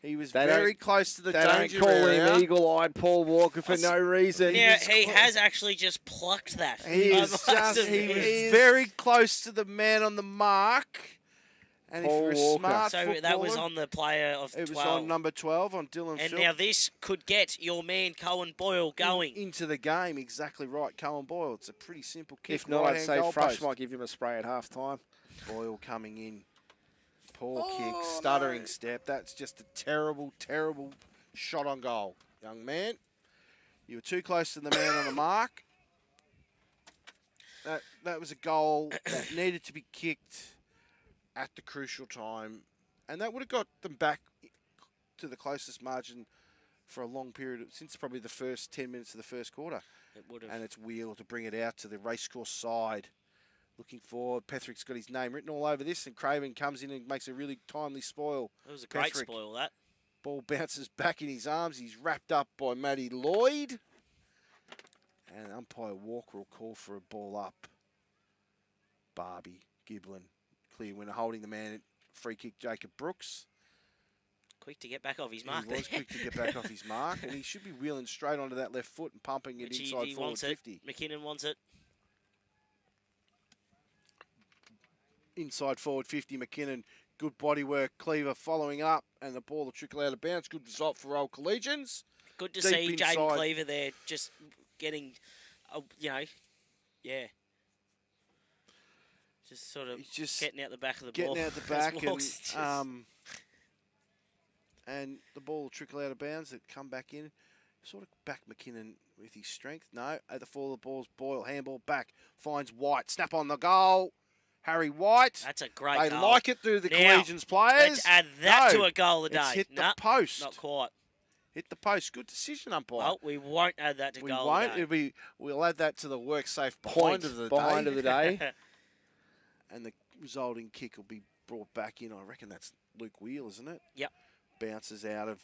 He was very close to the danger They don't call area. him eagle-eyed Paul Walker for no reason. Yeah, he has actually just plucked that. He was very close to the man on the mark. And Paul if you're a Walker. smart So that was on the player of 12. It was on number 12, on Dylan And Philp. now this could get your man Cohen Boyle going. Into the game, exactly right. Cohen Boyle, it's a pretty simple kick. If not, I'd right-hand say goal Frush post. might give him a spray at half-time. Boyle coming in. Poor kick, stuttering step. That's just a terrible, terrible shot on goal. Young man, you were too close to the man on the mark. That was a goal that needed to be kicked at the crucial time. And that would have got them back to the closest margin for a long period, since probably the first 10 minutes of the first quarter. It would have. And it's Wheel to bring it out to the racecourse side. Looking forward. Petherick's got his name written all over this, and Craven comes in and makes a really timely spoil. It was a great Petherick. spoil, that. Ball bounces back in his arms. He's wrapped up by Matty Lloyd. And umpire Walker will call for a ball up. Barbie, Giblin, clear winner, holding the man. Free kick, Jacob Brooks. Quick to get back off his mark He was quick to get back off his mark, and he should be wheeling straight onto that left foot and pumping it Which inside he forward wants 50. it. McKinnon wants it. Inside forward 50, McKinnon. Good body work. Cleaver following up, and the ball will trickle out of bounds. Good result for Old Collegians. Good to Deep see Jaden inside. Cleaver there just getting, yeah. Just sort of getting out the back of the ball. Getting out the back, and the ball will trickle out of bounds. It come back in. Sort of back McKinnon with his strength. No, at the fall of the balls, Boyle, handball back. Finds White. Snap on the goal. Harry White. That's a great They goal. like it through the Now, Collegians players. Let's add that to a goal a day. It's hit Nah, the post. Not quite. Hit the post. Good decision, umpire. Well, we won't add that to we goal won't. a day. We'll add that to the work safe Point behind behind of the day. And the resulting kick will be brought back in. I reckon that's Luke Wheel, isn't it? Yep. Bounces out of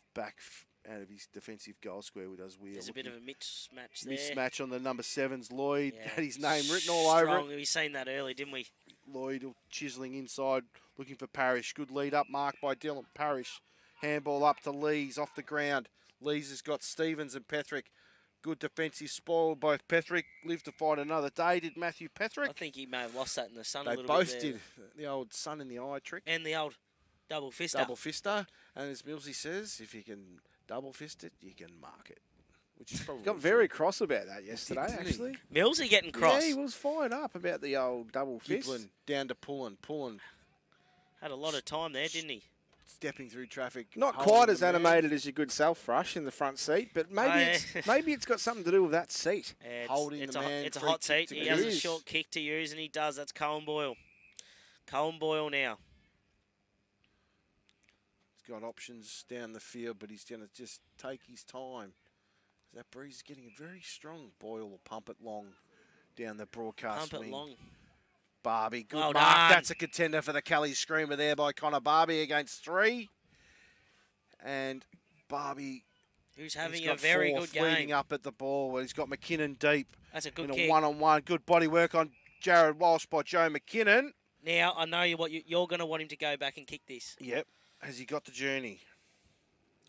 his defensive goal square with us Wheel. There's a bit of a mismatch there. Mismatch on the number 7s. Lloyd had his name written Strong. all over it. We seen that early, didn't we? Lloyd chiseling inside, looking for Parrish. Good lead up, marked by Dylan Parrish. Handball up to Lees, off the ground. Lees has got Stevens and Petherick. Good defensive spoil. Both Petherick lived to fight another day. Did Matthew Petherick? I think he may have lost that in the sun a They little bit there. both did. The old sun in the eye trick. And the old double fister. Double fister. And as Millsy says, if you can double fist it, you can mark it. Which is probably Got very cross about that yesterday, didn't he? actually. Millsy getting cross. Yeah, he was fired up about the old double fist. Giblin down to pulling. Had a lot of time there, didn't he? Stepping through traffic. Not holding quite as the man. animated as your good self, Rush, in the front seat, but maybe maybe it's got something to do with that seat. Yeah, Holding it's the man. It's a free hot kick seat. to He has a use. short kick to use, and he does. That's Cohen Boyle. Cohen Boyle now. got options down the field, but he's going to just take his time. That breeze is getting a very strong. Boyle will pump it long down the broadcast Pump wing. it long. Barbie, good Well mark. done. That's a contender for the Kelly Screamer there by Connor Barbie against 3. And Barbie, who's having he's a got very 4 good fleeting game. up at the ball. He's got McKinnon deep. That's a good in kick. a one-on-one. Good body work on Jared Walsh by Joe McKinnon. Now, I know you're going to want him to go back and kick this. Yep. Has he got the journey?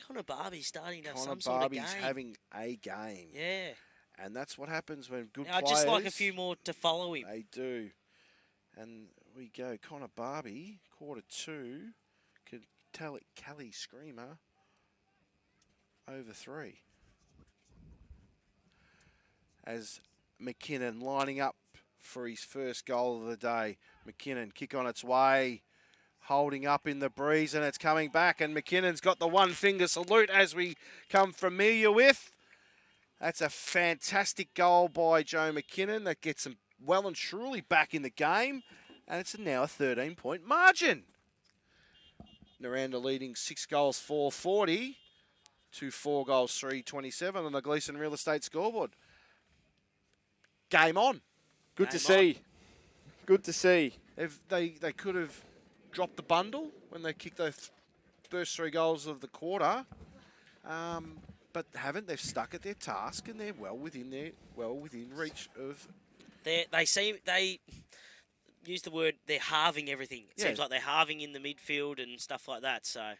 Connor Barbie's starting to have Connor some sort of game. Barbie's having a game. Yeah. And that's what happens when good Now, players... I'd just like a few more to follow him. They do. And we go. Connor Barbie, quarter 2. Could tell it Kelly Screamer over 3. As McKinnon lining up for his first goal of the day. McKinnon, kick on its way. Holding up in the breeze, and it's coming back. And McKinnon's got the one-finger salute, as we come familiar with. That's a fantastic goal by Joe McKinnon. That gets him well and truly back in the game. And it's now a 13-point margin. Nirranda leading 6 goals, 440 to 4 goals, 327 on the Gleeson Real Estate scoreboard. Game on. Good to see. Good to see. They could have dropped the bundle when they kicked those first 3 goals of the quarter, but haven't. They've stuck at their task, and they're well within reach of. They use the word they're halving everything. It seems like they're halving in the midfield and stuff like that. So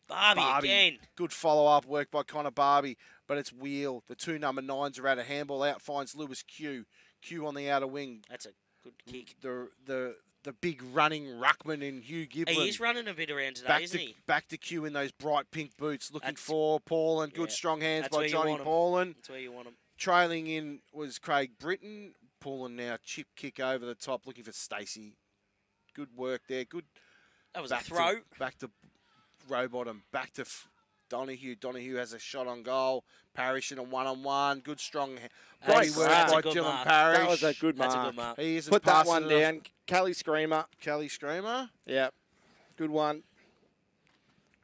Barbie again. Good follow-up work by Connor Barbie, but it's Wheel. The 2 number 9s are out of handball. Out finds Lewis Q. Q on the outer wing. That's a good kick. The big running ruckman in Hugh Giblin. He is running a bit around today, isn't he? Back to Q in those bright pink boots, looking for Paulin. Good strong hands by Johnny Paulin. That's where you want him. Trailing in was Craig Britton. Paulin now chip kick over the top, looking for Stacey. Good work there. Good. That was a throw. Back to Rowbottom. Back to Donahue. Donahue has a shot on goal. Parrish in a one-on-one. Good strong body work by Dylan Parrish. That was a good mark. That's a good mark. He isn't Put that passing one it down. off. Kelly Screamer. Kelly Screamer. Yep. Good one.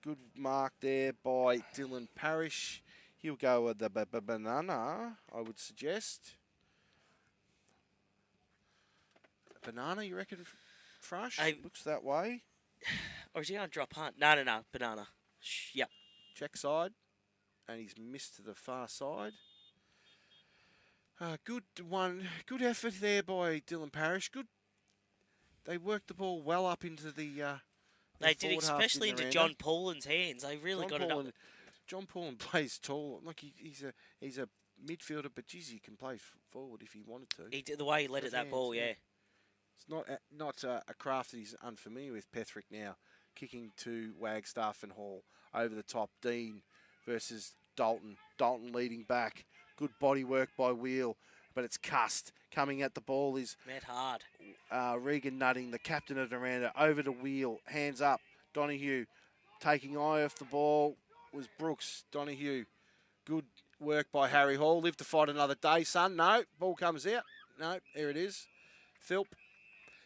Good mark there by Dylan Parrish. He'll go with the banana, I would suggest. Banana, you reckon, Frush? Looks that way. Or is he going to drop Hunt? No, banana. Yep. Check side. And he's missed to the far side. Good one. Good effort there by Dylan Parrish. Good. They worked the ball well up into the they did, especially into John Paulin's hands. They really got it up. John Paulin plays tall. Like he's a midfielder, but geez, he can play forward if he wanted to. He did the way he led at that ball, yeah. It's not a craft that he's unfamiliar with. Petherick now kicking to Wagstaff and Hall over the top. Dean versus Dalton. Dalton leading back. Good body work by Wheel, but it's Cust. Coming at the ball is Matt Hard. Regan Nutting, the captain of Nirranda, over to Wheel. Hands up. Donahue taking eye off the ball was Brooks. Donahue. Good work by Harry Hall. Live to fight another day, son. No. Ball comes out. No. There it is. Philp.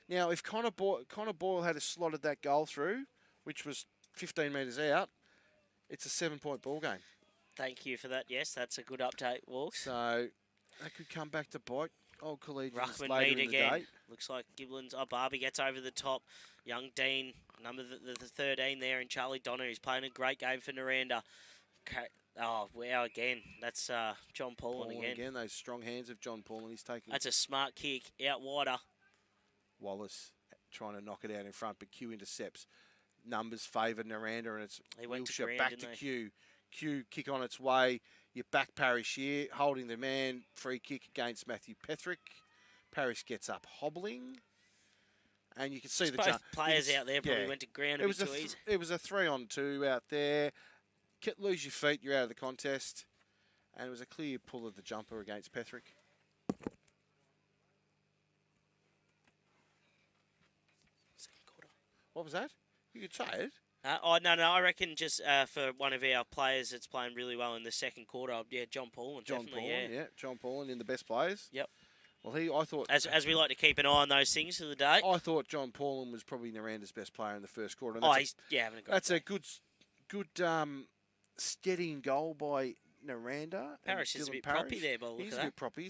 Now, if Connor Boyle had slotted that goal through, which was 15 metres out, it's a 7-point ball game. Thank you for that. Yes, that's a good update, Walks. So that could come back to bite Old Collegians Ruckman later meet in the again. day. Looks like Giblin's. Barbie gets over the top. Young Dean, number the 13 there, and Charlie Donner, who's playing a great game for Nirranda. Oh, wow, again. That's John Paulin again. Those strong hands of John Paulin. He's taking. That's a smart kick. Out wider. Wallace trying to knock it out in front, but Q intercepts. Numbers favour Nirranda, and it's Wilshire back to Q. Q kick on its way. You back Parrish here, holding the man. Free kick against Matthew Petherick. Parrish gets up hobbling. And you can see both players out there probably went to ground a bit too easy. It was a 3-on-2 out there. Lose your feet, you're out of the contest. And it was a clear pull of the jumper against Petherick. What was that? You could say it. No, I reckon just for one of our players that's playing really well in the second quarter, John Paulin. John Paulin in the best players. Yep. Well, I thought... As we like to keep an eye on those things for the day. I thought John Paulin was probably Nirranda's best player in the first quarter. He's having a great That's a good Good steadying goal by Nirranda. Parrish is a bit proppy there, but look He's at a that. bit proppy.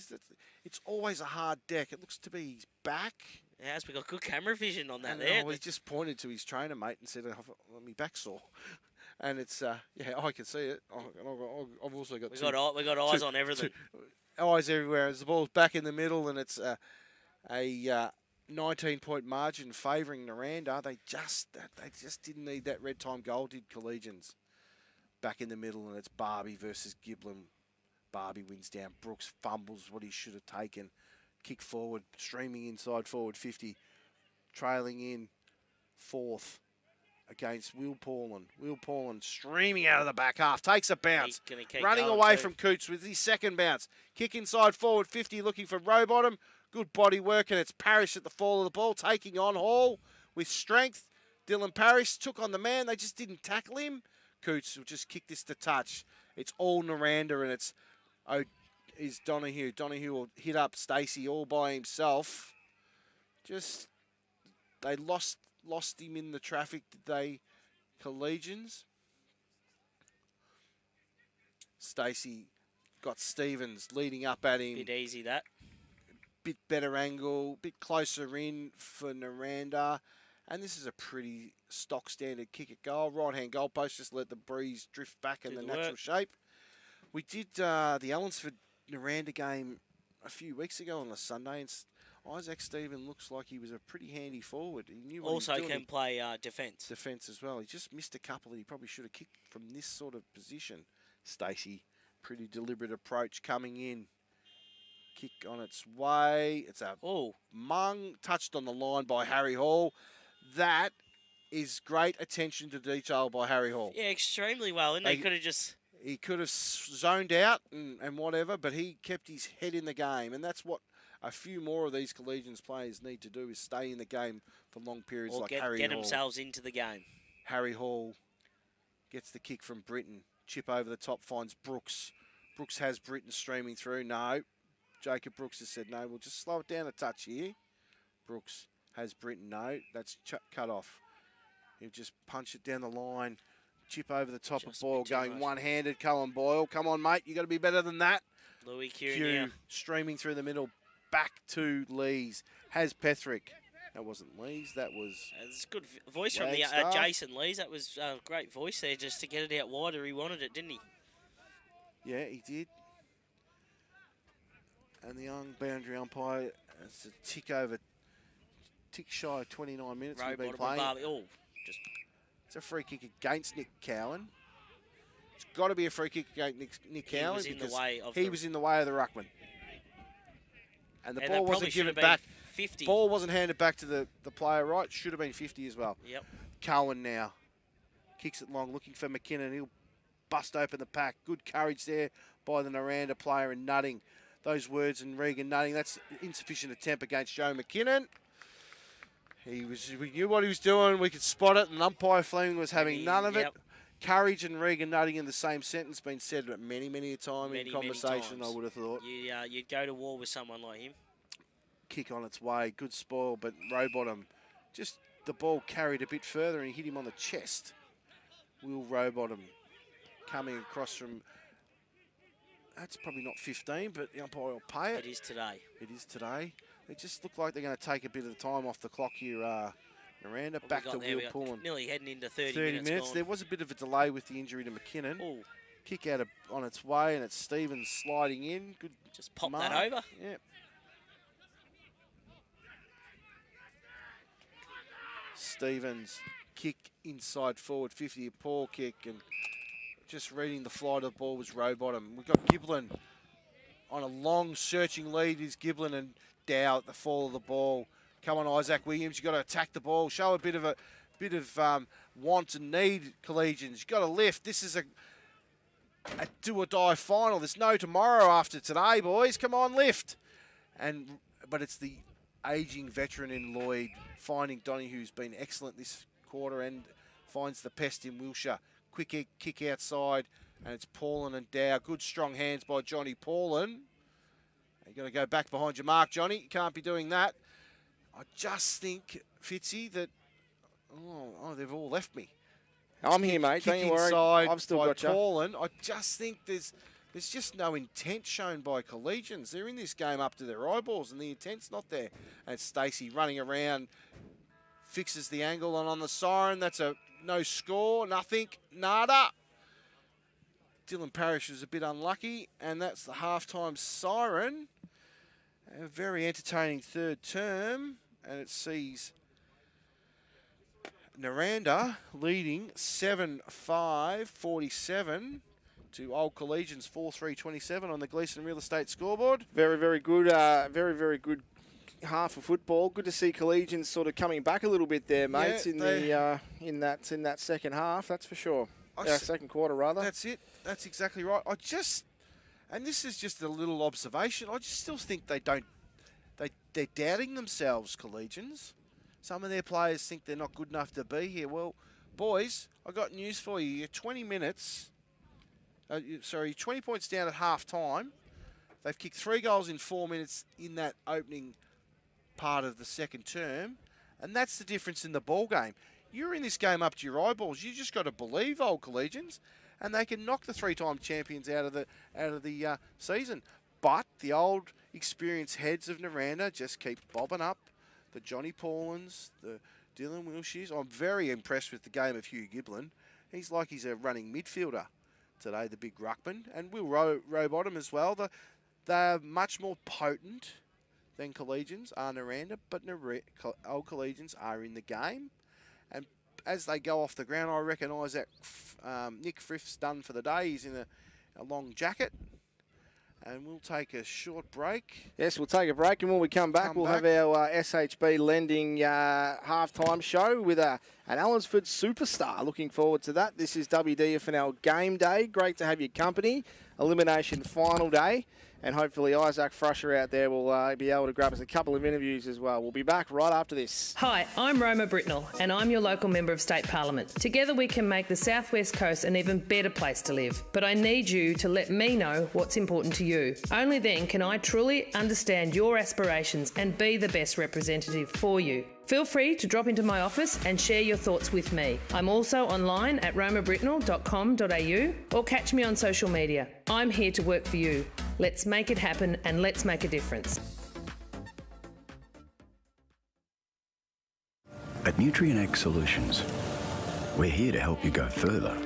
It's always a hard deck. It looks to be his back. It has. We got good camera vision on that And there. he just pointed to his trainer, mate, and said, my back's sore. And it's, I can see it. I've also got We got eyes on everything. Eyes everywhere. As the ball's back in the middle, and it's a 19-point margin favouring Nirranda. They just didn't need that red time goal, did Collegians. Back in the middle, and it's Barbie versus Giblin. Barbie wins down. Brooks fumbles what he should have taken. Kick forward, streaming inside forward 50. Trailing in fourth against Will Paulin. Will Paulin streaming out of the back half. Takes a bounce. Running away from Coots with his second bounce. Kick inside forward 50, looking for Rowbottom. Good body work, and it's Parrish at the fall of the ball, taking on Hall with strength. Dylan Parrish took on the man. They just didn't tackle him. Coots will just kick this to touch. It's all Nirranda, and is Donahue. Donahue will hit up Stacey all by himself. They lost him in the traffic, did they, Collegians? Stacey got Stevens leading up at him. Bit easy, that. Bit better angle, bit closer in for Nirranda. And this is a pretty stock standard kick at goal. Right-hand goal post, just let the breeze drift back in the natural shape. We did the Allensford Nirranda game a few weeks ago on a Sunday, and Isaac Stephen looks like he was a pretty handy forward. He knew what also he was doing. can play defence. Defence as well. He just missed a couple that he probably should have kicked from this sort of position. Stacey, pretty deliberate approach coming in. Kick on its way. It's a mung touched on the line by Harry Hall. That is great attention to detail by Harry Hall. Yeah, extremely well. And he could have zoned out and whatever, but he kept his head in the game. And that's what a few more of these Collegians players need to do, is stay in the game for long periods, or like get Harry Hall. Get themselves into the game. Harry Hall gets the kick from Britton. Chip over the top, finds Brooks. Brooks has Britton streaming through. No. Jacob Brooks has said, no, we'll just slow it down a touch here. Brooks has Britton. No, that's cut off. He'll just punch it down the line. Chip over the top of Boyle, going one-handed. Cullen Boyle, come on, mate. You got to be better than that. Louis Q streaming through the middle. Back to Lees. Has Petherick. That wasn't Lees. That was... It's good voice from the Jason Lees. That was a great voice there, just to get it out wider. He wanted it, didn't he? Yeah, he did. And the young boundary umpire, it's a tick shy of 29 minutes we've been playing. It's a free kick against Nick Cowan. It's got to be a free kick against Nick Cowan because he was in the way of the ruckman. And the ball wasn't given back. 50. Ball wasn't handed back to the player, right? Should have been 50 as well. Yep. Cowan now kicks it long, looking for McKinnon. He'll bust open the pack. Good courage there by the Nirranda player and Nutting. Those words in Regan Nutting. That's insufficient attempt against Joe McKinnon. We knew what he was doing. We could spot it, and umpire Fleming was having none of it. Courage and Regan Nutting in the same sentence, been said many a time in conversation, I would have thought. You'd go to war with someone like him. Kick on its way. Good spoil, but Rowbottom, just the ball carried a bit further and he hit him on the chest. Will Rowbottom coming across from... That's probably not 15, but the umpire will pay it. It is today. It is today. They just look like they're going to take a bit of the time off the clock here, Nirranda. Back to Will Pullen. Nearly heading into 30 minutes. There was a bit of a delay with the injury to McKinnon. Ooh. Kick out on its way, and it's Stevens sliding in. Good. Just pop that over. Yeah. Stevens kick inside forward 50, a poor kick, and just reading the flight of the ball was Rowbottom. We've got Giblin on a long searching lead. Is Giblin and Dow at the fall of the ball. Come on, Isaac Williams, you've got to attack the ball. Show a bit of want and need, Collegians. You've got to lift. This is a do-or-die final. There's no tomorrow after today, boys. Come on, lift. But it's the ageing veteran in Lloyd finding Donahue's been excellent this quarter and finds the pest in Wilshire. Quick kick outside, and it's Paulin and Dow. Good strong hands by Johnny Paulin. You've got to go back behind your mark, Johnny. You can't be doing that. I just think, Fitzy, that... Oh, they've all left me. I'm here, mate. Don't you worry. Inside I've still by got you. Paulin. I just think there's just no intent shown by Collegians. They're in this game up to their eyeballs, and the intent's not there. And Stacey running around, fixes the angle, and on the siren, that's a no score, nothing, nada. Dylan Parrish was a bit unlucky, and that's the halftime siren. A very entertaining third term, and it sees Nirranda leading 7-5-47 to Old Collegians 4-3-27 on the Gleeson Real Estate scoreboard. Very, very good. Very good half of football. Good to see Collegians sort of coming back a little bit there, mates. Yeah, in that second half, that's for sure. Second quarter, rather. That's it. That's exactly right. And this is just a little observation. I just still think they're doubting themselves, Collegians. Some of their players think they're not good enough to be here. Well, boys, I got news for you. You're 20 points down at half time. They've kicked 3 goals in 4 minutes in that opening part of the second term, and that's the difference in the ball game. You're in this game up to your eyeballs. You just got to believe, Old Collegians, and they can knock the 3-time champions out of the season. But the old experienced heads of Nirranda just keep bobbing up. The Johnny Paulins, the Dylan Wilshire's. I'm very impressed with the game of Hugh Giblin. He's like he's a running midfielder today, the big ruckman. And Will Rowbottom as well. They're much more potent than Collegians are Nirranda, but Old Collegians are in the game. And as they go off the ground, I reckon Isaac Nick Frith's done for the day. He's in a long jacket. And we'll take a short break. Yes, we'll take a break, and when we come back, we'll have our SHB Lending halftime show with an Allansford superstar. Looking forward to that. This is WDFNL Game Day. Great to have your company. Elimination Final Day. And hopefully Isaac Frusher out there will be able to grab us a couple of interviews as well. We'll be back right after this. Hi, I'm Roma Britnell, and I'm your local Member of State Parliament. Together we can make the South West Coast an even better place to live. But I need you to let me know what's important to you. Only then can I truly understand your aspirations and be the best representative for you. Feel free to drop into my office and share your thoughts with me. I'm also online at romabritnell.com.au or catch me on social media. I'm here to work for you. Let's make it happen and let's make a difference. At Nutiren Solutions, we're here to help you go further.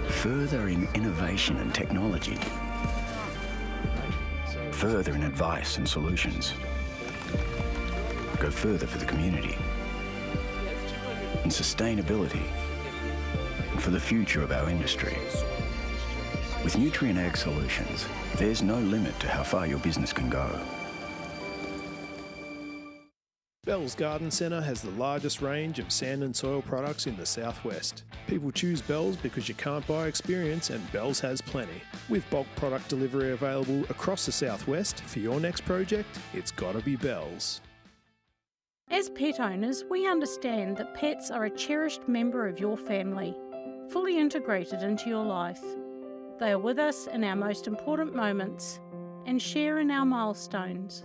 Further in innovation and technology. Further in advice and solutions. Go further for the community. And sustainability. And for the future of our industry. With Nutiren Ag Solutions, there's no limit to how far your business can go. Bell's Garden Centre has the largest range of sand and soil products in the southwest. People choose Bell's because you can't buy experience, and Bell's has plenty. With bulk product delivery available across the southwest, for your next project, it's gotta be Bell's. As pet owners, we understand that pets are a cherished member of your family, fully integrated into your life. They are with us in our most important moments and share in our milestones.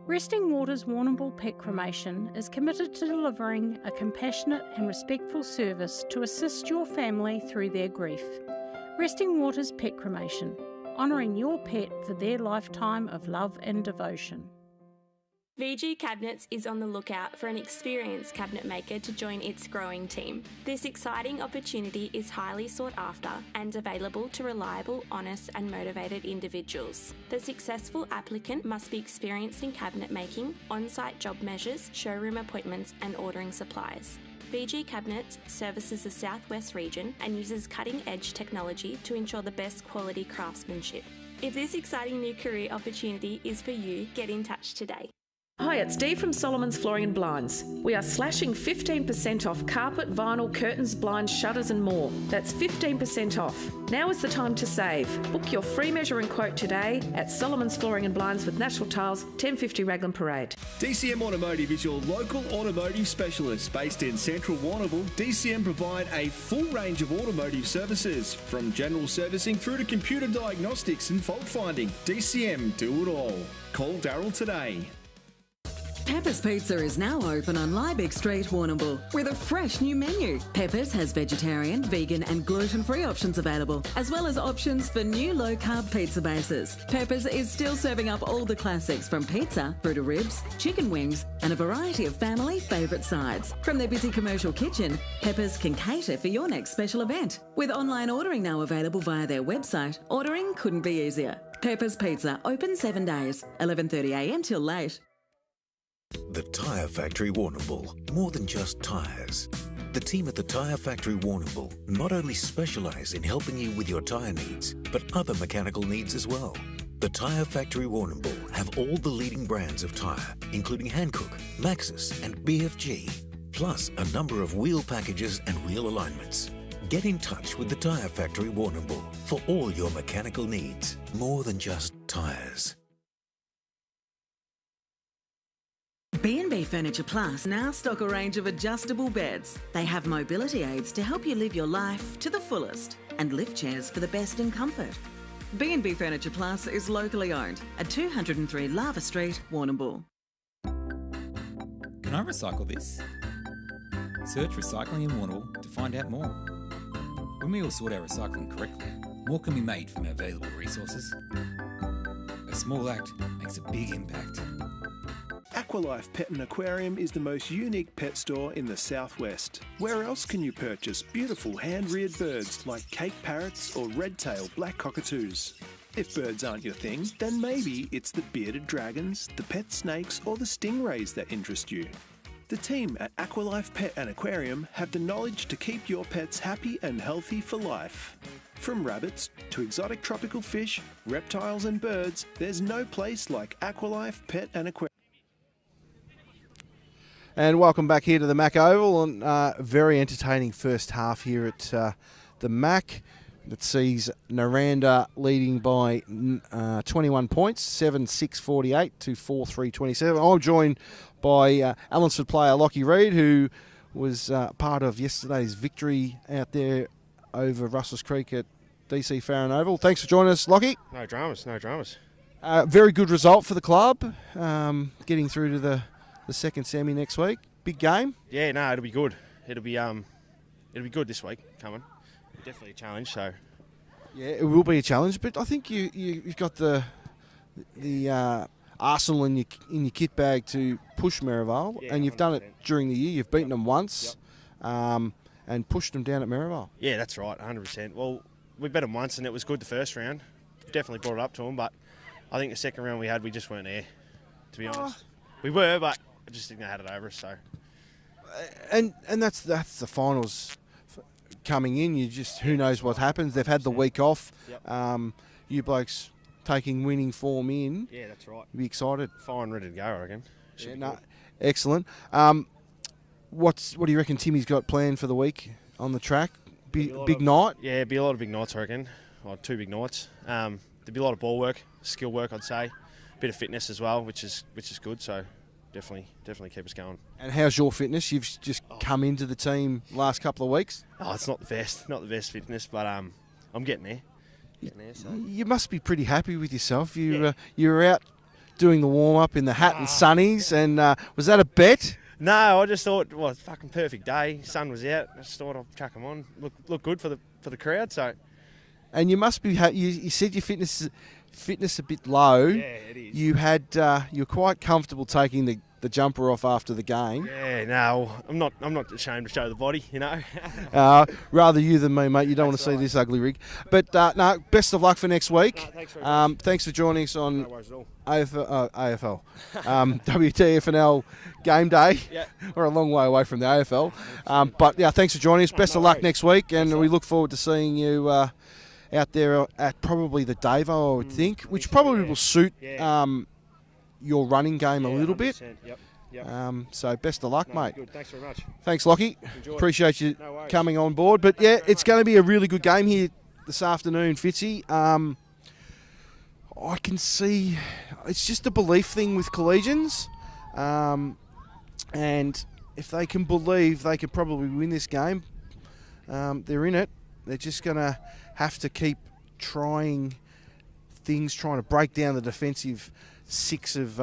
Resting Waters Warrnambool Pet Cremation is committed to delivering a compassionate and respectful service to assist your family through their grief. Resting Waters Pet Cremation, honouring your pet for their lifetime of love and devotion. VG Cabinets is on the lookout for an experienced cabinet maker to join its growing team. This exciting opportunity is highly sought after and available to reliable, honest and motivated individuals. The successful applicant must be experienced in cabinet making, on-site job measures, showroom appointments and ordering supplies. VG Cabinets services the Southwest region and uses cutting-edge technology to ensure the best quality craftsmanship. If this exciting new career opportunity is for you, get in touch today. Hi, it's Dee from Solomon's Flooring and Blinds. We are slashing 15% off carpet, vinyl, curtains, blinds, shutters and more. That's 15% off. Now is the time to save. Book your free measure and quote today at Solomon's Flooring and Blinds with National Tiles, 1050 Raglan Parade. DCM Automotive is your local automotive specialist. Based in central Warrnambool, DCM provide a full range of automotive services, from general servicing through to computer diagnostics and fault finding. DCM do it all. Call Darryl today. Pepper's Pizza is now open on Liebig Street, Warrnambool, with a fresh new menu. Pepper's has vegetarian, vegan and gluten-free options available, as well as options for new low-carb pizza bases. Pepper's is still serving up all the classics from pizza through to ribs, chicken wings and a variety of family favourite sides. From their busy commercial kitchen, Pepper's can cater for your next special event. With online ordering now available via their website, ordering couldn't be easier. Pepper's Pizza, open 7 days, 11:30am till late. The Tyre Factory Warrnambool, more than just tyres. The team at the Tyre Factory Warrnambool not only specialise in helping you with your tyre needs, but other mechanical needs as well. The Tyre Factory Warrnambool have all the leading brands of tyre, including Hankook, Maxxis and BFG, plus a number of wheel packages and wheel alignments. Get in touch with the Tyre Factory Warrnambool for all your mechanical needs, more than just tyres. B&B Furniture Plus now stock a range of adjustable beds. They have mobility aids to help you live your life to the fullest and lift chairs for the best in comfort. B&B Furniture Plus is locally owned at 203 Lava Street, Warrnambool. Can I recycle this? Search Recycling in Warrnambool to find out more. When we all sort our recycling correctly, more can be made from our available resources. A small act makes a big impact. Aqualife Pet and Aquarium is the most unique pet store in the southwest. Where else can you purchase beautiful hand-reared birds like Cape parrots or red-tailed black cockatoos? If birds aren't your thing, then maybe it's the bearded dragons, the pet snakes or the stingrays that interest you. The team at Aqualife Pet and Aquarium have the knowledge to keep your pets happy and healthy for life. From rabbits to exotic tropical fish, reptiles and birds, there's no place like Aqualife Pet and Aquarium. And welcome back here to the Mack Oval, and very entertaining first half here at the Mack. That sees Nirranda leading by 21 points, 7-6-48 to 4-3-27. I'm joined by Allansford player Lockie Reid, who was part of yesterday's victory out there over Russells Creek at DC Farron Oval. Thanks for joining us, Lockie. No dramas, no dramas. Very good result for the club, getting through to the second semi next week. Big game. Yeah, no, it'll be good. It'll be good this week coming. Definitely a challenge. So yeah, it will be a challenge. But I think you've got the arsenal in your kit bag to push Merivale, and you've 100%. Done it during the year. You've beaten them once, and pushed them down at Merivale. Yeah, that's right, 100%. Well, we beat them once, and it was good the first round. Definitely brought it up to them, but I think the second round we just weren't there. To be honest, we were, but I just think they had it over us. So, and that's the finals coming in. You just who knows what happens. They've had the week off. Yep. You blokes taking winning form in. Yeah, that's right. Be excited. Fine, ready to go, I reckon. Yeah, no, excellent. What do you reckon Timmy's got planned for the week on the track? Big night. Yeah, it'd be a lot of big nights, I reckon. Or 2 big nights. There'd be a lot of ball work, skill work, I'd say. Bit of fitness as well, which is good. So definitely keep us going. And how's your fitness? You've just come into the team last couple of weeks. Oh, it's not the best fitness, but I'm getting there. So. You must be pretty happy with yourself. You were out doing the warm up in the hat and sunnies, and was that a bet? No, I just thought, it's a fucking perfect day. Sun was out. I just thought I'd chuck them on. Look good for the crowd. So. And you must be. You said your fitness a bit low. Yeah, it is. You're quite comfortable taking the jumper off after the game. Yeah, no, I'm not ashamed to show the body, you know. Rather you than me, mate. You don't want to see this ugly rig. But no, best of luck for next week. No, thanks very much. Thanks for joining us on No worries at all. AFL. WDFNL game day. Yeah. We're a long way away from the AFL. But yeah, thanks for joining us. Best of luck next week, and we look forward to seeing you out there at probably the Davo, I would think, which probably will suit your running game a little bit. Yep. So best of luck, mate. Good. Thanks very much. Thanks, Lockie. Enjoy. Appreciate you coming on board. But yeah, it's going to be a really good game here this afternoon, Fitzy. I can see it's just a belief thing with Collegians. And if they can believe, they could probably win this game. They're in it. They're just going to have to keep trying to break down the defensive six of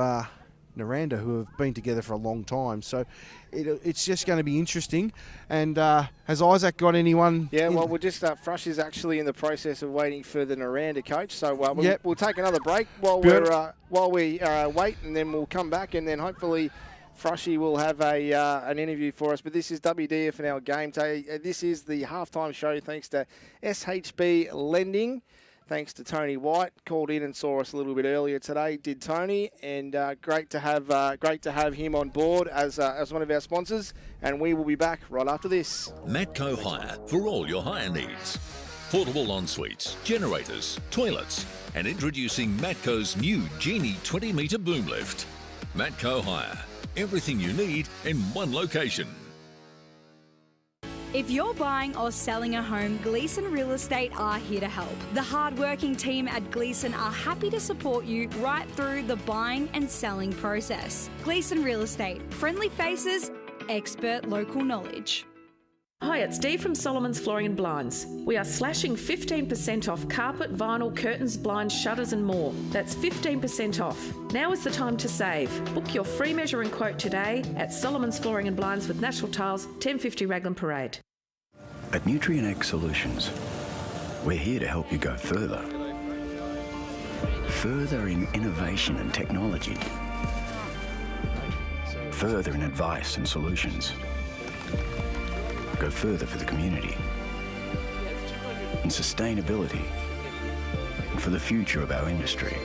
Nirranda, who have been together for a long time. So it's just going to be interesting. And has Isaac got anyone? Yeah, well, we'll just Frush is actually in the process of waiting for the Nirranda coach. So we'll take another break while we wait, and then we'll come back, and then hopefully Frushy will have an interview for us. But this is WDFNL Game Day. This is the halftime show thanks to SHB Lending. Thanks to Tony White, called in and saw us a little bit earlier today. Did Tony, and great to have him on board as one of our sponsors. And we will be back right after this. Matko Hire for all your hire needs. Portable ensuites, generators, toilets, and introducing Matko's new Genie 20-metre boom lift. Matko Hire, everything you need in one location. If you're buying or selling a home, Gleeson Real Estate are here to help. The hard-working team at Gleeson are happy to support you right through the buying and selling process. Gleeson Real Estate, friendly faces, expert local knowledge. Hi, it's Dee from Solomon's Flooring and Blinds. We are slashing 15% off carpet, vinyl, curtains, blinds, shutters and more. That's 15% off. Now is the time to save. Book your free measure and quote today at Solomon's Flooring and Blinds with Natural Tiles, 1050 Raglan Parade. At Nutiren Solutions, we're here to help you go further. Further in innovation and technology. Further in advice and solutions. Go further for the community, in sustainability, and for the future of our industry.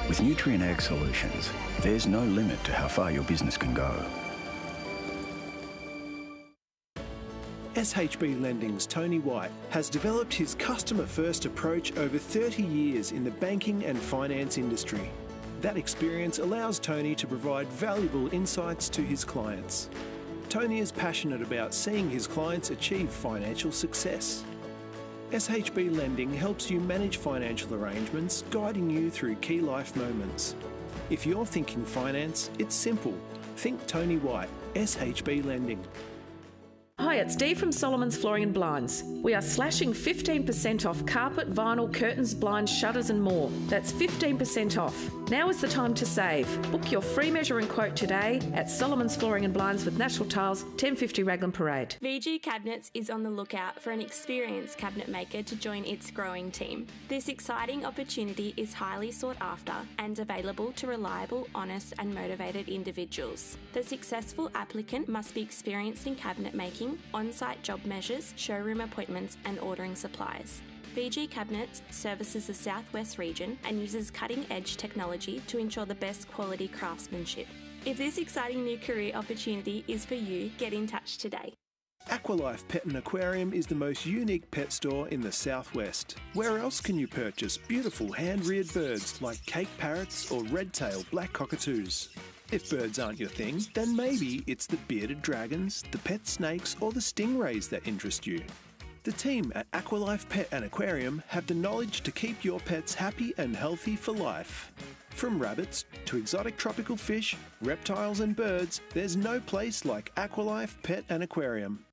With Nutiren Ag Solutions, there's no limit to how far your business can go. SHB Lending's Tony White has developed his customer-first approach over 30 years in the banking and finance industry. That experience allows Tony to provide valuable insights to his clients. Tony is passionate about seeing his clients achieve financial success. SHB Lending helps you manage financial arrangements, guiding you through key life moments. If you're thinking finance, it's simple. Think Tony White, SHB Lending. Hi, it's Dee from Solomon's Flooring and Blinds. We are slashing 15% off carpet, vinyl, curtains, blinds, shutters and more. That's 15% off. Now is the time to save. Book your free measure and quote today at Solomon's Flooring and Blinds with Natural Tiles, 1050 Raglan Parade. VG Cabinets is on the lookout for an experienced cabinet maker to join its growing team. This exciting opportunity is highly sought after and available to reliable, honest and motivated individuals. The successful applicant must be experienced in cabinet making, on-site job measures, showroom appointments and ordering supplies. VG Cabinets services the Southwest region and uses cutting-edge technology to ensure the best quality craftsmanship. If this exciting new career opportunity is for you, get in touch today. Aqualife Pet and Aquarium is the most unique pet store in the Southwest. Where else can you purchase beautiful hand-reared birds like Cape parrots or red-tailed black cockatoos? If birds aren't your thing, then maybe it's the bearded dragons, the pet snakes or the stingrays that interest you. The team at Aqualife Pet and Aquarium have the knowledge to keep your pets happy and healthy for life. From rabbits to exotic tropical fish, reptiles and birds, there's no place like Aqualife Pet and Aquarium.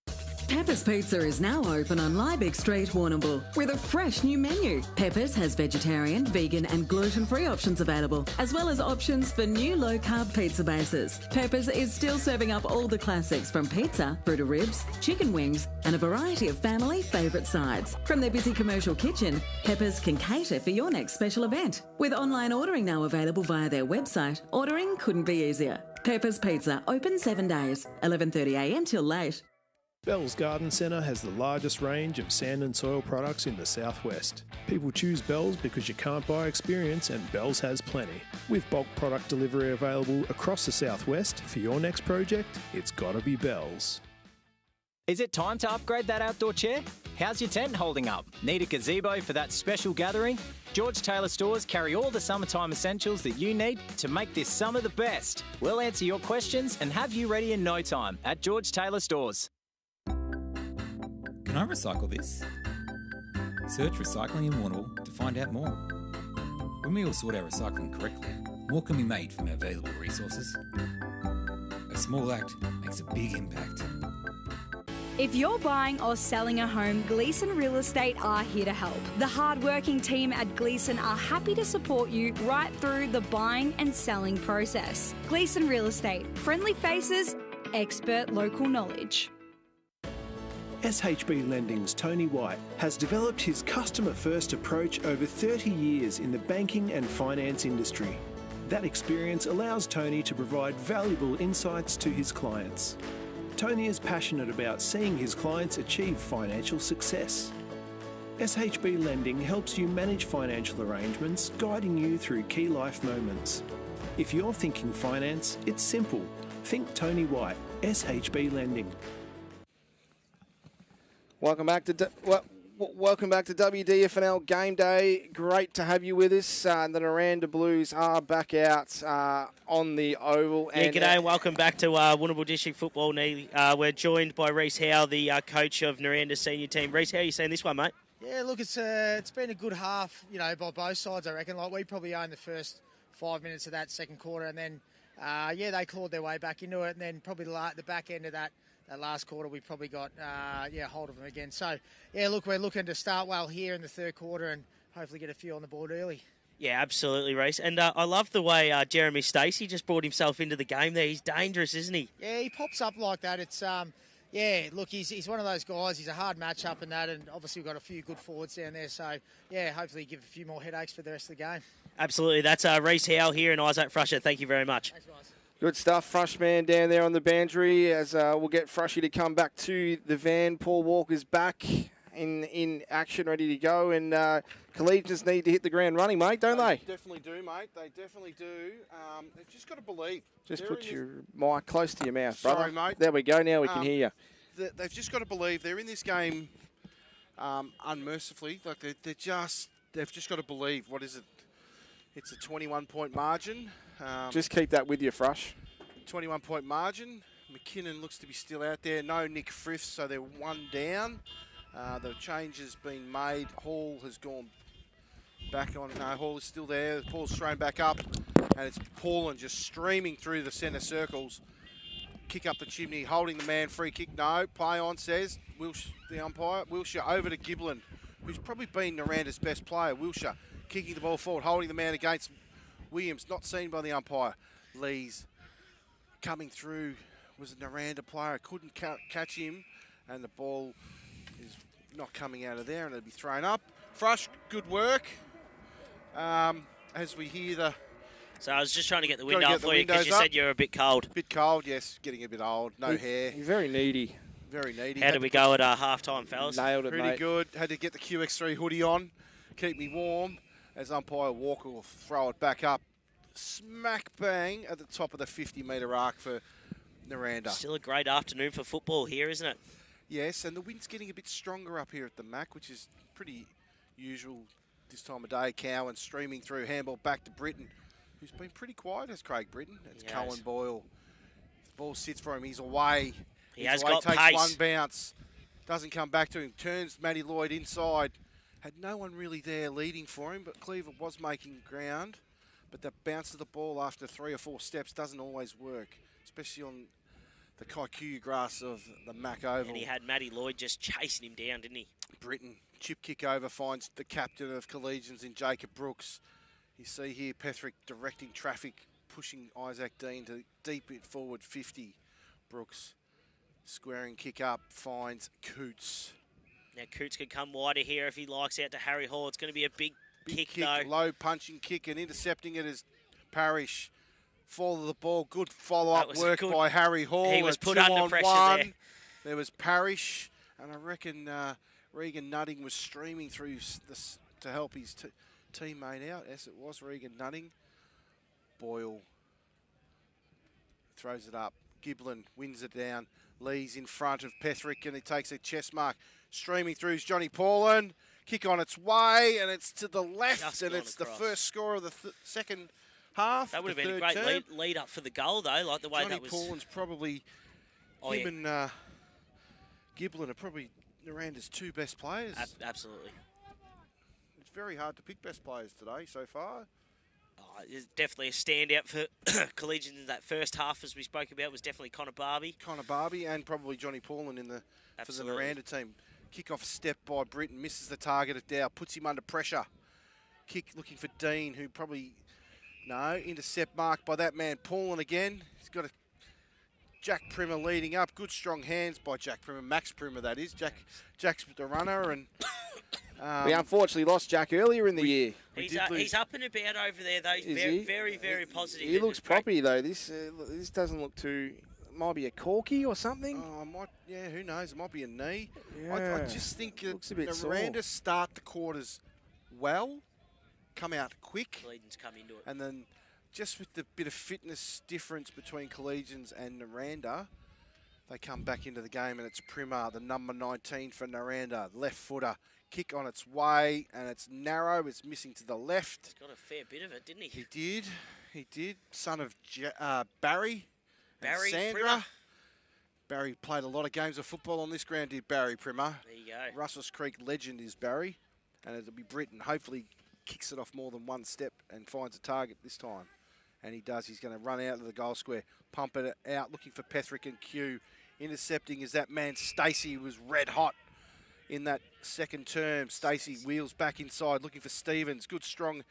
Pepper's Pizza is now open on Liebig Street, Warrnambool, with a fresh new menu. Pepper's has vegetarian, vegan and gluten-free options available, as well as options for new low-carb pizza bases. Pepper's is still serving up all the classics from pizza through to ribs, chicken wings and a variety of family favourite sides. From their busy commercial kitchen, Pepper's can cater for your next special event. With online ordering now available via their website, ordering couldn't be easier. Pepper's Pizza, open 7 days, 11:30am till late. Bell's Garden Centre has the largest range of sand and soil products in the Southwest. People choose Bell's because you can't buy experience and Bell's has plenty. With bulk product delivery available across the Southwest, for your next project, it's got to be Bell's. Is it time to upgrade that outdoor chair? How's your tent holding up? Need a gazebo for that special gathering? George Taylor Stores carry all the summertime essentials that you need to make this summer the best. We'll answer your questions and have you ready in no time at George Taylor Stores. Can I recycle this? Search Recycling in Warrnambool to find out more. When we all sort our recycling correctly, more can be made from our available resources. A small act makes a big impact. If you're buying or selling a home, Gleeson Real Estate are here to help. The hard-working team at Gleeson are happy to support you right through the buying and selling process. Gleeson Real Estate, friendly faces, expert local knowledge. SHB Lending's Tony White has developed his customer-first approach over 30 years in the banking and finance industry. That experience allows Tony to provide valuable insights to his clients. Tony is passionate about seeing his clients achieve financial success. SHB Lending helps you manage financial arrangements, guiding you through key life moments. If you're thinking finance, it's simple. Think Tony White, SHB Lending. Welcome back to WDFNL Game Day. Great to have you with us. The Nirranda Blues are back out on the Oval. Yeah, g'day and welcome back to Warrnambool District Football, Neely. We're joined by Reece Howe, the coach of Niranda's senior team. Reece, how are you seeing this one, mate? Yeah, look, it's been a good half, by both sides, I reckon. Like, we probably owned the first 5 minutes of that second quarter, and then, they clawed their way back into it, and then probably the back end of that last quarter, we probably got, hold of them again. So, yeah, look, we're looking to start well here in the third quarter and hopefully get a few on the board early. Yeah, absolutely, Reece. And I love the way Jeremy Stacey just brought himself into the game there. He's dangerous, isn't he? Yeah, he pops up like that. It's, look, he's one of those guys. He's a hard matchup and that, and obviously we've got a few good forwards down there. So, yeah, hopefully give a few more headaches for the rest of the game. Absolutely. That's Reece Howe here and Isaac Frusher. Thank you very much. Thanks, guys. Good stuff, Frushman down there on the boundary as we'll get Frushy to come back to the van. Paul Walker's back in action, ready to go, and Collegians need to hit the ground running, mate, don't they? Definitely do, mate. They definitely do. They've just got to believe. Just put your mic close to your mouth, brother. Sorry, mate. There we go. Now we can hear you. They've just got to believe they're in this game unmercifully. Like they've just got to believe. What is it? It's a 21-point margin. Just keep that with you, Frush. 21-point margin. McKinnon looks to be still out there. No Nick Frith, so they're one down. The change has been made. Hall has gone back on. No, Hall is still there. The ball's thrown back up, and it's Paulin just streaming through the centre circles. Kick up the chimney, holding the man. Free kick, no. Play on, says the umpire. Wilshire over to Giblin, who's probably been Niranda's best player. Wilshire kicking the ball forward, holding the man against Williams, not seen by the umpire. Lees coming through, was a Nirranda player, couldn't catch him, and the ball is not coming out of there, and it'll be thrown up. Frush, good work. As we hear the... So I was just trying to get the wind up for you because you said you're a bit cold. Bit cold, yes, getting a bit old, no hair. You're very needy. Very needy. How did we go at half-time, fellas? Nailed it, Pretty mate. good. Had to get the QX3 hoodie on, keep me warm, as umpire Walker will throw it back up. Smack bang at the top of the 50-metre arc for Nirranda. Still a great afternoon for football here, isn't it? Yes, and the wind's getting a bit stronger up here at the Mack, which is pretty usual this time of day. Cowan streaming through, handball back to Britton, who's been pretty quiet as Craig Britton. It's Cohen Boyle. The ball sits for him, he's away. He has away, got takes pace. one bounce, doesn't come back to him, turns Matty Lloyd inside. Had no one really there leading for him, but Cleaver was making ground. But the bounce of the ball after 3 or 4 steps doesn't always work, especially on the Kikuyu grass of the Mack Oval. And he had Matty Lloyd just chasing him down, didn't he? Britton, chip kick over, finds the captain of Collegians in Jacob Brooks. You see here Petherick directing traffic, pushing Isaac Dean to deep it forward 50. Brooks squaring kick up, finds Coots. Now Coots could come wider here if he likes, out to Harry Hall. It's going to be a big kick though. Low punching kick, and intercepting it is Parrish. Fall of the ball, good follow-up work by Harry Hall. He was put under pressure there. There was Parrish, and I reckon Regan Nutting was streaming through to help his teammate out. Yes, it was Regan Nutting. Boyle throws it up. Giblin wins it down. Lee's in front of Petherick, and he takes a chest mark. Streaming through is Johnny Paulin. Kick on its way, and it's to the left, and it's across. The first score of the second half. That would have been a great lead up for the goal, though, like the way Johnny that was. Paulin's probably, and Giblin are probably Niranda's 2 best players. Absolutely. It's very hard to pick best players today so far. Is definitely a standout for Collegians in that first half, as we spoke about, was definitely Connor Barbie. Connor Barbie and probably Johnny Paulin for the Nirranda team. Kick-off step by Britton, misses the target at Dow, puts him under pressure. Kick looking for Dean, who probably, intercept marked by that man Paulin again. He's got a Jack Primmer leading up. Good strong hands by Jack Primmer, Max Primmer that is. Jack's the runner and... we unfortunately lost Jack earlier in the year. He's up and about over there, though. He's very positive. He looks proppy, though. This doesn't look too... Might be a corky or something. Oh, who knows? It might be a knee. Yeah. I just think that Looks a bit Nirranda start the quarters well, come out quick. Collegians come into it. And then just with the bit of fitness difference between Collegians and Nirranda, they come back into the game and it's Primar, the number 19 for Nirranda, left footer. Kick on its way, and it's narrow. It's missing to the left. He's got a fair bit of it, didn't he? He did. Son of Barry and Sandra. Primmer. Barry played a lot of games of football on this ground, did Barry Primmer. There you go. Russells Creek legend is Barry, and it'll be Britton. Hopefully kicks it off more than one step and finds a target this time. And he does. He's going to run out of the goal square, pump it out, looking for Petherick and Q. Intercepting is that man Stacey, who was red hot in that second term. Stacey wheels back inside, looking for Stevens. Good, strong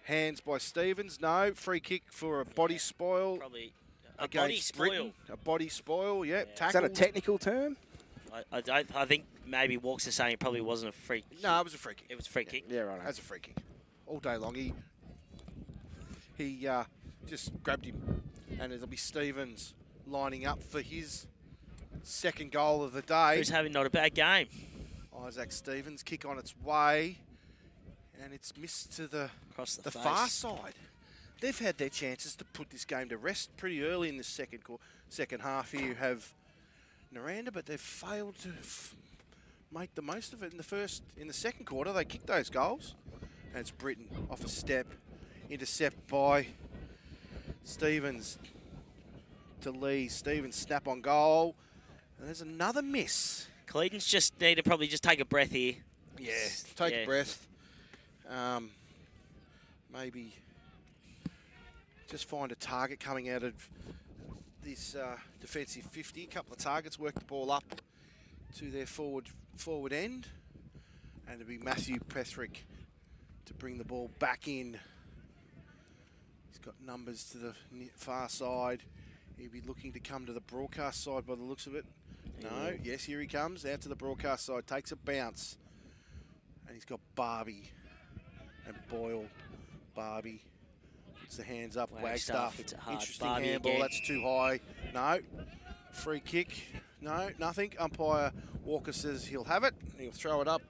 hands by Stevens. No, free kick for a body spoil. Probably a body spoil. Britain. A body spoil, yeah. Is that a technical term? I think maybe Walks are saying it probably wasn't a free kick. No, it was a free kick. It was a free kick. Yeah, right. As a free kick. All day long. He just grabbed him. And it'll be Stevens lining up for his second goal of the day. Who's having not a bad game. Isaac Stevens, kick on its way. And it's missed to the far side. They've had their chances to put this game to rest pretty early in the second half. Here you have Nirranda, but they've failed to make the most of it in the second quarter. They kicked those goals. And it's Britton off a step. Intercept by Stevens to Lee. Stevens snap on goal. And there's another miss. Collegians just need to probably just take a breath here. Yeah, take a breath. Maybe just find a target coming out of this defensive 50. A couple of targets, work the ball up to their forward end. And it'll be Matthew Petherick to bring the ball back in. He's got numbers to the far side. He'll be looking to come to the broadcast side by the looks of it. No, yes, here he comes, out to the broadcast side, takes a bounce. And he's got Barbie and Boyle. Barbie puts the hands up, Wagstaff. Interesting Barbie handball, again. that's too high. No, free kick. No, nothing. Umpire Walker says he'll have it. He'll throw it up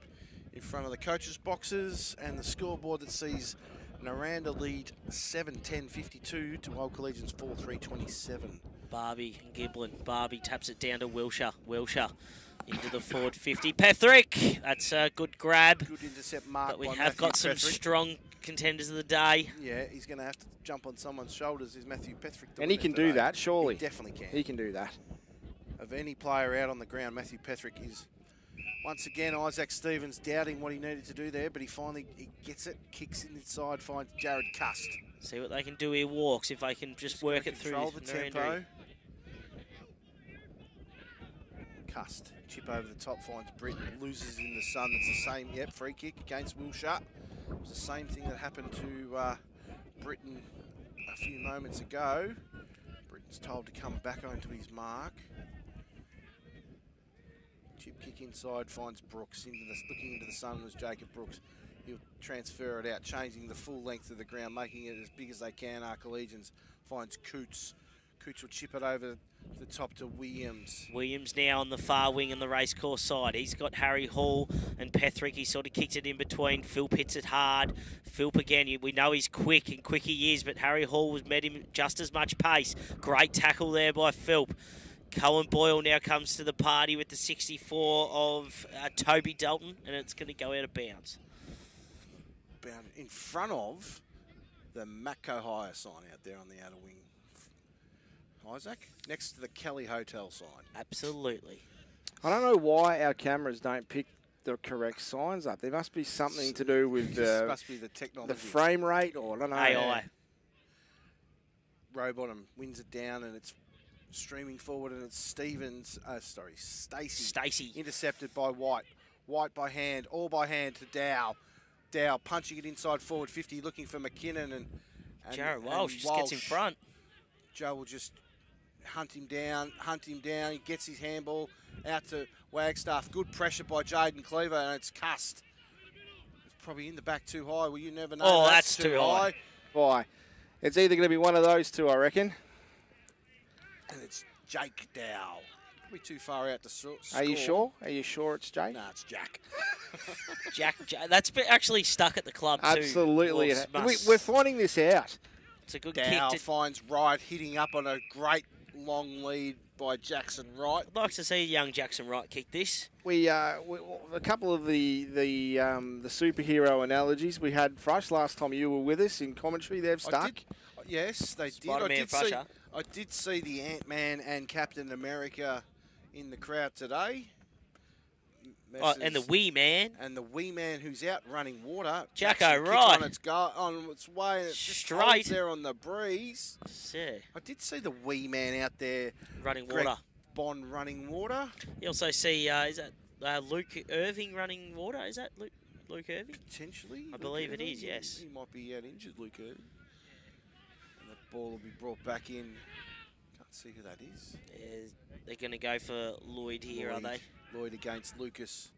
in front of the coaches' boxes and the scoreboard that sees Nirranda lead 7-10-52 to Old Collegians 4-3-27. Barbie and Giblin. Barbie taps it down to Wilshire. Wilshire into the forward 50. Petherick, that's a good grab. Good intercept mark. But we by have Matthew got some Petherick. strong contenders of the day. Yeah, he's going to have to jump on someone's shoulders. Is Matthew Petherick And he can do that, surely. He definitely can. He can do that. Of any player out on the ground, Matthew Petherick is. Once again, Isaac Stevens doubting what he needed to do there, but he gets it, kicks it inside, finds Jared Cust. See what they can do here, Walks, if they can just work it through. Control the Nirranda. tempo. Cust, chip over the top, finds Britton, loses in the sun. It's the same, free kick against Wilshire. It was the same thing that happened to Britton a few moments ago. Britton's told to come back onto his mark. Chip kick inside, finds Brooks. Looking into the sun was Jacob Brooks. He'll transfer it out, changing the full length of the ground, making it as big as they can. Our Collegians finds Coots. Coots will chip it over the top to Williams. Williams now on the far wing on the racecourse side. He's got Harry Hall and Petherick. He sort of kicked it in between. Philp hits it hard. Philp again, we know he's quick, and quick he is, but Harry Hall has met him just as much pace. Great tackle there by Philp. Cohen Boyle now comes to the party with the 64 of Toby Dalton, and it's going to go out of bounds. In front of the Matko Hire sign out there on the outer wing. Isaac, next to the Kelly Hotel sign. Absolutely. I don't know why our cameras don't pick the correct signs up. There must be something to do with must be the technology. the frame rate, or I don't know. AI. Rowbottom wins it down, and it's streaming forward, and it's Stacey. Intercepted by White. White by hand, all by hand to Dow. Dow punching it inside forward 50, looking for McKinnon and Jared Walsh just gets in front. Joe will just hunt him down. He gets his handball out to Wagstaff. Good pressure by Jaden Cleaver, and it's cussed. It's probably in the back too high. Well, you never know. Oh, that's too high. Why? It's either going to be one of those two, I reckon. And it's Jake Dow. Probably too far out to score. Are you sure? Are you sure it's Jake? Nah, it's Jack. Jack, that's actually stuck at the club too. Absolutely. We're finding this out. It's a good Dow kick. finds Wright hitting up on a great long lead by Jackson Wright. I'd like to see young Jackson Wright kick this. We a couple of the superhero analogies we had. Fresh, last time you were with us in commentary, they've stuck. Yes, they Spider-Man did. I did see the Ant-Man and Captain America in the crowd today. Oh, and the Wee Man. And the Wee Man who's out running water. Jacko Wright. On its way, and it's just Straight there on the breeze. Yeah. I did see the Wee Man out there. Running Greg water. Bond running water. You also see, is that Luke Irving running water? Is that Luke Irving? Potentially. I believe it is, yes. He might be out injured, Luke Irving. And the ball will be brought back in. Can't see who that is. They're going to go for Lloyd here, are they? Lloyd against Lucas.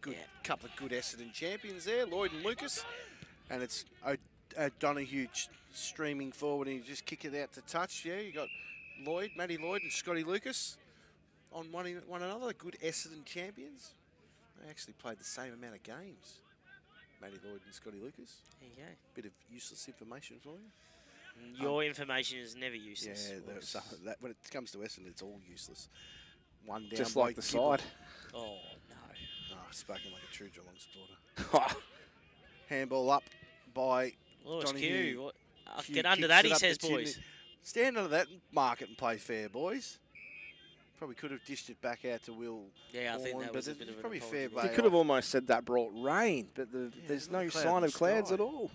A couple of good Essendon champions there, Lloyd and Lucas. And it's O'Donoghue streaming forward, and you just kick it out to touch. Yeah, you got Lloyd, Matty Lloyd and Scotty Lucas on one another. Good Essendon champions. They actually played the same amount of games. Matty Lloyd and Scotty Lucas. There you go. Bit of useless information for you. Your information is never useless. Yeah, when it comes to Essendon, it's all useless. One down, just like the side. Oh, no. Spoken like a true Geelong supporter. Handball up by Q. Get under that, he says, boys. Stand under that and mark it and play fair, boys. Probably could have dished it back out to Will. Yeah, I think that was a bit of an probably apology. fair. You could have almost said that brought rain, but there's no sign of clouds at all.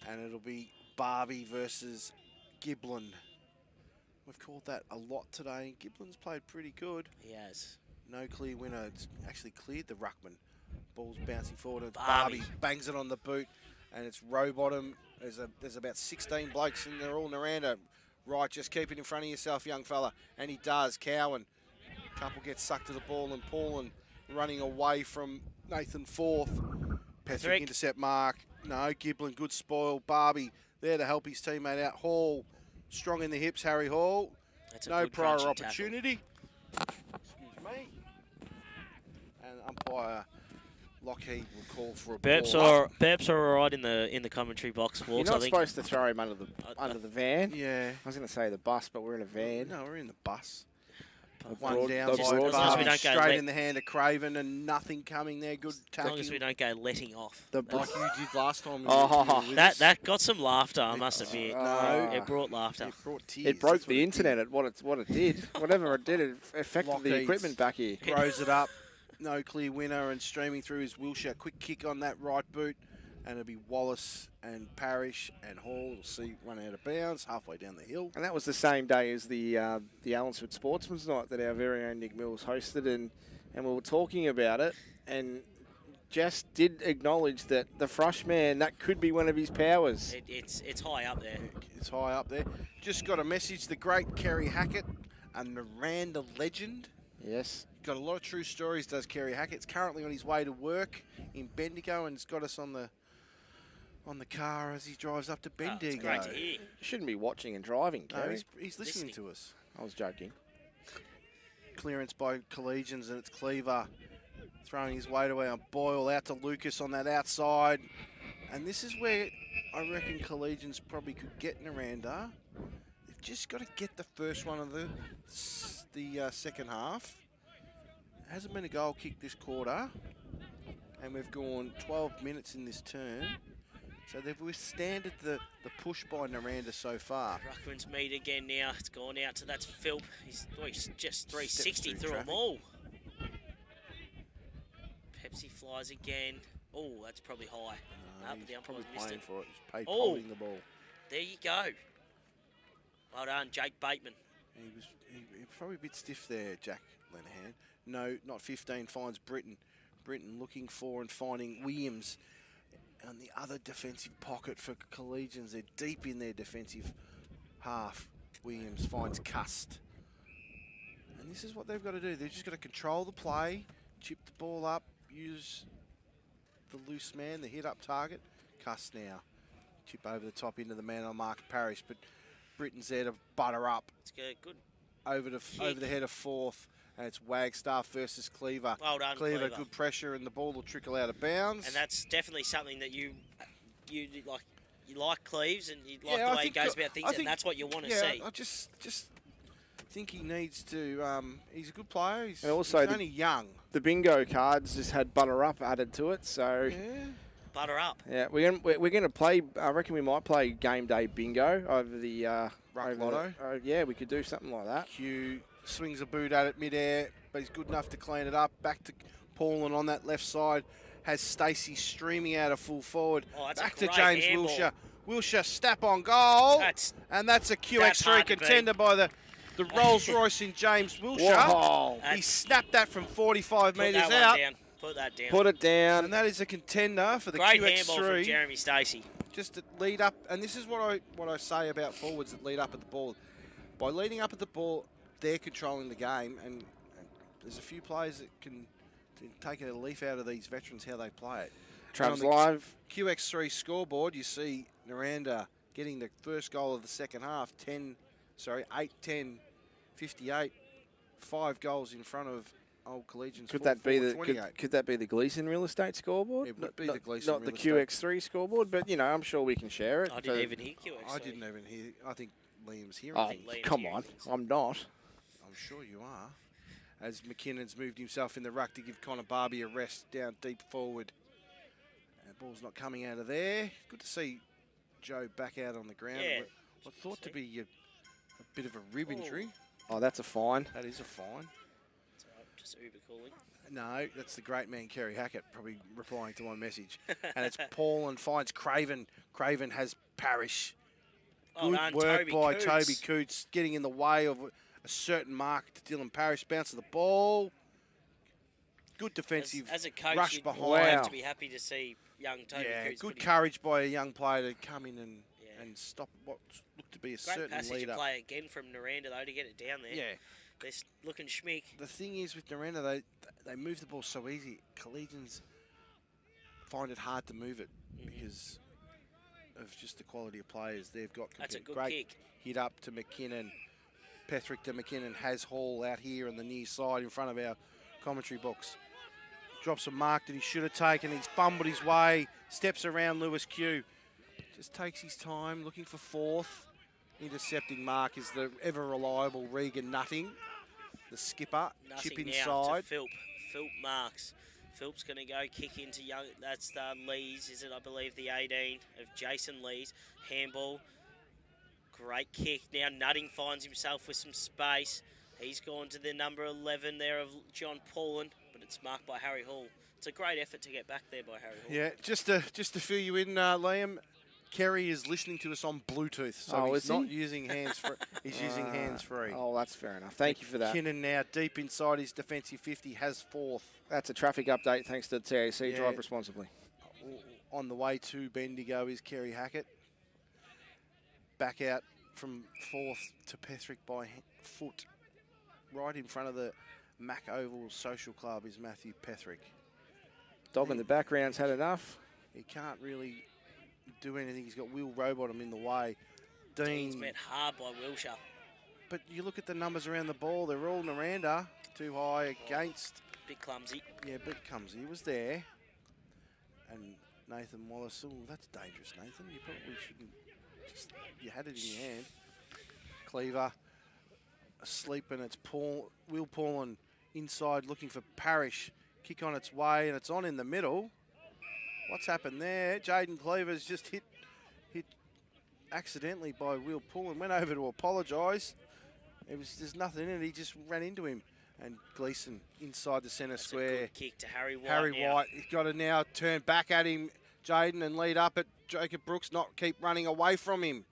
And it'll be Barbie versus Giblin. We've called that a lot today. Giblin's played pretty good. He has. No clear winner. It's actually cleared the ruckman. Ball's bouncing forward. And Barbie bangs it on the boot, and it's row bottom. There's about 16 blokes, and they're all Nirranda. Right, just keep it in front of yourself, young fella. And he does. Cowan. Couple gets sucked to the ball, and Paulin running away from Nathan Forth. Petherick intercept mark. No, Giblin, good spoil. Barbie there to help his teammate out. Hall, strong in the hips, Harry Hall. That's a no good prior crunching opportunity. Excuse me. And umpire Lockheed will call for a ball. Burps are all right in the commentary box. You're not supposed to throw him under the van. Yeah. I was going to say the bus, but we're in a van. No, we're in the bus. One down as by we don't straight in the hand of Craven, and nothing coming there. Good tackling. As long as we don't go letting off. Like you did last time. That got some laughter, I must admit. No. It brought laughter. It brought tears. It broke the internet at what it did. Whatever it did, it affected the equipment back here. Throws it up. No clear winner, and streaming through is Wilshire. Quick kick on that right boot. And it'll be Wallace and Parrish and Hall. We'll see run out of bounds halfway down the hill. And that was the same day as the Allensford Sportsman's Night that our very own Nick Mills hosted, and we were talking about it, and Jess did acknowledge that the Frush man, that could be one of his powers. It's high up there. It's high up there. Just got a message, the great Kerry Hackett, a Nirranda legend. Yes. Got a lot of true stories, does Kerry Hackett. He's currently on his way to work in Bendigo, and has got us on the car as he drives up to Bendigo. Great to hear. You shouldn't be watching and driving, Kerry. No, he's listening to us. I was joking. Clearance by Collegians, and it's Cleaver throwing his weight away on Boyle, out to Lucas on that outside. And this is where I reckon Collegians probably could get Nirranda. They've just got to get the first one of the second half. Hasn't been a goal kick this quarter, and we've gone 12 minutes in this turn. So they've withstanded the push by Nirranda so far. Ruckman's meet again now. It's gone out to that's Philp. He's just 360 through them all. Pepsi flies again. Oh, that's probably high. No, He's the umpire's probably missed playing it. for it. He's paid Oh. holding the ball. There you go. Well done, Jake Bateman. He was probably a bit stiff there, Jack Lenahan. No, not 15, finds Britton. Britton looking for and finding Williams on the other defensive pocket for Collegians. They're deep in their defensive half. Williams finds Cust. And this is what they've got to do. They've just got to control the play, chip the ball up, use the loose man, the hit-up target. Cust now. Chip over the top into the man on Mark Parrish, but Britton's there to butter up. It's good. Over the head of fourth, and it's Wagstaff versus Cleaver. Well done, Cleaver. Cleaver. Good pressure, and the ball will trickle out of bounds. And that's definitely something that you like. You like Cleves, and you like the way he goes about things, and that's what you want to see. I just think he needs to. He's a good player. He's also only young. The bingo cards just had butter up added to it, so. Yeah. Butter up. Yeah, we're going to play. I reckon we might play game day bingo over the Ruck Lotto. Yeah, we could do something like that. Q swings a boot at it midair, but he's good enough to clean it up. Back to Paulin on that left side. Has Stacey streaming out of full forward. Oh, that's back a to great James handball. Wilshire. Wilshire snap on goal. And that's a QX3 hard to contender by the Rolls Royce in James Wilshire. Whoa. He snapped that from 45 Put metres that out. one down. Put that down. Put it down. And that is a contender for the Great QX3. handball from Jeremy Stacey. Just to lead up, and this is what I say about forwards that lead up at the ball. By leading up at the ball, they're controlling the game, and there's a few players that can take a leaf out of these veterans how they play it. Travs On the Live. QX3 scoreboard, you see Nirranda getting the first goal of the second half, 8-10, 58, 5 goals in front of Old Collegians. Could that be the Gleeson real estate scoreboard? It would be the Gleeson not real the estate. QX3 scoreboard, but I'm sure we can share it. I didn't even hear QX3. I didn't even hear. I think Liam's hearing. Oh, things. come on. I'm not. I'm sure you are. As McKinnon's moved himself in the ruck to give Connor Barbie a rest down deep forward. And the ball's not coming out of there. Good to see Joe back out on the ground. Yeah. What thought to be a bit of a rib injury. Oh, that's a fine. That is a fine. It's all right, just Uber calling. No, that's the great man Kerry Hackett probably replying to my message. And it's Paul and finds Craven. Craven has Parrish. Well Good done, work Toby by Coots. Toby Coots, getting in the way of a certain mark to Dylan Parrish. Bounce of the ball. Good defensive As a coach, rush you'd behind. have to be happy to see young Toby Coots. Good put him- courage by a young player to come in and stop what looked to be a Great certain passage lead of up. play again from Nirranda, though, to get it down there. Yeah. They're looking schmick. The thing is with Nirranda, they move the ball so easy. Collegians find it hard to move it because of just the quality of players they've got. That's a good Great kick. hit up to McKinnon. Petherick to McKinnon has Hall out here on the near side in front of our commentary box. Drops a mark that he should have taken. He's fumbled his way. Steps around Lewis Q. Just takes his time looking for fourth. Intercepting mark is the ever-reliable Regan Nutting, the skipper. Nothing Chip now inside. to Philp. Philp marks. Philp's going to go kick into young. That's Lees, is it? I believe the 18 of Jason Lees. Handball. Great kick. Now Nutting finds himself with some space. He's gone to the number 11 there of John Paulin, but it's marked by Harry Hall. It's a great effort to get back there by Harry Hall. Yeah, just to fill you in, Liam, Kerry is listening to us on Bluetooth, so he's not using hands free. He's using hands free. Oh, that's fair enough. Thank you for that. McKinnon now deep inside his defensive 50, has fourth. That's a traffic update thanks to the TAC. Yeah. Drive responsibly. On the way to Bendigo is Kerry Hackett. Back out from fourth to Petherick by foot. Right in front of the Mack Oval Social Club is Matthew Petherick. Dog in the background's had enough. He can't really do anything. He's got Will Rowbottom in the way. Dean's Dean. met hard by Wilshire. But you look at the numbers around the ball, they're all Nirranda. Too high against. Bit clumsy. Yeah, bit clumsy. He was there. And Nathan Wallace. Oh, that's dangerous, Nathan. You probably shouldn't. You had it in your hand. Cleaver asleep, and it's Will Paulin inside looking for Parrish. Kick on its way, and it's on in the middle. What's happened there? Jaden Cleaver's just hit accidentally by Will Paulin. Went over to apologise. There's nothing in it. He just ran into him. And Gleeson inside the centre That's square. a good kick to Harry White. Harry now. White, he's got to now turn back at him, Jaden, and lead up at Jacob Brooks, not keep running away from him.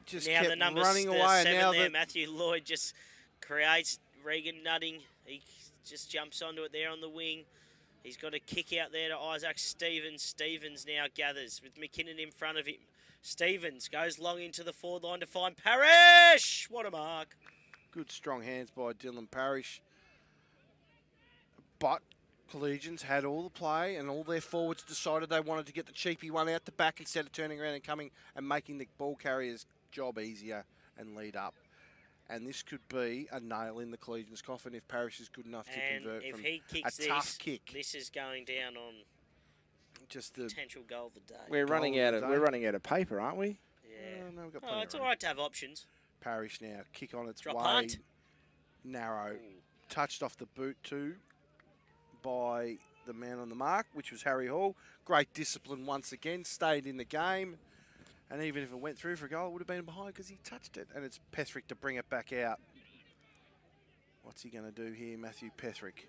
Just now kept the numbers, running the away. 7 and now there, the, Matthew Lloyd just creates Regan nutting. He just jumps onto it there on the wing. He's got a kick out there to Isaac Stevens. Stevens now gathers with McKinnon in front of him. Stevens goes long into the forward line to find Parrish. What a mark. good strong hands by Dylan Parrish. But Collegians had all the play and all their forwards decided they wanted to get the cheapy one out the back instead of turning around and coming and making the ball carrier's job easier and lead up. And this could be a nail in the Collegians' coffin if Parrish is good enough to convert if from he kicks a tough kick. This is going down on just the potential goal of the day. We're running out of paper, aren't we? Yeah. No, we've got Oh, plenty it's of all right to have options. Parrish now, kick on its Drop way. punt. Narrow. Touched off the boot too by the man on the mark, which was Harry Hall. Great discipline once again, stayed in the game. And even if it went through for a goal, it would have been behind because he touched it. And it's Petherick to bring it back out. What's he going to do here, Matthew Petherick?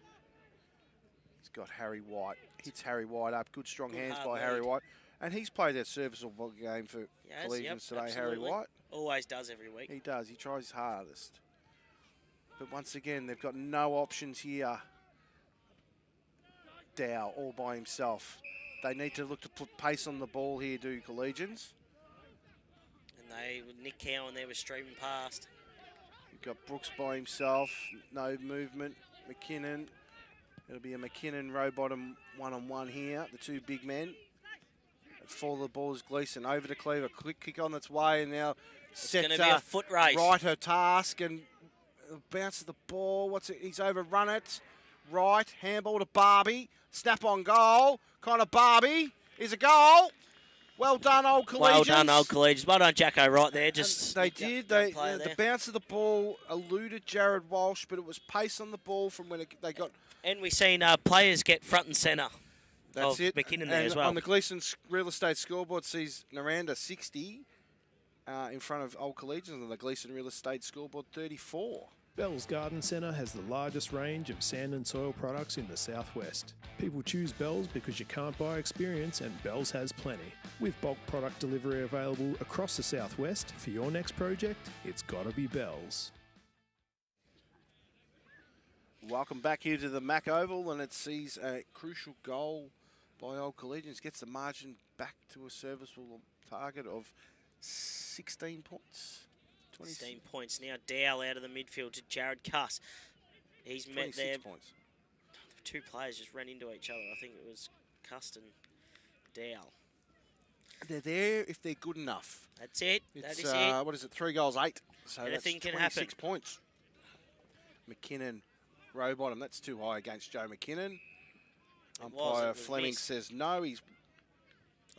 He's got Harry White. Hits Harry White up. Good strong hands by Harry White. And he's played a serviceable game for Collegians today, Harry White. Always does every week. He does. He tries his hardest. But once again, they've got no options here. Dow all by himself. They need to look to put pace on the ball here, do Collegians. And Nick Cowan there was streaming past. You've got Brooks by himself. No movement. McKinnon. It'll be a McKinnon Rowbottom one-on-one here. The two big men. For the ball is Gleeson. Over to Cleaver. Quick kick on its way. And now It's going to be a foot race. Right her task. And bounces the ball. What's it? He's overrun it. Right. Handball to Barbie. Snap on goal. Connor Barbie is a goal. Well done, Old Collegians. Well done, Old Collegians. Well done, Jacko, right there. Just they did. The bounce of the ball eluded Jared Walsh, but it was pace on the ball from when they got. And we've seen players get front and centre. That's it. McKinnon there and as well. On the Gleeson Real Estate scoreboard sees Nirranda 60 in front of Old Collegians, and the Gleeson Real Estate scoreboard 34. Bell's Garden Centre has the largest range of sand and soil products in the southwest. People choose Bell's because you can't buy experience, and Bell's has plenty. With bulk product delivery available across the southwest, for your next project, it's gotta be Bell's. Welcome back here to the Mack Oval, and it sees a crucial goal by Old Collegians. Gets the margin back to a serviceable target of 16 points. 16 points. Now Dow out of the midfield to Jared Cuss. He's met there. Points. The two players just ran into each other. I think it was Cuss and Dow. They're there if they're good enough. That's it. It's, that is it. What is it? 3 goals, 8. So Anything that's can 26 happen. points. McKinnon, Rowbottom. That's too high against Joe McKinnon. Umpire Fleming says no. I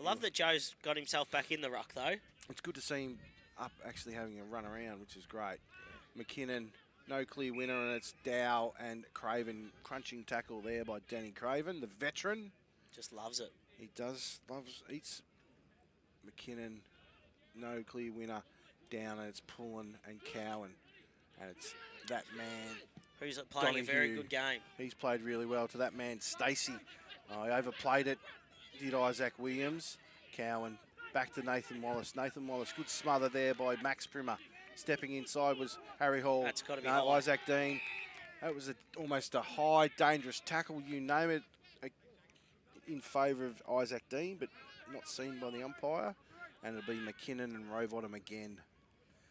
love that Joe's got himself back in the ruck, though. It's good to see him up actually having a run around, which is great. McKinnon, no clear winner, and it's Dow and Craven. Crunching tackle there by Danny Craven, the veteran. Just loves it. He does, eats McKinnon, no clear winner, down, and it's Pullen and Cowan. And it's that man. Who's playing a very good game. He's played really well to that man, Stacey. He overplayed it, did Isaac Williams. Cowan. Back to Nathan Wallace. Nathan Wallace, good smother there by Max Primmer. Stepping inside was Harry Hall. That's got to be Isaac Dean. That was almost a high, dangerous tackle, you name it, in favour of Isaac Dean, but not seen by the umpire. And it'll be McKinnon and Rowbottom again.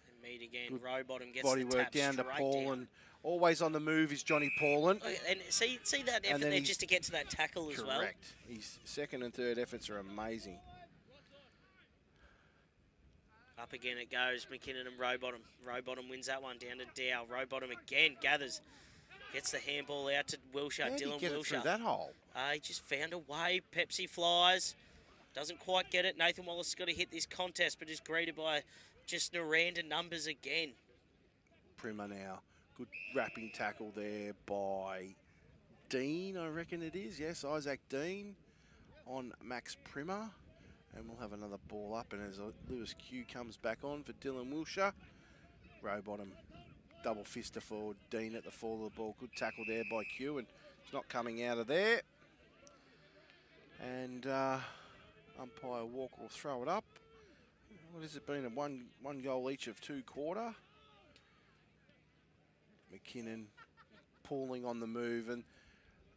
And meet again. Rowbottom gets body the work tap down to straight Paulin. down. Always on the move is Johnny Paulin. And see that effort there just to get to that tackle as well. Correct. His second and third efforts are amazing. Up again it goes, McKinnon and Rowbottom. Rowbottom wins that one down to Dow. Rowbottom again gathers. Gets the handball out to Wilshire, How did he Dylan get it Wilshire. through that hole? He just found a way. Pepsi flies. Doesn't quite get it. Nathan Wallace has got to hit this contest, but is greeted by just Nirranda numbers again. Primmer now. Good wrapping tackle there by Dean, I reckon it is. Yes, Isaac Dean on Max Primmer. And we'll have another ball up, and as Lewis Q comes back on for Dylan Wilshire, Rowbottom double fister for Dean at the fall of the ball. Good tackle there by Q, and it's not coming out of there. And umpire Walker will throw it up. What has it been? A one goal each of 2 quarter. McKinnon pulling on the move, and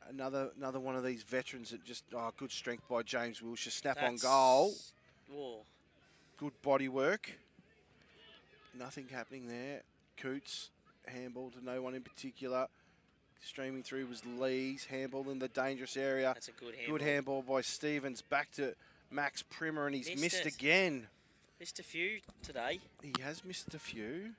another one of these veterans that just good strength by James Wilshire. Snap on goal. Whoa. Good body work. Nothing happening there. Coots handball to no one in particular. Streaming through was Lee's handball in the dangerous area. That's a good handball. Good handball by Stevens. Back to Max Primer, and he's missed again. Missed a few today. He has missed a few.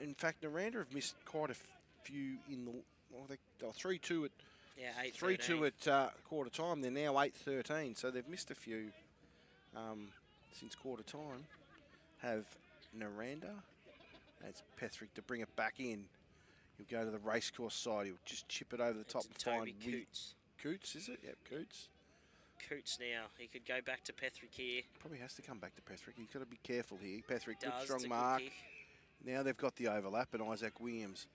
In fact, Nirranda have missed quite a few in the. Well, they 3-2 at. Yeah, 3-2 at quarter time. They're now 8-13, so they've missed a few since quarter time. Have Nirranda. That's Petherick to bring it back in. He'll go to the racecourse side. He'll just chip it over the top and find Coots. Coots, is it? Yep, Coots. Coots now. He could go back to Petherick here. Probably has to come back to Petherick. He's got to be careful here. Petherick, good It's strong a mark. good kick. Now they've got the overlap, and Isaac Williams,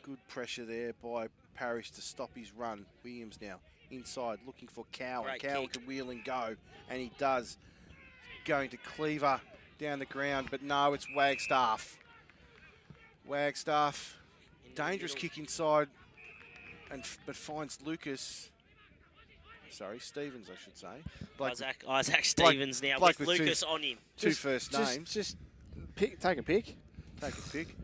good pressure there by Parrish to stop his run. Williams now inside looking for Cowan. Great Cowan kick. can wheel and go, and he does. Going to Cleaver down the ground, but no, it's Wagstaff. Wagstaff, dangerous kick inside, but finds Lucas. Sorry, Stevens, I should say. Isaac Stevens now with Lucas on him. Two first names. Just take a pick. Take a pick.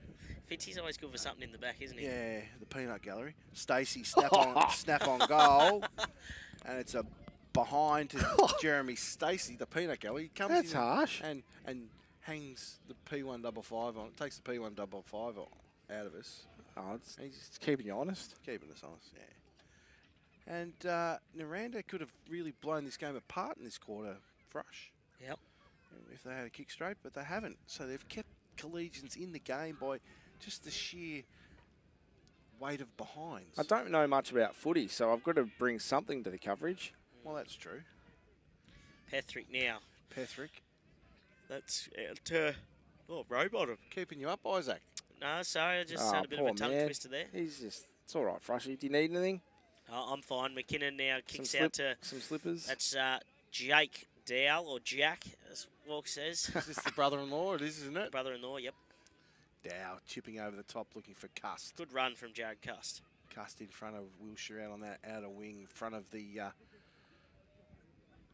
Fitzy's always good for something in the back, isn't he? Yeah, the peanut gallery. Stacey snap on goal, and it's a behind to Jeremy Stacey, the peanut gallery. He comes That's in harsh. And hangs the P155 on. Takes the P155 out of us. Oh, it's keeping you honest. Keeping us honest, yeah. And Nirranda could have really blown this game apart in this quarter, Frush. Yep. If they had a kick straight, but they haven't. So they've kept Collegians in the game by just the sheer weight of behinds. I don't know much about footy, so I've got to bring something to the coverage. Well, that's true. Petherick now. Petherick. That's out robot him. Keeping you up, Isaac? No, sorry, I just had a bit of a tongue twister there. It's all right, Frushy. Do you need anything? I'm fine. McKinnon now kicks Some out to... Some slippers? That's Jake Dowell, or Jack, as Walk says. Is this the brother-in-law? It is, isn't it? Brother-in-law, yep. Dow chipping over the top, looking for Cust. Good run from Jared Cust. Cust in front of Wilshire out on that outer wing, in front of the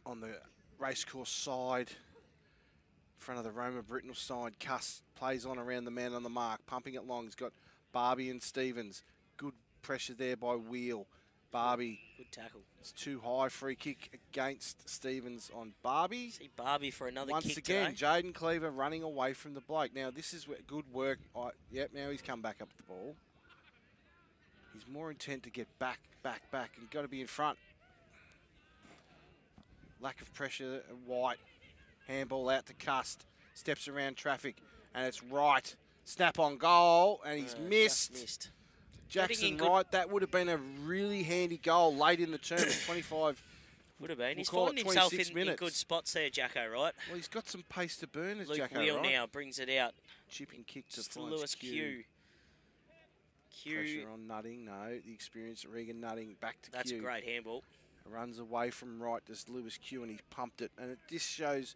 on the racecourse side, in front of the Roma Britnell side. Cust plays on around the man on the mark, pumping it long. He's got Barbie and Stevens. Good pressure there by Wheel. Barbie. Good tackle. It's too high. Free kick against Stevens on Barbie. See Barbie for another Once kick again, today. Jaden Cleaver running away from the bloke. Now, this is good work. Yep, now he's come back up the ball. He's more intent to get back, and got to be in front. Lack of pressure. White. Handball out to Cust. Steps around traffic, and it's right. Snap on goal, and he's missed. Jackson Wright, that would have been a really handy goal late in the term at 25. Would have been. He's call it finding himself 26 in minutes. good spots there, Jacko, right? Well, he's got some pace to burn as Luke Jacko Wheel Wright. now brings it out. Chipping kick to Just finds Lewis Q. Pressure on Nutting, no. The experienced Regan Nutting back to That's Q. a great handball. Runs away from right to Lewis Q, and he's pumped it. And it just shows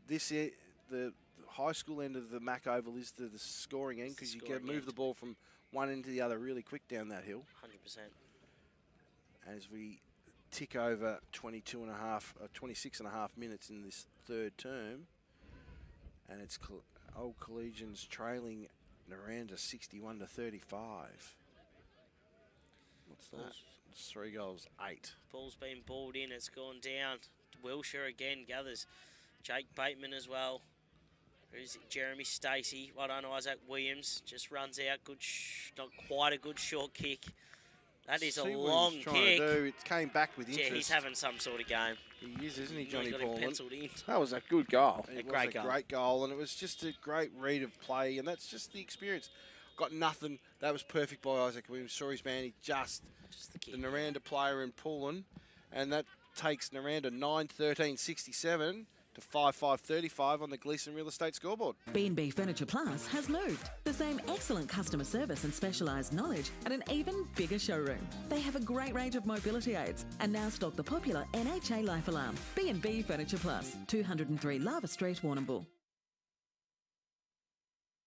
the high school end of the Mack Oval is the scoring end, because you can move the ball from one end to the other really quick down that hill. 100%. As we tick over 26 and a half minutes in this third term, and it's Old Collegians trailing Nirranda 61-35. What's that? It's 3 goals, 8. Ball's been balled in. It's gone down. Wilshire again gathers. Jake Bateman as well. Who's it? Jeremy Stacey. Well done, Isaac Williams. Just runs out. Good, not quite a good short kick. That is a long kick. It came back with interest. Yeah, he's having some sort of game. He is, isn't he, Johnny Got him Paulin? penciled in. That was a good goal. It was a great goal, and it was just a great read of play, and that's just the experience. Got nothing. That was perfect by Isaac Williams. Saw his man. He just the Nirranda player in Pullen, and that takes Nirranda 9-13-67 to 5535 on the Gleeson Real Estate scoreboard. B&B Furniture Plus has moved. The same excellent customer service and specialised knowledge at an even bigger showroom. They have a great range of mobility aids and now stock the popular NHA Life Alarm. B&B Furniture Plus, 203 Lava Street, Warrnambool.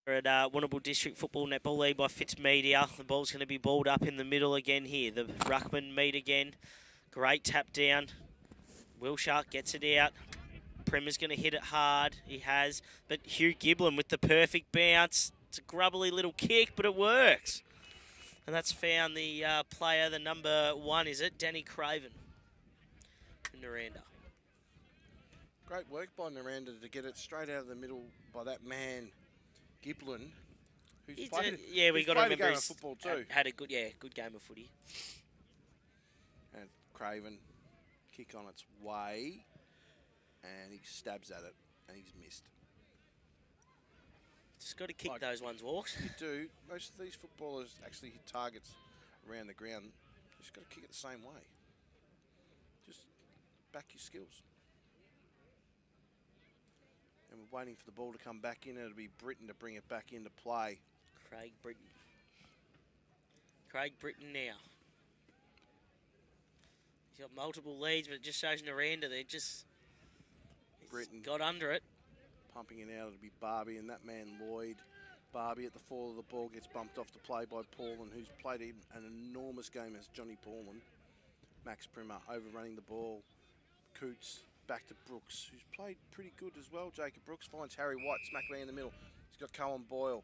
We're at Warrnambool District Football Netball League by Fitzmedia. The ball's going to be balled up in the middle again here. The ruckman meet again. Great tap down. Wilshire gets it out. Primer's going to hit it hard. He has. But Hugh Giblin with the perfect bounce. It's a grubbly little kick, but it works. And that's found the player, the number 1, is it? Danny Craven from Nirranda. Great work by Nirranda to get it straight out of the middle by that man, Giblin. Who's played, yeah, we got to remember a game of he's football too. Had a good game of footy. And Craven, kick on its way. And he stabs at it, and he's missed. Just got to kick those ones, Walks. You do. Most of these footballers actually hit targets around the ground. You just got to kick it the same way. Just back your skills. And we're waiting for the ball to come back in. It'll be Britton to bring it back into play. Craig Britton now. He's got multiple leads, but it just shows Nirranda they're just... Britton got under it. Pumping it out, it'll be Barbie and that man Lloyd. Barbie at the fall of the ball gets bumped off to play by Paulin, who's played an enormous game as Johnny Paulin. Max Primer overrunning the ball. Coots back to Brooks, who's played pretty good as well. Jacob Brooks finds Harry White smack bang in the middle. He's got Cohen Boyle.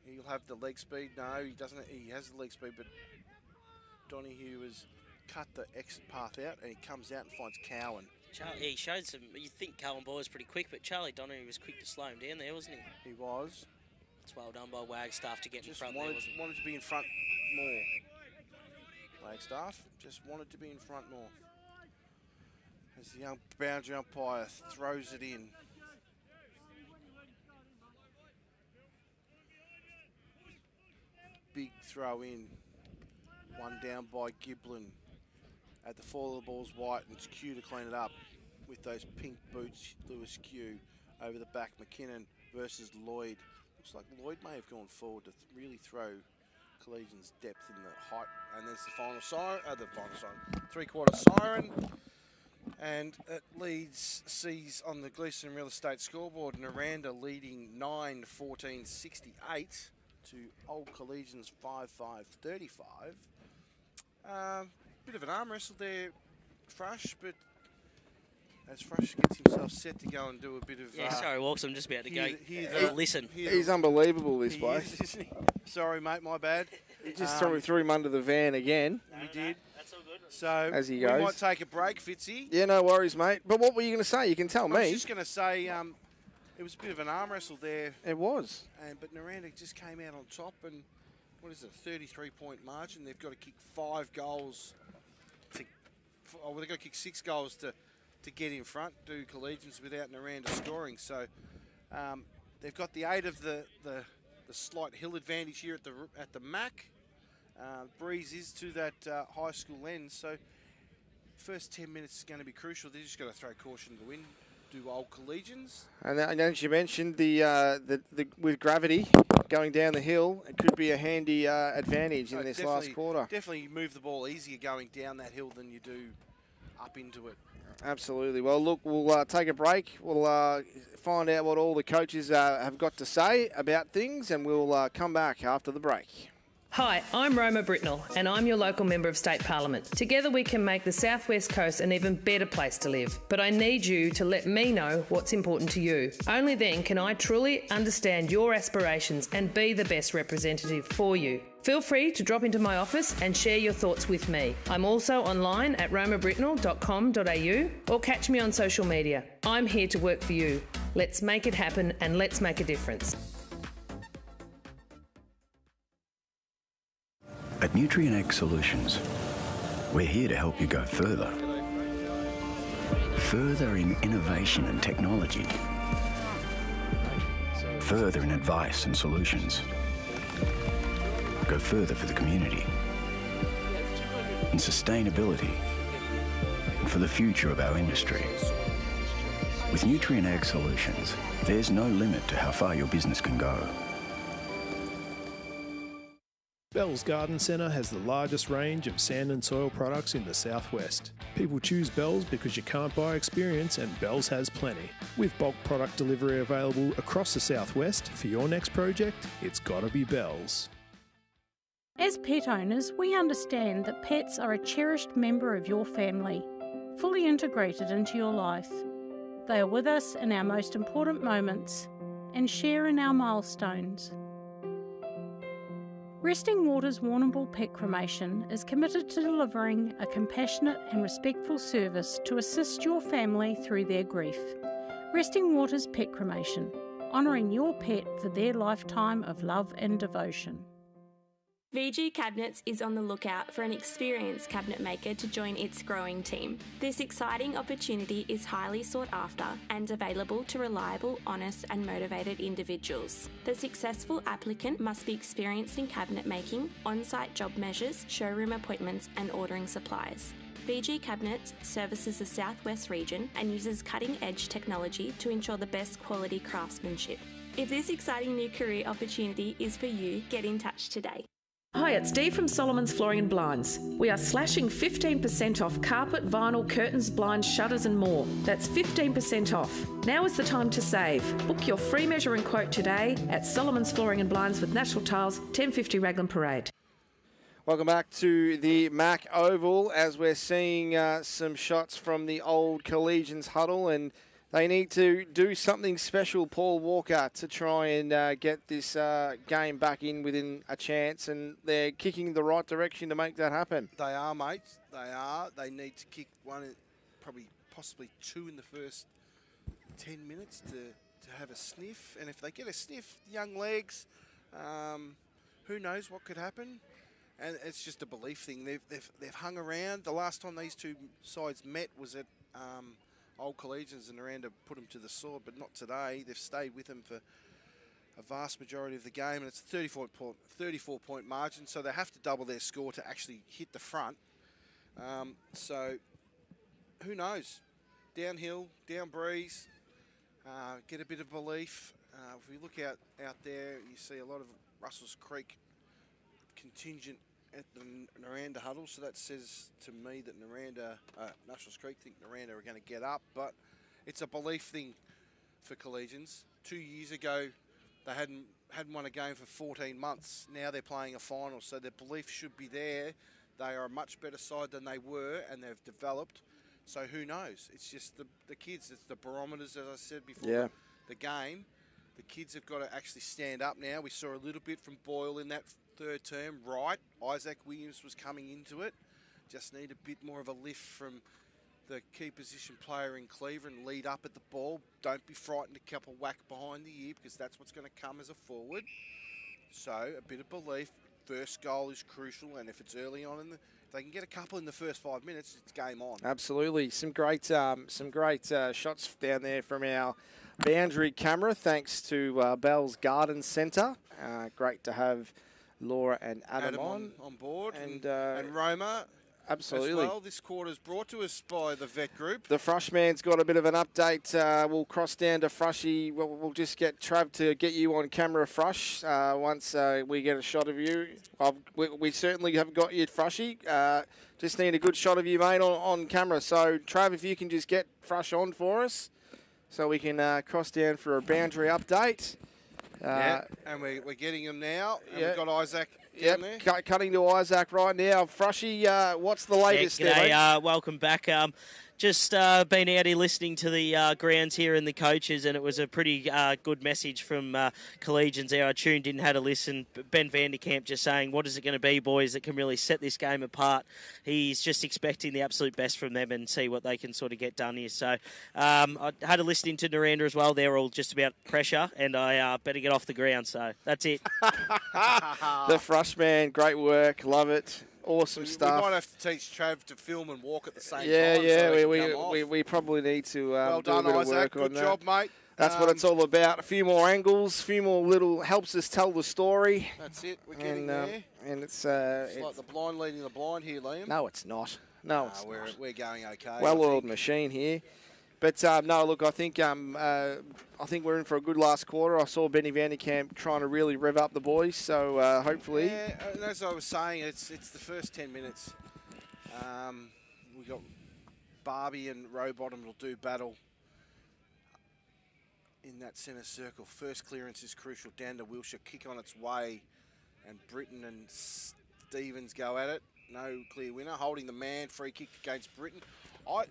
He'll have the leg speed. No, he doesn't. He has the leg speed, but Donahue has cut the exit path out, and he comes out and finds Cowan. He showed some. You think Cohen Boyle was pretty quick, but Charlie Donahue was quick to slow him down there, wasn't he? He was. It's well done by Wagstaff to get in front wanted, there, wasn't wanted to be in front more. Wagstaff just wanted to be in front more. As the young boundary umpire throws it in. Big throw in. One down by Giblin. At the fall of the ball's White, and it's Q to clean it up with those pink boots. Lewis Q over the back. McKinnon versus Lloyd. Looks like Lloyd may have gone forward to really throw Collegians depth in the height. And there's the final siren, three-quarter siren. And it leads on the Gleeson Real Estate scoreboard. Nirranda leading 9-14-68 to Old Collegians 5-5-35. Bit of an arm wrestle there, Frush, but as Frush gets himself set to go and do a bit of... sorry, Walks, I'm just about to go listen. He's unbelievable, this bloke. Isn't he? Sorry, mate, my bad. He just threw him under the van again. We did. That's all good. So as he goes. We might take a break, Fitzy. Yeah, no worries, mate. But what were you going to say? You can tell me. I was just going to say it was a bit of an arm wrestle there. It was. But Nirranda just came out on top, and what is it, a 33-point margin? They've got to kick 5 goals. They've got to kick 6 goals to get in front, do Collegians without Nirranda scoring. So they've got the aid of the slight hill advantage here at the Mack. Breeze is to that high school end, so first 10 minutes is going to be crucial. They've just got to throw caution to the wind, do Old Collegians. And as you mentioned, the with gravity going down the hill, it could be a handy advantage in this last quarter. Definitely you move the ball easier going down that hill than you do up into it. Absolutely. Well, look, we'll take a break. We'll find out what all the coaches have got to say about things, and we'll come back after the break. Hi, I'm Roma Britnell, and I'm your local Member of State Parliament. Together we can make the South West Coast an even better place to live. But I need you to let me know what's important to you. Only then can I truly understand your aspirations and be the best representative for you. Feel free to drop into my office and share your thoughts with me. I'm also online at romabritnell.com.au or catch me on social media. I'm here to work for you. Let's make it happen and let's make a difference. At Nutiren Solutions, we're here to help you go further. Further in innovation and technology. Further in advice and solutions. Go further for the community. In sustainability. And for the future of our industry. With Nutiren Ag Solutions, there's no limit to how far your business can go. Bell's Garden Centre has the largest range of sand and soil products in the southwest. People choose Bell's because you can't buy experience, and Bell's has plenty. With bulk product delivery available across the southwest, for your next project, it's gotta be Bell's. As pet owners, we understand that pets are a cherished member of your family, fully integrated into your life. They are with us in our most important moments and share in our milestones. Resting Waters Warrnambool Pet Cremation is committed to delivering a compassionate and respectful service to assist your family through their grief. Resting Waters Pet Cremation, honouring your pet for their lifetime of love and devotion. VG Cabinets is on the lookout for an experienced cabinet maker to join its growing team. This exciting opportunity is highly sought after and available to reliable, honest and motivated individuals. The successful applicant must be experienced in cabinet making, on-site job measures, showroom appointments and ordering supplies. VG Cabinets services the Southwest region and uses cutting-edge technology to ensure the best quality craftsmanship. If this exciting new career opportunity is for you, get in touch today. Hi, it's Dee from Solomon's Flooring and Blinds. We are slashing 15% off carpet, vinyl, curtains, blinds, shutters and more. That's 15% off. Now is the time to save. Book your free measure and quote today at Solomon's Flooring and Blinds with National Tiles, 1050 Raglan Parade. Welcome back to the Mack Oval as we're seeing some shots from the old Collegians huddle, and they need to do something special, Paul Walker, to try and get this game back in within a chance, and they're kicking the right direction to make that happen. They are, mate. They are. They need to kick one, probably possibly two in the first 10 minutes to have a sniff. And if they get a sniff, young legs, who knows what could happen. And it's just a belief thing. They've hung around. The last time these two sides met was at old Collegians, and Nirranda put them to the sword, but not today. They've stayed with them for a vast majority of the game, and it's a 34-point margin, so they have to double their score to actually hit the front. So who knows? Downhill, down breeze, get a bit of belief. If we look out there, you see a lot of Russell's Creek contingent at the Nirranda huddle, so that says to me that Nationals Creek think Nirranda are going to get up, but it's a belief thing for Collegians. 2 years ago, they hadn't won a game for 14 months. Now they're playing a final, so their belief should be there. They are a much better side than they were, and they've developed. So who knows? It's just the kids. It's the barometers, as I said before, the game. The kids have got to actually stand up now. We saw a little bit from Boyle in that third term, right? Isaac Williams was coming into it. Just need a bit more of a lift from the key position player in Cleveland. Lead up at the ball. Don't be frightened to couple whack behind the ear, because that's what's going to come as a forward. So a bit of belief. First goal is crucial, and if it's early on, if they can get a couple in the first 5 minutes, it's game on. Absolutely, some great shots down there from our boundary camera, thanks to Bell's Garden Centre. Great to have Laura and Adam on board, and Roma. Absolutely. As well. This quarter is brought to us by the Vet Group. The Frushman's got a bit of an update. We'll cross down to Frushy. We'll just get Trav to get you on camera, Frush, once we get a shot of you. We certainly have got you, Frushy. Just need a good shot of you, mate, on camera. So, Trav, if you can just get Frush on for us so we can cross down for a boundary update. And we're getting him now. And we've got Isaac down there. Cutting to Isaac right now. Frushy, what's the latest there, mate? Welcome back. Just been out here listening to the grounds here and the coaches, and it was a pretty good message from Collegians there. I tuned in, had a listen. Ben Vanderkamp just saying, what is it going to be, boys, that can really set this game apart? He's just expecting the absolute best from them and see what they can sort of get done here. So I had a listen to Nirranda as well. They're all just about pressure, and I better get off the ground. So that's it. The Frushman, great work. Love it. Awesome stuff. We might have to teach Trav to film and walk at the same time. We probably need to well do done, a bit Isaac. of work Good on that. job, mate. That's what it's all about. A few more angles, a few more little helps us tell the story. That's it. We're getting there. And it's like the blind leading the blind here, Liam. No, it's not. No, it's we're going okay. Well-oiled machine here. But no, look, I think we're in for a good last quarter. I saw Benny Vanderkamp trying to really rev up the boys, so hopefully. Yeah, and as I was saying, it's the first 10 minutes. We got Barbie and Rowbottom will do battle in that centre circle. First clearance is crucial. Down to Wilshire, kick on its way, and Britton and Stevens go at it. No clear winner. Holding the man, free kick against Britton.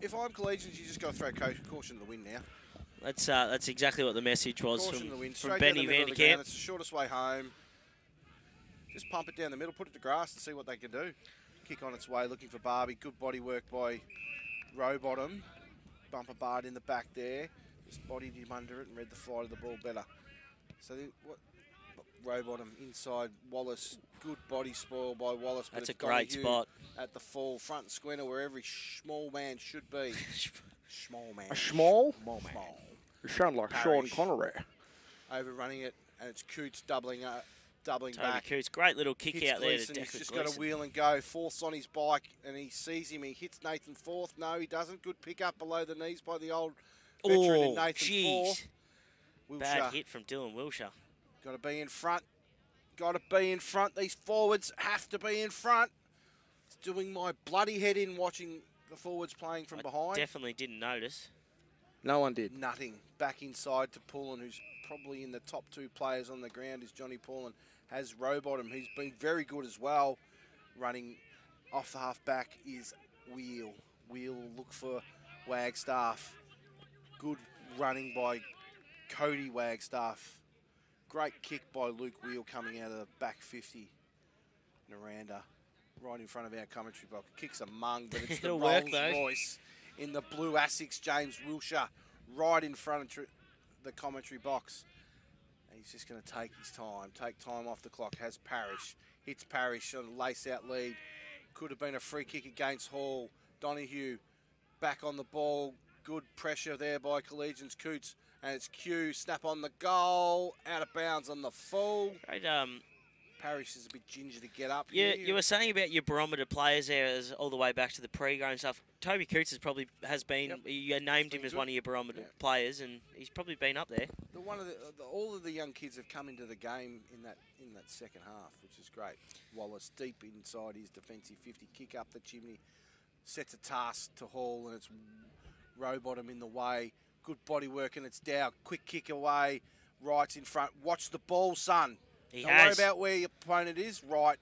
If I'm Collegians, you just got to throw caution to the wind now. That's exactly what the message was Caution from, to the wind. from Straight Benny down the middle of the Vanderkamp. ground. It's the shortest way home. Just pump it down the middle, put it to grass and see what they can do. Kick on its way, looking for Barbie. Good body work by Rowbottom. Bumper barred in the back there. Just bodied him under it and read the flight of the ball better. So Rowbottom inside Wallace. Good body spoil by Wallace. That's but a great spot. At the full front and squinter where every small man should be. Small man. A small? Small. You sound like Sean Connery. Overrunning it, and it's Coots doubling Toby back. Coots, great little kick Hits out there. Gleeson. To He's Declan just got Gleeson. to wheel and go. Fourth's on his bike, and he sees him. He hits Nathan Forth. No, he doesn't. Good pick up below the knees by the old veteran in Nathan Forth. Bad hit from Dylan Wilshire. Got to be in front. Got to be in front. These forwards have to be in front. It's doing my bloody head in watching the forwards playing from behind. Definitely didn't notice. No one did. Nothing. Back inside to Pullen, who's probably in the top two players on the ground, is Johnny Pullen. Has Rowbottom, who's been very good as well. Running off the half back is Wheel. Wheel will look for Wagstaff. Good running by Cody Wagstaff. Great kick by Luke Wheel coming out of the back 50. Nirranda right in front of our commentary box. Kicks a mung, but it's the It'll work, Rolls though. Royce in the blue Asics, James Wilshire, right in front of the commentary box. And he's just going to take his time, take time off the clock. Has Parrish, hits Parrish on a lace-out lead. Could have been a free kick against Hall. Donahue back on the ball. Good pressure there by Collegians. Coots, and it's Q. Snap on the goal. Out of bounds on the full. Great, Parrish is a bit ginger to get up. Yeah, here. you were saying about your barometer players there as all the way back to the pre-game stuff. Toby Coots has been. You named him as one of your barometer players, and he's probably been up there. All of the young kids have come into the game in that second half, which is great. Wallace deep inside his defensive 50, kick up the chimney, sets a task to Hall, and it's Rowbottom in the way. Good body work, and it's Dow. Quick kick away, right in front. Watch the ball, son. Don't worry about where your opponent is. Right.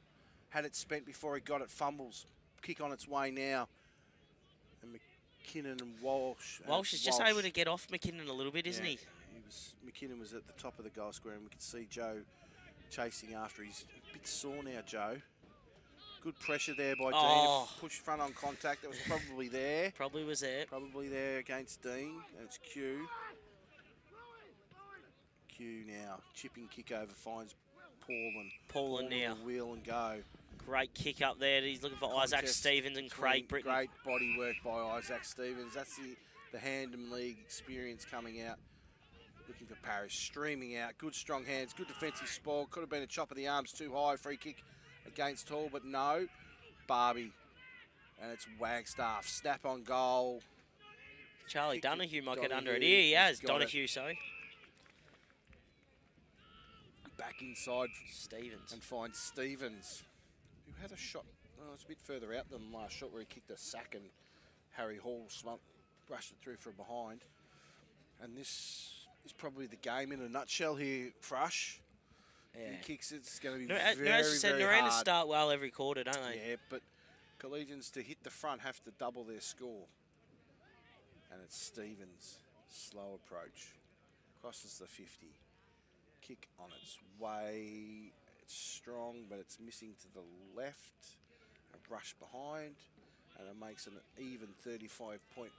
Had it spent before he got it. Fumbles. Kick on its way now. And McKinnon and Walsh. Walsh is just able to get off McKinnon a little bit, isn't he? McKinnon was at the top of the goal square, and we could see Joe chasing after. He's a bit sore now, Joe. Good pressure there by Dean. Push front on contact. That was probably there. Probably was there. Probably there against Dean. And it's Q. Q now. Chipping kick over finds Paulin now. Wheel and go. Great kick up there. He's looking for Isaac Stevens and Craig Britton. Great body work by Isaac Stevens. That's the Handham League experience coming out. Looking for Parrish. Streaming out. Good strong hands. Good defensive spoil. Could have been a chop of the arms too high. Free kick against Hall, but no. Barbie. And it's Wagstaff. Snap on goal. Charlie Donahue might get under it here. He has. Donahue, sorry. Back inside Stevens and finds Stevens, who had a shot. Oh, it's a bit further out than the last shot where he kicked a sack and Harry Hall brushed it through from behind. And this is probably the game in a nutshell here, Frush. Yeah. He kicks it. It's going to be As you said, very Nirranda hard. start well every quarter, don't they? Yeah, but Collegians to hit the front have to double their score. And it's Stevens. Slow approach. Crosses the 50. Kick on its way. It's strong, but it's missing to the left. A rush behind, and it makes an even 35-point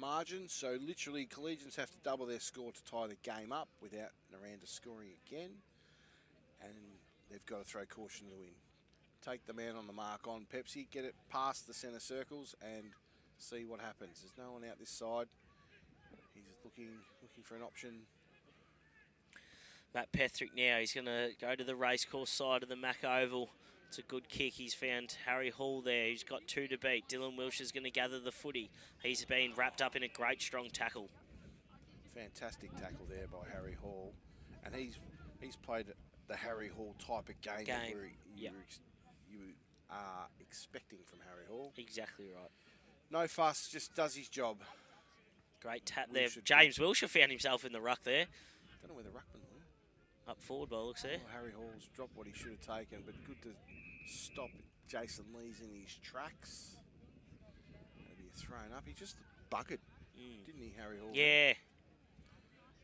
margin. So literally, Collegians have to double their score to tie the game up without Nirranda scoring again. And they've got to throw caution to the wind. Take the man on the mark on Pepsi, get it past the centre circles, and see what happens. There's no one out this side. He's looking for an option. Matt Petherick now, he's going to go to the racecourse side of the Mack Oval It's a good kick. He's found Harry Hall there. He's got 2 to beat. Dylan Wilshire's going to gather the footy. He's been wrapped up in a great, strong tackle. Fantastic tackle there by Harry Hall. And he's played the Harry Hall type of game that you are expecting from Harry Hall. Exactly right. No fuss, just does his job. Great tap there. James Wilshire found himself in the ruck there. Don't know where the ruckman went. Up forward by the looks there. Well, Harry Hall's dropped what he should have taken, but good to stop Jason Lees in his tracks. Maybe thrown up. He just buggered, didn't he, Harry Hall? Yeah.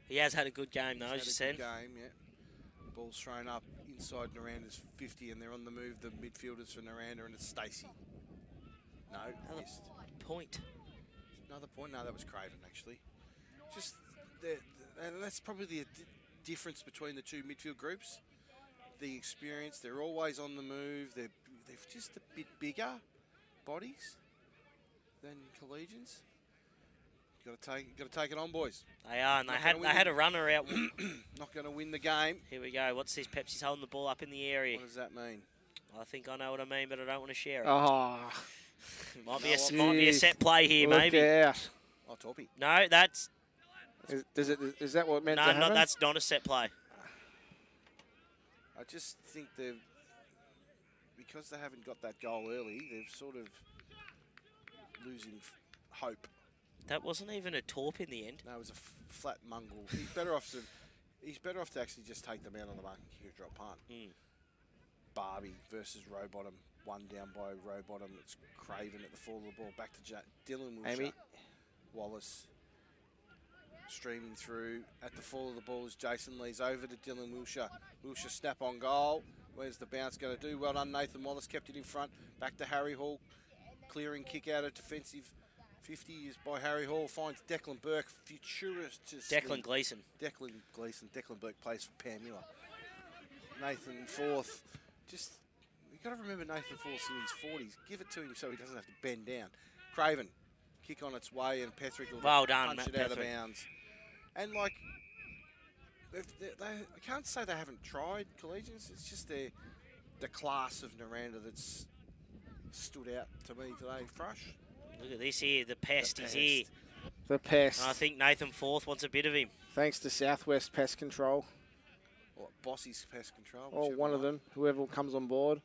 He has had a good game, though, as you said. Game, yeah. Ball's thrown up inside Niranda's 50, and they're on the move, the midfielders for Nirranda, and it's Stacey. No, missed. Point. Another point? No, that was Craven, actually. Just, and that's probably the difference between the two midfield groups. The experience, they're always on the move. They're just a bit bigger bodies than Collegians. Got to take it on, boys. They are, and they had a runner out. Not going to win the game. Here we go. What's this? Pepsi's holding the ball up in the area. What does that mean? I think I know what I mean, but I don't want to share it. Oh. might be a set play here, Look maybe. Out. Oh, Toppy. No, that's. Is that what it meant to happen? No, that's not a set play. I just think because they haven't got that goal early, they're sort of losing hope. That wasn't even a torp in the end. No, it was a flat mungle. He's better off to actually just take them out on the mark and kick a drop punt. Barbie versus Rowbottom, 1 down by Rowbottom. It's Craven at the fall of the ball. Back to Dylan Wilshire. Wallace streaming through. At the fall of the ball is Jason Lees over to Dylan Wilshire. Wilshire snap on goal. Where's the bounce going to do? Well done, Nathan Wallace kept it in front. Back to Harry Hall. Clearing kick out of defensive 50 is by Harry Hall. Finds Declan Burke. Futuristic. Declan Gleeson. Declan Burke plays for Pam Miller. Nathan Forth. Just, you've got to remember Nathan Forth's in his 40s. Give it to him so he doesn't have to bend down. Craven. Kick on its way, and Petherick will punch it out of bounds. And like, I can't say they haven't tried, Collegians. It's just the class of Nirranda that's stood out to me today. Frush. Look at this here. The pest is here. The pest. And I think Nathan Forth wants a bit of him. Thanks to Southwest Pest Control. Or Bossy's Pest Control. Or one of them, whoever comes on board.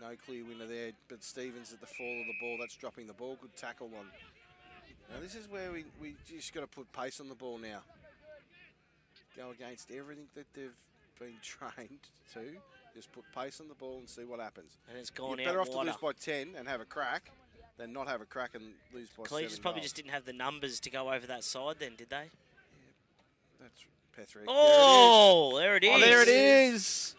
No clear winner there, but Stevens at the fall of the ball. That's dropping the ball. Good tackle on. Now this is where we just got to put pace on the ball now. Go against everything that they've been trained to. Just put pace on the ball and see what happens. And it's gone You're better off to lose by 10 and have a crack than not have a crack and lose by 7 Collegians probably goals. just didn't have the numbers to go over that side then, did they? Yeah, that's Petherick. Oh, there it is. Oh, there it is.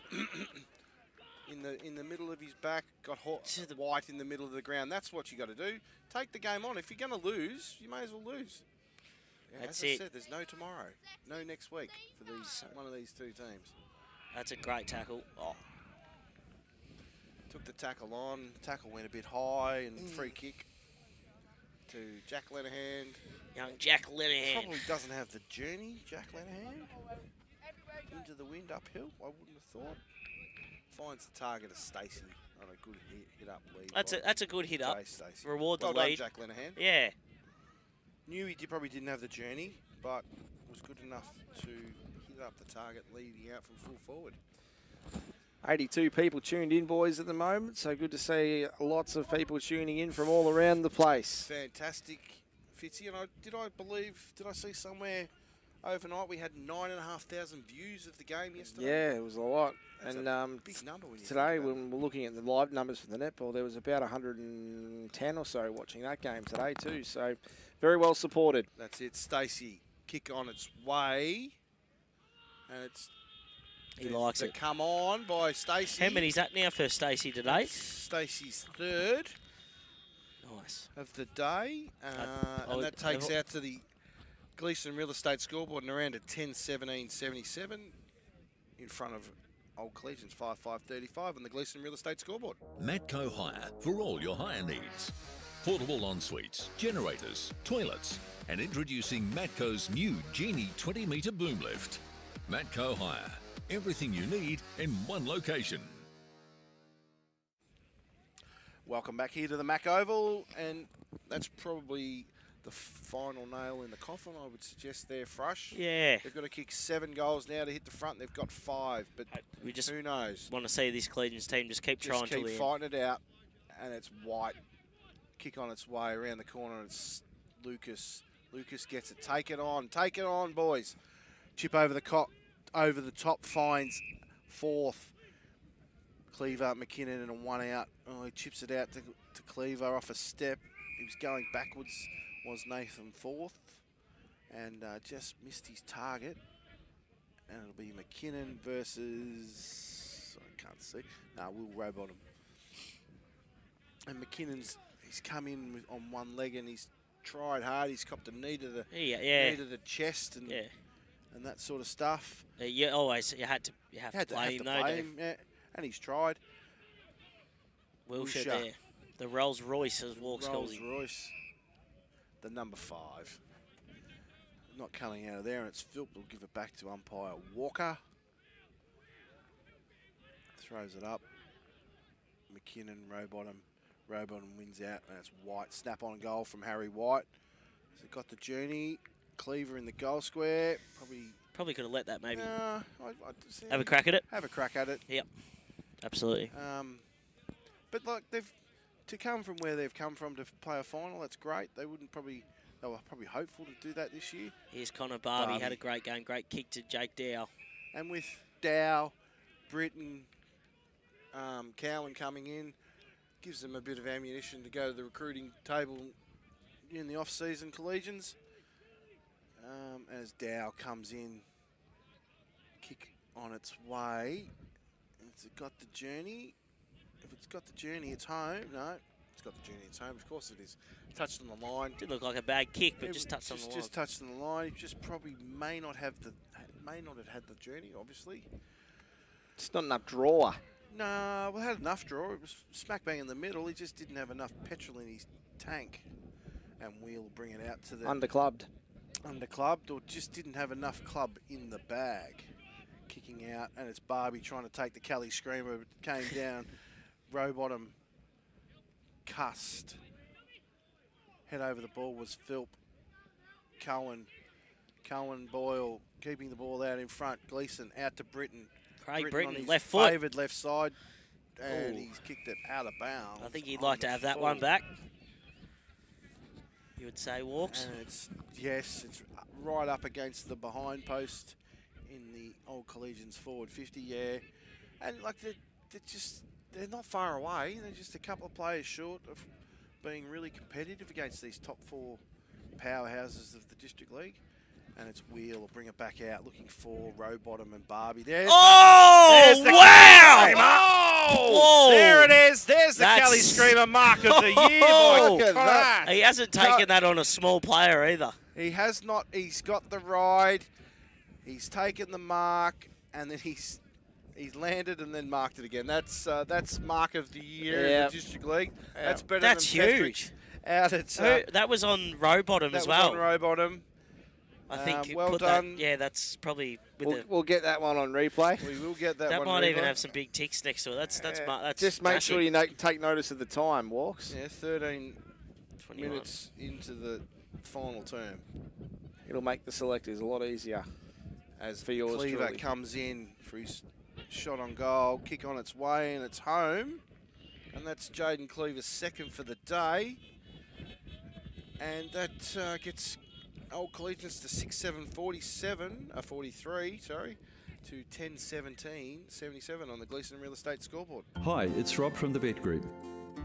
In the middle of his back, got White in the middle of the ground. That's what you got to do. Take the game on. If you're going to lose, you may as well lose. Yeah, That's as I it. said, there's no tomorrow, no next week for one of these two teams. That's a great tackle. Oh. Took the tackle on. Tackle went a bit high and free kick to Jack Lenahan. Young Jack Lenahan. Probably doesn't have the journey, Jack Lenahan. Into the wind uphill, I wouldn't have thought. Finds the target of Stacey on a good hit up lead. That's a good hit up. Stacey. Reward the well lead. Done, Jack Lenahan. Yeah. Knew he probably didn't have the journey, but was good enough to hit up the target leading out from full forward. 82 people tuned in, boys, at the moment. So good to see lots of people tuning in from all around the place. Fantastic, Fitzy. And did I see somewhere overnight we had 9,500 views of the game yesterday? Yeah, it was a lot. That's and a big number when you today, think about when we're looking at the live numbers for the netball, there was about 110 or so watching that game today too. So very well supported. That's it. Stacey, kick on its way. And it's... He likes it. Come on by Stacey. How many's that now for Stacey today? Stacey's third. Nice. Of the day. And that takes out to the Gleeson Real Estate scoreboard and around at 10-17-77 in front of Old Collegians 5-5-35 on the Gleeson Real Estate scoreboard. Matko Hire for all your hire needs. Portable ensuites, generators, toilets, and introducing Matko's new Genie 20-metre boom lift. Matko Hire. Everything you need in one location. Welcome back here to the Mack Oval, and that's probably the final nail in the coffin, I would suggest there, Frush. Yeah. They've got to kick 7 goals now to hit the front. They've got 5, but we just who knows? Want to see this Collegians team just keep trying Just keep till the fighting it out, and it's White. Kick on its way around the corner. It's Lucas. Lucas gets it. Take it on, boys. Chip over the top, finds 4th. Cleaver, McKinnon, and a 1 out. Oh, he chips it out to Cleaver off a step. He was going backwards, was Nathan 4th, and just missed his target. And it'll be McKinnon versus, I can't see. No, Will Rowbottom. And he's come in on one leg and he's tried hard. He's copped a knee to the knee to the chest and that sort of stuff. You have to play him though. Yeah. And he's tried. Wilshire there. The Rolls Royce as Walks calls him. Rolls Royce. The number 5. Not coming out of there, and it's Philp will give it back to umpire Walker. Throws it up. McKinnon, Rowbottom wins out, and it's White. Snap on goal from Harry White. So got the journey. Cleaver in the goal square. Probably could have let that maybe. Have a crack at it. Have a crack at it. Yep. Absolutely. But like to come from where they've come from to play a final, that's great. They were probably hopeful to do that this year. Here's Connor Barbie. Had a great game. Great kick to Jake Dow. And with Dow, Britton, Cowan coming in, gives them a bit of ammunition to go to the recruiting table in the off-season Collegians. As Dow comes in, kick on its way. Has it got the journey? If it's got the journey, it's home. No, it's got the journey, it's home. Of course it is. Touched on the line. Did look like a bad kick, but just touched on the line. Just touched on the line. He just probably may not have had the journey. Obviously, it's not enough draw. No, we had enough draw. It was smack bang in the middle. He just didn't have enough petrol in his tank, and we'll bring it out to the underclubbed, or just didn't have enough club in the bag. Kicking out, and it's Barbie trying to take the Kelly Screamer. It came down. Rowbottom cussed. Head over the ball was Philp. Cowan, Boyle keeping the ball out in front. Gleeson out to Britton. Craig Britton, left foot. Favoured left side, and he's kicked it out of bounds. I think he'd like to have that one back. You would say, Walks? And it's right up against the behind post in the old Collegians forward 50, yeah. And like they're not far away. They're just a couple of players short of being really competitive against these top 4 powerhouses of the District League. And it's Wheel will bring it back out, looking for Rowbottom and Barbie. There's the wow! Whoa! There it is. There's the Kelly Screamer mark of the year. Look at that. He hasn't taken that on a small player either. He has not. He's got the ride. He's taken the mark, and then he's landed and then marked it again. That's mark of the year in the District League. That's better than huge. Out at that was on Rowbottom as well. That was on Rowbottom. I think well done. That's probably we'll get that one on replay. We will get that one. That might even have some big ticks next to it. That's just make sure you take notice of the time, Walks. Yeah, 13 minutes into the final term. It'll make the selectors a lot easier. As for yours Cleaver truly comes in for his shot on goal, kick on its way, and it's home. And that's Jaden Cleaver's second for the day. And that gets old Collegians to 43, to 77 on the Gleeson Real Estate scoreboard. Hi, it's Rob from the Vet Group.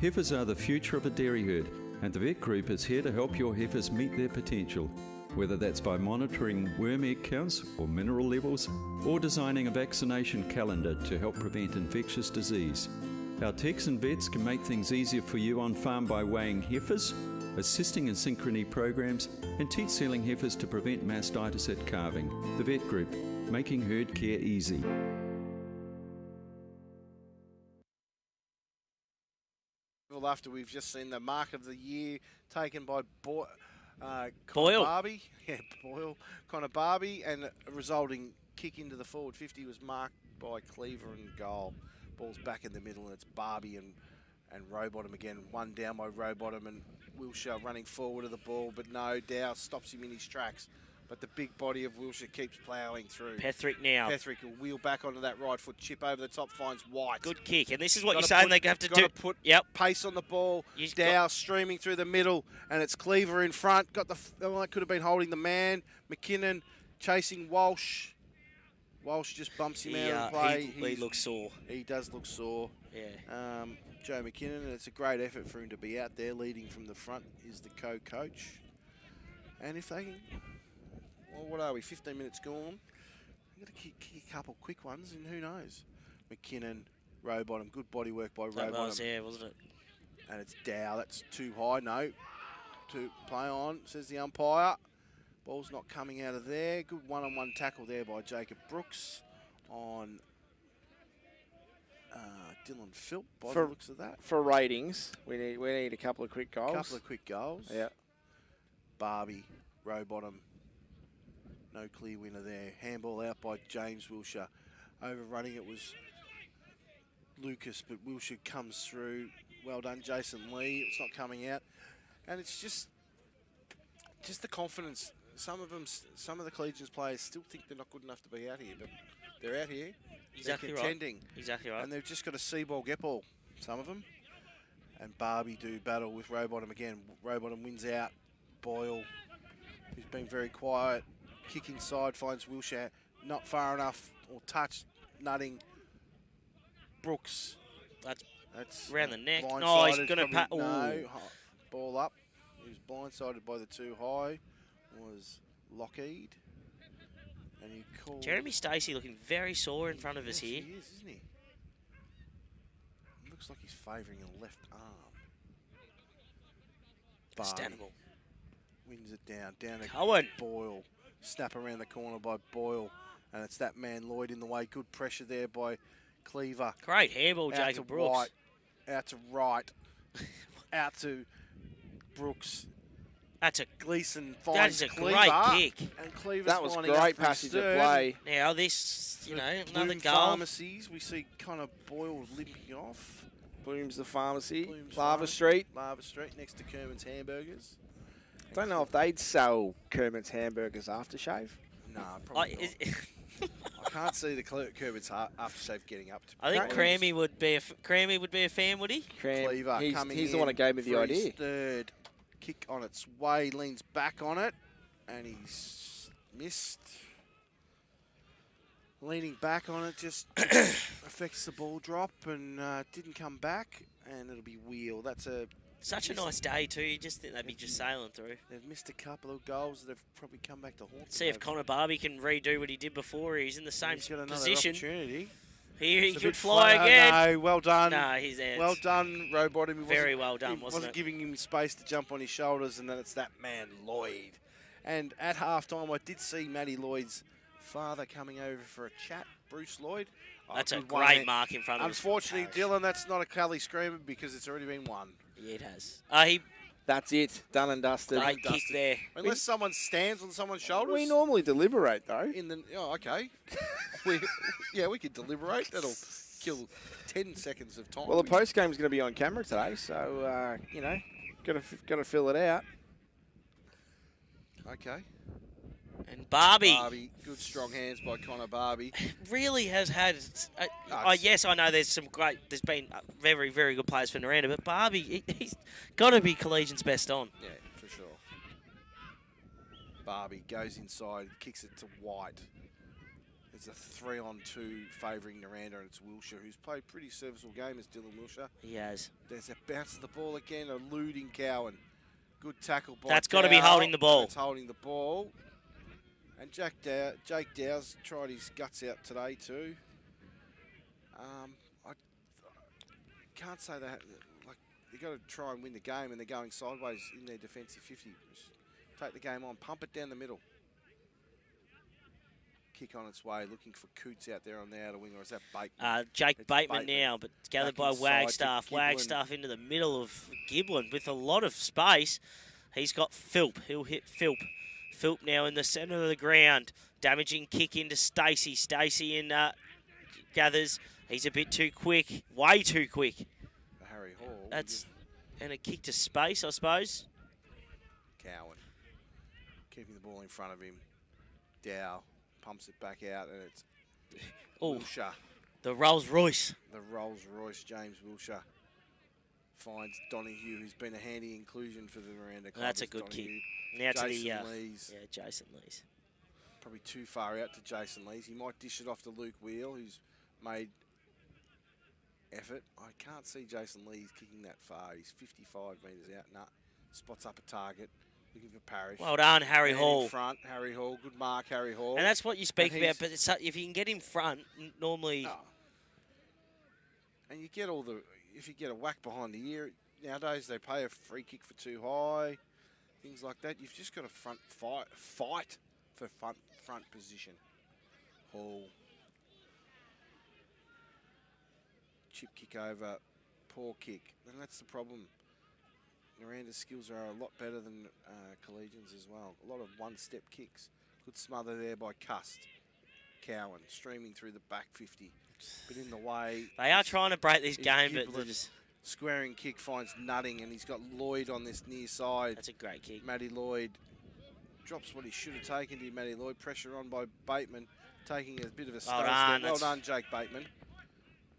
Heifers are the future of a dairy herd, and the Vet Group is here to help your heifers meet their potential. Whether that's by monitoring worm egg counts or mineral levels, or designing a vaccination calendar to help prevent infectious disease. Our techs and vets can make things easier for you on farm by weighing heifers, assisting in synchrony programs, and teat sealing heifers to prevent mastitis at calving. The Vet Group, making herd care easy. Well, after we've just seen the mark of the year taken by Boyle. Barbie. Yeah, Boyle. Connor Barbie, and a resulting kick into the forward 50 was marked by Cleaver and goal. Ball's back in the middle, and it's Barbie and And Rowbottom again, one down by Rowbottom, and Wilshire running forward to the ball, but no, Dow stops him in his tracks. But the big body of Wilshire keeps ploughing through. Petherick now. Petherick will wheel back onto that right foot, chip over the top, finds White. Good kick, and this is what you're saying they have to do. Put pace on the ball. Dow streaming through the middle, and it's Cleaver in front. Got the that could have been holding the man. McKinnon chasing Walsh. Walsh just bumps him out of play. He looks sore. He does look sore. Yeah. Joe McKinnon, and it's a great effort for him to be out there. Leading from the front is the co-coach. And if they can, well, what are we, 15 minutes gone? We've got to kick a couple quick ones, and who knows? McKinnon, Rowbottom, good body work by Rowbottom. That was there, wasn't it? And it's Dow, that's too high, no. To play on, says the umpire. Ball's not coming out of there. Good one-on-one tackle there by Jacob Brooks on Dylan Philp by the looks of that. For ratings, we need a couple of quick goals. Couple of quick goals. Yeah. Barbie, Rowbottom, no clear winner there. Handball out by James Wilshire. Overrunning it was Lucas, but Wilshire comes through. Well done, Jason Lee. It's not coming out. And it's just the confidence. Some of the Collegians players still think they're not good enough to be out here, but they're out here. Exactly they're contending. Right. Exactly right. And they've just got a see ball, get ball, some of them. And Barbie do battle with Rowbottom again. Rowbottom wins out. Boyle, who's been very quiet, kick inside, finds Wilshire not far enough or touched, nutting. Brooks. That's around the neck. No, he's going to pat. No, ball up. He was blindsided by the too high. Was Lockheed. And he called. Jeremy Stacey looking very sore in front of us here. He is, isn't he? Looks like he's favouring a left arm. Understandable. Wins it down to Cohen. Boyle. Snap around the corner by Boyle. And it's that man Lloyd in the way. Good pressure there by Cleaver. Great handball, Jacob Brooks. White, out to right. Out to Brooks. That's a Gleeson That is a great kick. And Cleaver's that was lining great up for passage his of third. play. Now this, another Bloom goal. Pharmacies, we see Connor Boyle limping off. Bloom's the pharmacy. Bloom's Lava Street. Lava Street next to Kerman's Hamburgers. Don't know if they'd sell Kerman's Hamburgers aftershave. Nah, probably not. I can't see the Kerman's aftershave getting up to. I think Crammy would be a fan, would he? Cleaver coming he's the one that gave me the for his idea. Third kick on its way, leans back on it, and he's missed. Leaning back on it just affects the ball drop and didn't come back, and it'll be wheel. That's such a nice day too. You just think they'd be just sailing through. They've missed a couple of goals that have probably come back to haunt them. See if Connor Barbie can redo what he did before. He's in the same He's got another position. Opportunity. He It's a could bit fly flat. again. No, well done. No, he's out. Well done, Rowbottom. Very well done, he wasn't it? giving him space to jump on his shoulders, and then it's that man, Lloyd. And at halftime, I did see Matty Lloyd's father coming over for a chat, Bruce Lloyd. That's a good one great there. mark in front of us. Unfortunately, Dylan, that's not a Cully screamer because it's already been won. Yeah, it has. That's it. Done and dusted. Great kick there. Unless someone stands on someone's shoulders. We normally deliberate, though. Okay. we could deliberate. That'll kill 10 seconds of time. Well, the post game's going to be on camera today, so got to fill it out. Okay. And Barbie. Good strong hands by Connor Barbie. Really has had. Yes, I know there's been very, very good players for Nirranda, but Barbie, he's got to be Collegians' best on. Yeah, for sure. Barbie goes inside, kicks it to White. It's a 3-on-2 favouring Nirranda, and it's Wilshire, who's played a pretty serviceable game as Dylan Wilshire. He has. There's a bounce of the ball again, eluding Cowan. Good tackle by That's got to be holding the ball. It's holding the ball. And Jake Dow's tried his guts out today too. I can't say that. Like, you got to try and win the game, and they're going sideways in their defensive 50. Just take the game on, pump it down the middle. Kick on its way, looking for Coots out there on the outer wing, or is that Bateman? Jake Bateman now, but gathered by Wagstaff. Wagstaff into the middle of Giblin with a lot of space. He's got Philp. He'll hit Philp. Philp now in the centre of the ground. Damaging kick into Stacey. Stacey in gathers. He's a bit too quick. Way too quick. Harry Hall. That's and a kick to space, I suppose. Cowan keeping the ball in front of him. Dow pumps it back out, and it's Wilshire. The Rolls Royce. The Rolls Royce, James Wilshire, finds Donahue, who's been a handy inclusion for the Nirranda Club. That's a good Donahue. kick. Now Jason to the Lees. Yeah, Jason Lees. Probably too far out to Jason Lees. He might dish it off to Luke Wheel, who's made effort. I can't see Jason Lees kicking that far. He's 55 metres out. Nah, spots up a target. Looking for Parrish. Well done, Harry Man Hall. in front, Harry Hall. Good mark, Harry Hall. And that's what you speak And about. he's- But it's, if you can get in front, normally. And you get all the, if you get a whack behind the ear, nowadays they pay a free kick for too high, things like that. You've just got to fight for front position. Hall. Chip kick over, poor kick. And that's the problem. Niranda's skills are a lot better than Collegians as well. A lot of one-step kicks. Good smother there by Cust. Cowan streaming through the back 50. But in the way... They are trying to break this is game, but Giblin. they're just... Squaring kick finds Nutting, and he's got Lloyd on this near side. That's a great kick. Matty Lloyd drops what he should have taken to Matty Lloyd. Pressure on by Bateman, taking a bit of a stone step. Well done, Jake Bateman.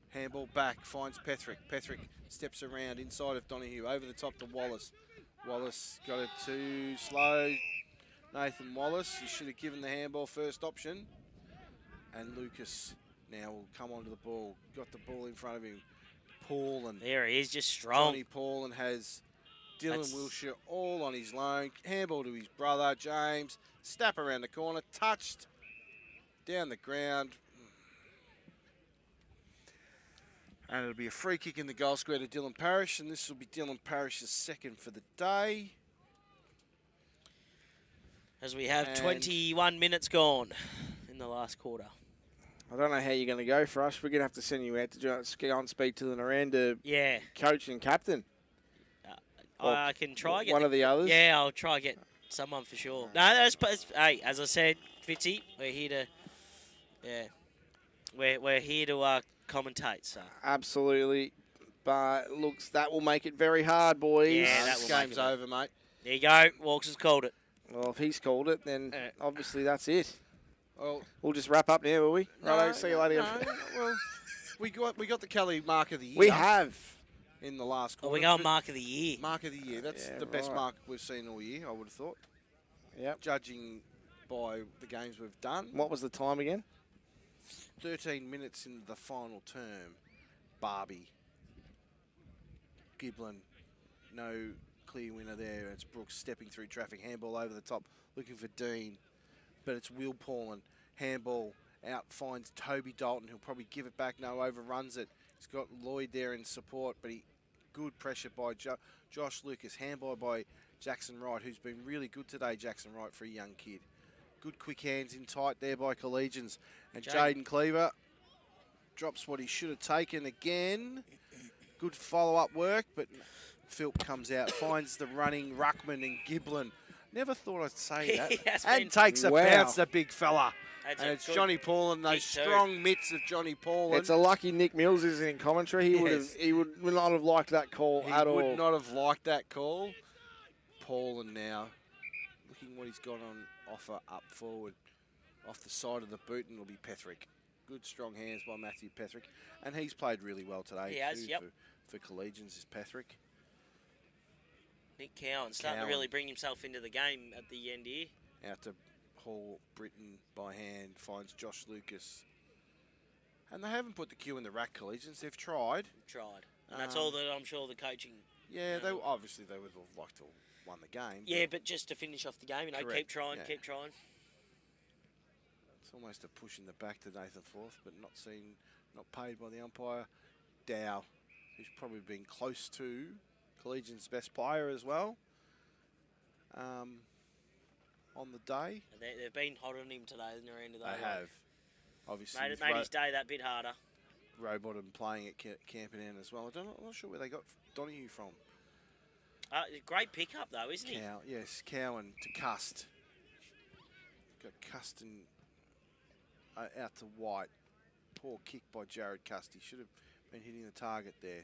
Handball back, finds Petherick. Petherick steps around inside of Donahue, over the top to Wallace. Wallace got it too slow. Nathan Wallace, he should have given the handball first option. And Lucas now will come onto the ball. Got the ball in front of him. Paulin. There he is, just strong. Johnny Paulin has Dylan Wilshire all on his loan. Handball to his brother, James. Snap around the corner. Touched. Down the ground. And it'll be a free kick in the goal square to Dylan Parrish. And this will be Dylan Parrish's second for the day. As we have 21 minutes gone in the last quarter. I don't know how you're going to go for us. We're going to have to send you out to go and speak to the Nirranda coach and captain. I can try get one of the others. Yeah, I'll try get someone for sure. No, hey, as I said, Fitzy, we're here to, we're here to commentate. So Absolutely, but looks that will make it very hard, boys. Yeah, This game's over, mate. There you go. Walks has called it. Well, if he's called it, then obviously that's it. Well, we'll just wrap up now, will we? Righto, see you later. Well, we got the Kelly Mark of the Year. We have. In the last quarter. We got Mark of the Year. Mark of the Year. That's the best mark we've seen all year, I would have thought. Yep. Judging by the games we've done. What was the time again? 13 minutes into the final term. Barbie. Giblin. No clear winner there. It's Brooks stepping through traffic. Handball over the top. Looking for Dean. But it's Will Paulin. Handball out. Finds Toby Dalton. He'll probably give it back. No, overruns it. He's got Lloyd there in support. But good pressure by Josh Lucas. Handball by Jackson Wright, who's been really good today, Jackson Wright, for a young kid. Good quick hands in tight there by Collegians. And Jaden Cleaver drops what he should have taken again. Good follow-up work, but Philp comes out, finds the running Ruckman and Giblin. Never thought I'd say that. And takes a bounce, the big fella. And it's Johnny Paulin, those strong mitts of Johnny Paulin. It's a lucky Nick Mills isn't in commentary. He would not have liked that call at all. He would not have liked that call. Paulin now, looking what he's got on offer up forward, off the side of the boot, and it'll be Petherick. Good strong hands by Matthew Petherick, and he's played really well today. He has, yep. For Collegians is Petherick. Nick Cowan starting to really bring himself into the game at the end here. Out to Hall, Britton by hand, finds Josh Lucas. And they haven't put the cue in the rack, Collegians. They've tried. And that's all that I'm sure the coaching... Yeah, they would have liked to have won the game. Yeah, but just to finish off the game, Correct, keep trying, yeah. keep trying. It's almost a push in the back to Nathan Forth, but not paid by the umpire. Dow, who's probably been close to Collegians' best player as well on the day. They've been hot on him today, Nirranda. They have. Obviously, made his day that bit harder. Rowbottom playing at Camperdown as well. I'm not sure where they got Donahue from. Great pickup, though, isn't he? Yes, Cowan to Cust. Got Custon out to White. Poor kick by Jared Cust. He should have been hitting the target there.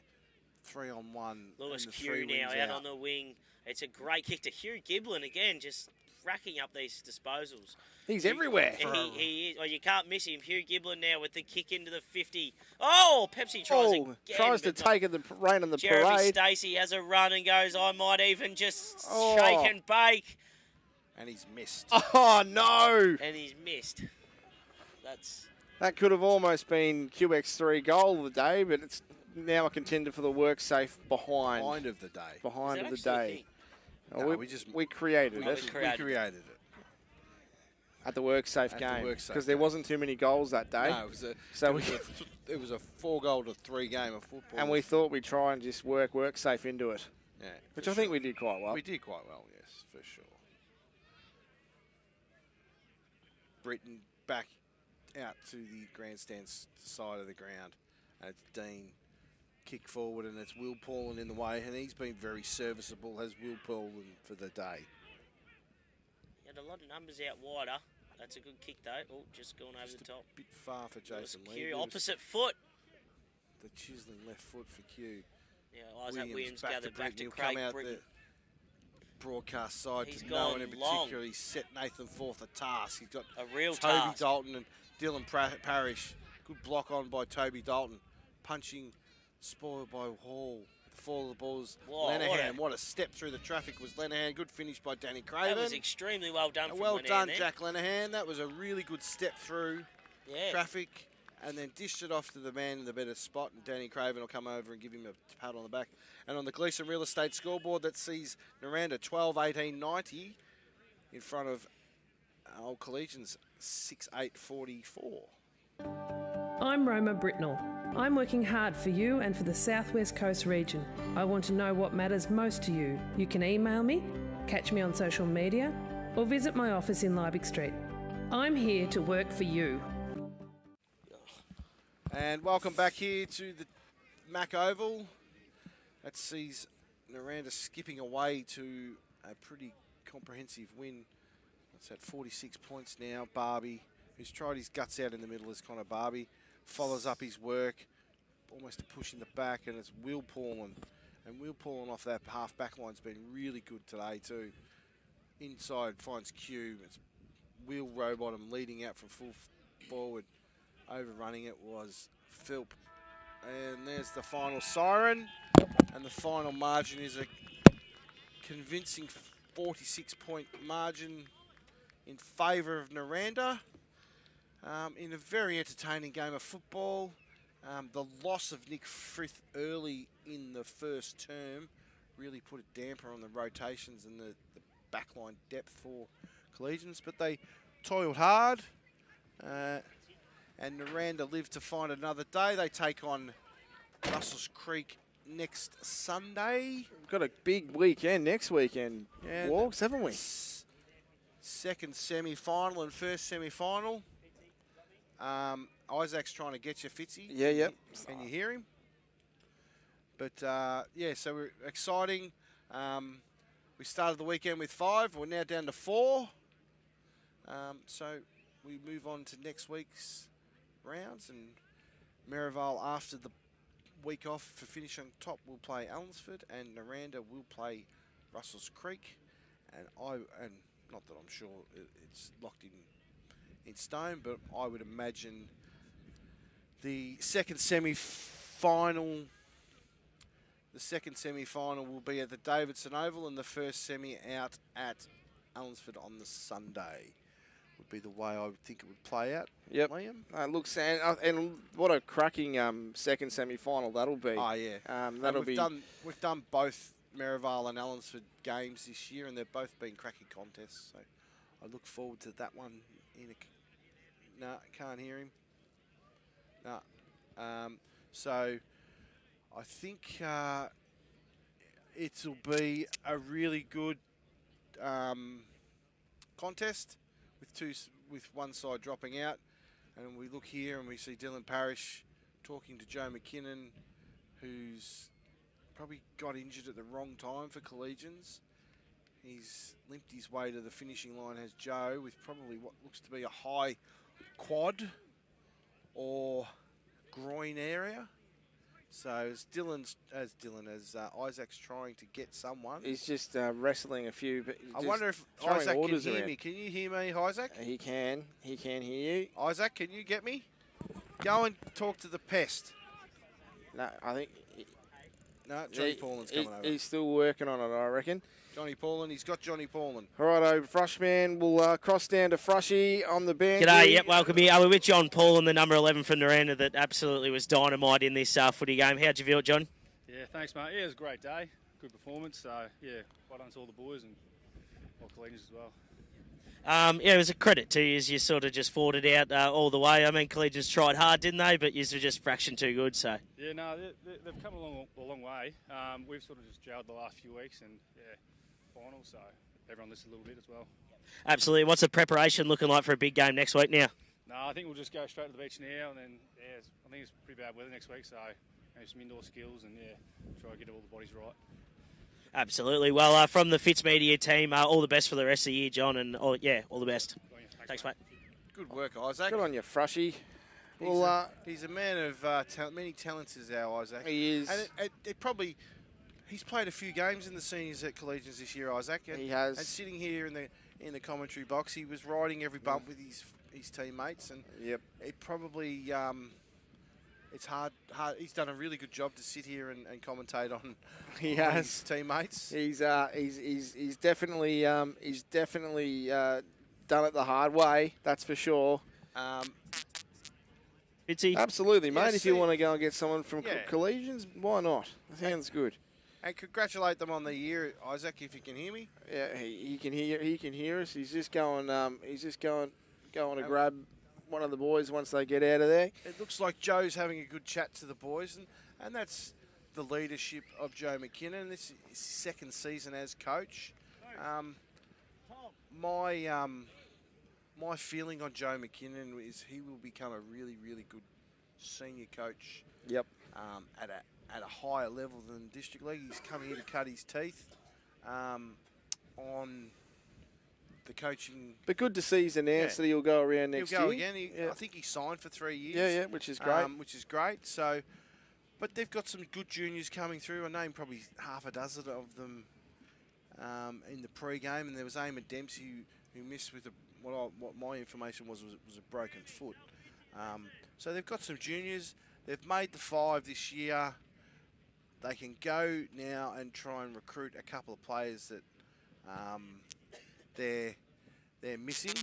3-on-1. Lewis and the Q 3 now wings out on the wing. It's a great kick to Hugh Giblin again, just racking up these disposals. He's everywhere. He is. Oh, you can't miss him. Hugh Giblin now with the kick into the 50. Oh, Pepsi tries again. Tries to take the rein on the Jeremy parade. Stacey has a run and goes, I might even just Oh. shake and bake. And he's missed. Oh, no. And he's missed. That could have almost been QX3 goal of the day, but it's now a contender for the work safe behind. Behind of the day. Behind Is of that the actually a day. thing? Oh, No, we created we it. created it. At the work safe At the game. work safe Because there wasn't too many goals that day. No, it was a 4-goal to 3 game of football. And we thought we'd try and just work safe into it. Yeah, which I think we did quite well. We did quite well, yes, for sure. Britain back out to the grandstand side of the ground. And it's Dean. Kick forward, and it's Will Paulin in the way. And he's been very serviceable, has Will Paulin, for the day. He had a lot of numbers out wider. That's a good kick, though. Oh, just gone over the top. Bit far for Jason Lee. Q, opposite foot. The chiseling left foot for Q. Yeah, Isaac Williams gathered back to He'll Craig come out Britton. the broadcast side He's to no one in gone long. particular. He's set Nathan Forth a task. He's got A real Toby task. Dalton and Dylan Parrish. Good block on by Toby Dalton. Punching spoiled by Hall. The fall of the balls. Whoa, Lenahan. What a step through the traffic was Lenahan. Good finish by Danny Craven. That was extremely well done from Well Lenahan done, there. Jack Lenahan. That was a really good step through Yeah. traffic. And then dished it off to the man in the better spot, and Danny Craven will come over and give him a pat on the back. And on the Gleeson Real Estate scoreboard, that sees Nirranda 12-18-90 in front of old Collegians 6-8-44. I'm Roma Britnell. I'm working hard for you and for the South West Coast region. I want to know what matters most to you. You can email me, catch me on social media, or visit my office in Liebig Street. I'm here to work for you. And welcome back here to the Mack Oval. That sees Nirranda skipping away to a pretty comprehensive win. It's at 46 points now. Barbie, who's tried his guts out in the middle, is Connor Barbie. Follows up his work, almost a push in the back, and it's Will Paulin. And Will Paulin off that half back line's been really good today too. Inside finds Q. It's Will Rowbottom leading out from full forward. Overrunning it was Philp. And there's the final siren. And the final margin is a convincing 46-point margin in favour of Nirranda. In a very entertaining game of football. The loss of Nick Frith early in the first term really put a damper on the rotations and the backline depth for Collegians. But they toiled hard. And Nirranda lived to find another day. They take on Russell's Creek next Sunday. We've got a big weekend next weekend. And Walks, haven't we? Second semi-final and first semi-final. Isaac's trying to get you, Fitzy. Yeah, yep. Can you hear him? But, yeah, so we're exciting. We started the weekend with 5. We're now down to 4. So we move on to next week's rounds, and Merivale after the week off for finish on top will play Allensford, and Nirranda will play Russell's Creek. And not that I'm sure it's locked in stone, but I would imagine the second semi-final will be at the Davidson Oval, and the first semi out at Allensford on the Sunday. Would be the way I would think it would play out. Yep. Liam? Looks and what a cracking second semi-final that'll be. Oh yeah. That'll be. We've done both Merivale and Allensford games this year, and they've both been cracking contests. So I look forward to that one. No, can't hear him. No. So I think it'll be a really good contest. With one side dropping out, and we look here and we see Dylan Parrish talking to Joe McKinnon, who's probably got injured at the wrong time for Collegians. He's limped his way to the finishing line, has Joe, with probably what looks to be a high quad or groin area. So as Isaac's trying to get someone. He's just wrestling a few. But I wonder if throwing Isaac can orders hear around. me. Can you hear me, Isaac? He can. He can hear you. Isaac, can you get me? Go and talk to the pest. No, I think. No, Johnny Paulin's coming over. He's still working on it, I reckon. Johnny Paulin, he's got Johnny Paulin. Righto, Frushman. We'll cross down to Frushy on the bench. G'day, yep, welcome here. We're with John Paulin, the number 11 from Nirranda that absolutely was dynamite in this footy game. How'd you feel it, John? Yeah, thanks, mate. Yeah, it was a great day. Good performance. So, yeah, well done to all the boys and all Collegians as well. Yeah, it was a credit to you as you sort of just fought it out all the way. I mean, Collegians tried hard, didn't they? But you were just a fraction too good, so. Yeah, no, they've come a long way. We've sort of just gelled the last few weeks and, yeah, final, so everyone listened a little bit as well. Absolutely. What's the preparation looking like for a big game next week now? No, I think we'll just go straight to the beach now and then, yeah, I think it's pretty bad weather next week, so maybe some indoor skills and, yeah, try to get all the bodies right. Absolutely. Well, from the Fitz Media team, all the best for the rest of the year, John, and all the best. Thanks, mate. Good work, Isaac. Good on you, Frushy. He's a man of many talents, is our Isaac. He is. And it probably, he's played a few games in the seniors at Collegians this year, Isaac. And, he has. And sitting here in the commentary box, he was riding every bump with his teammates, and it probably. It's hard. He's done a really good job to sit here and commentate on. He has his teammates. He's definitely done it the hard way. That's for sure. Absolutely, mate. Yes, if you want to go and get someone from Yeah. Collegians, why not? Sounds good. And congratulate them on the year, Isaac. If you can hear me. Yeah, he can hear. He can hear us. He's just going. Going to grab one of the boys once they get out of there. It looks like Joe's having a good chat to the boys, and that's the leadership of Joe McKinnon. This is his second season as coach. My feeling on Joe McKinnon is he will become a really, really good senior coach. Yep. At a higher level than District League. He's come here to cut his teeth on the coaching. But good to see he's announced that he'll go around next year. He'll go again. I think he signed for 3 years. Yeah, which is great. Which is great. So, but they've got some good juniors coming through. I named probably half a dozen of them in the pre-game, and there was Eamon Dempsey who missed with what my information was a broken foot. So they've got some juniors. They've made the 5 this year. They can go now and try and recruit a couple of players that they're missing.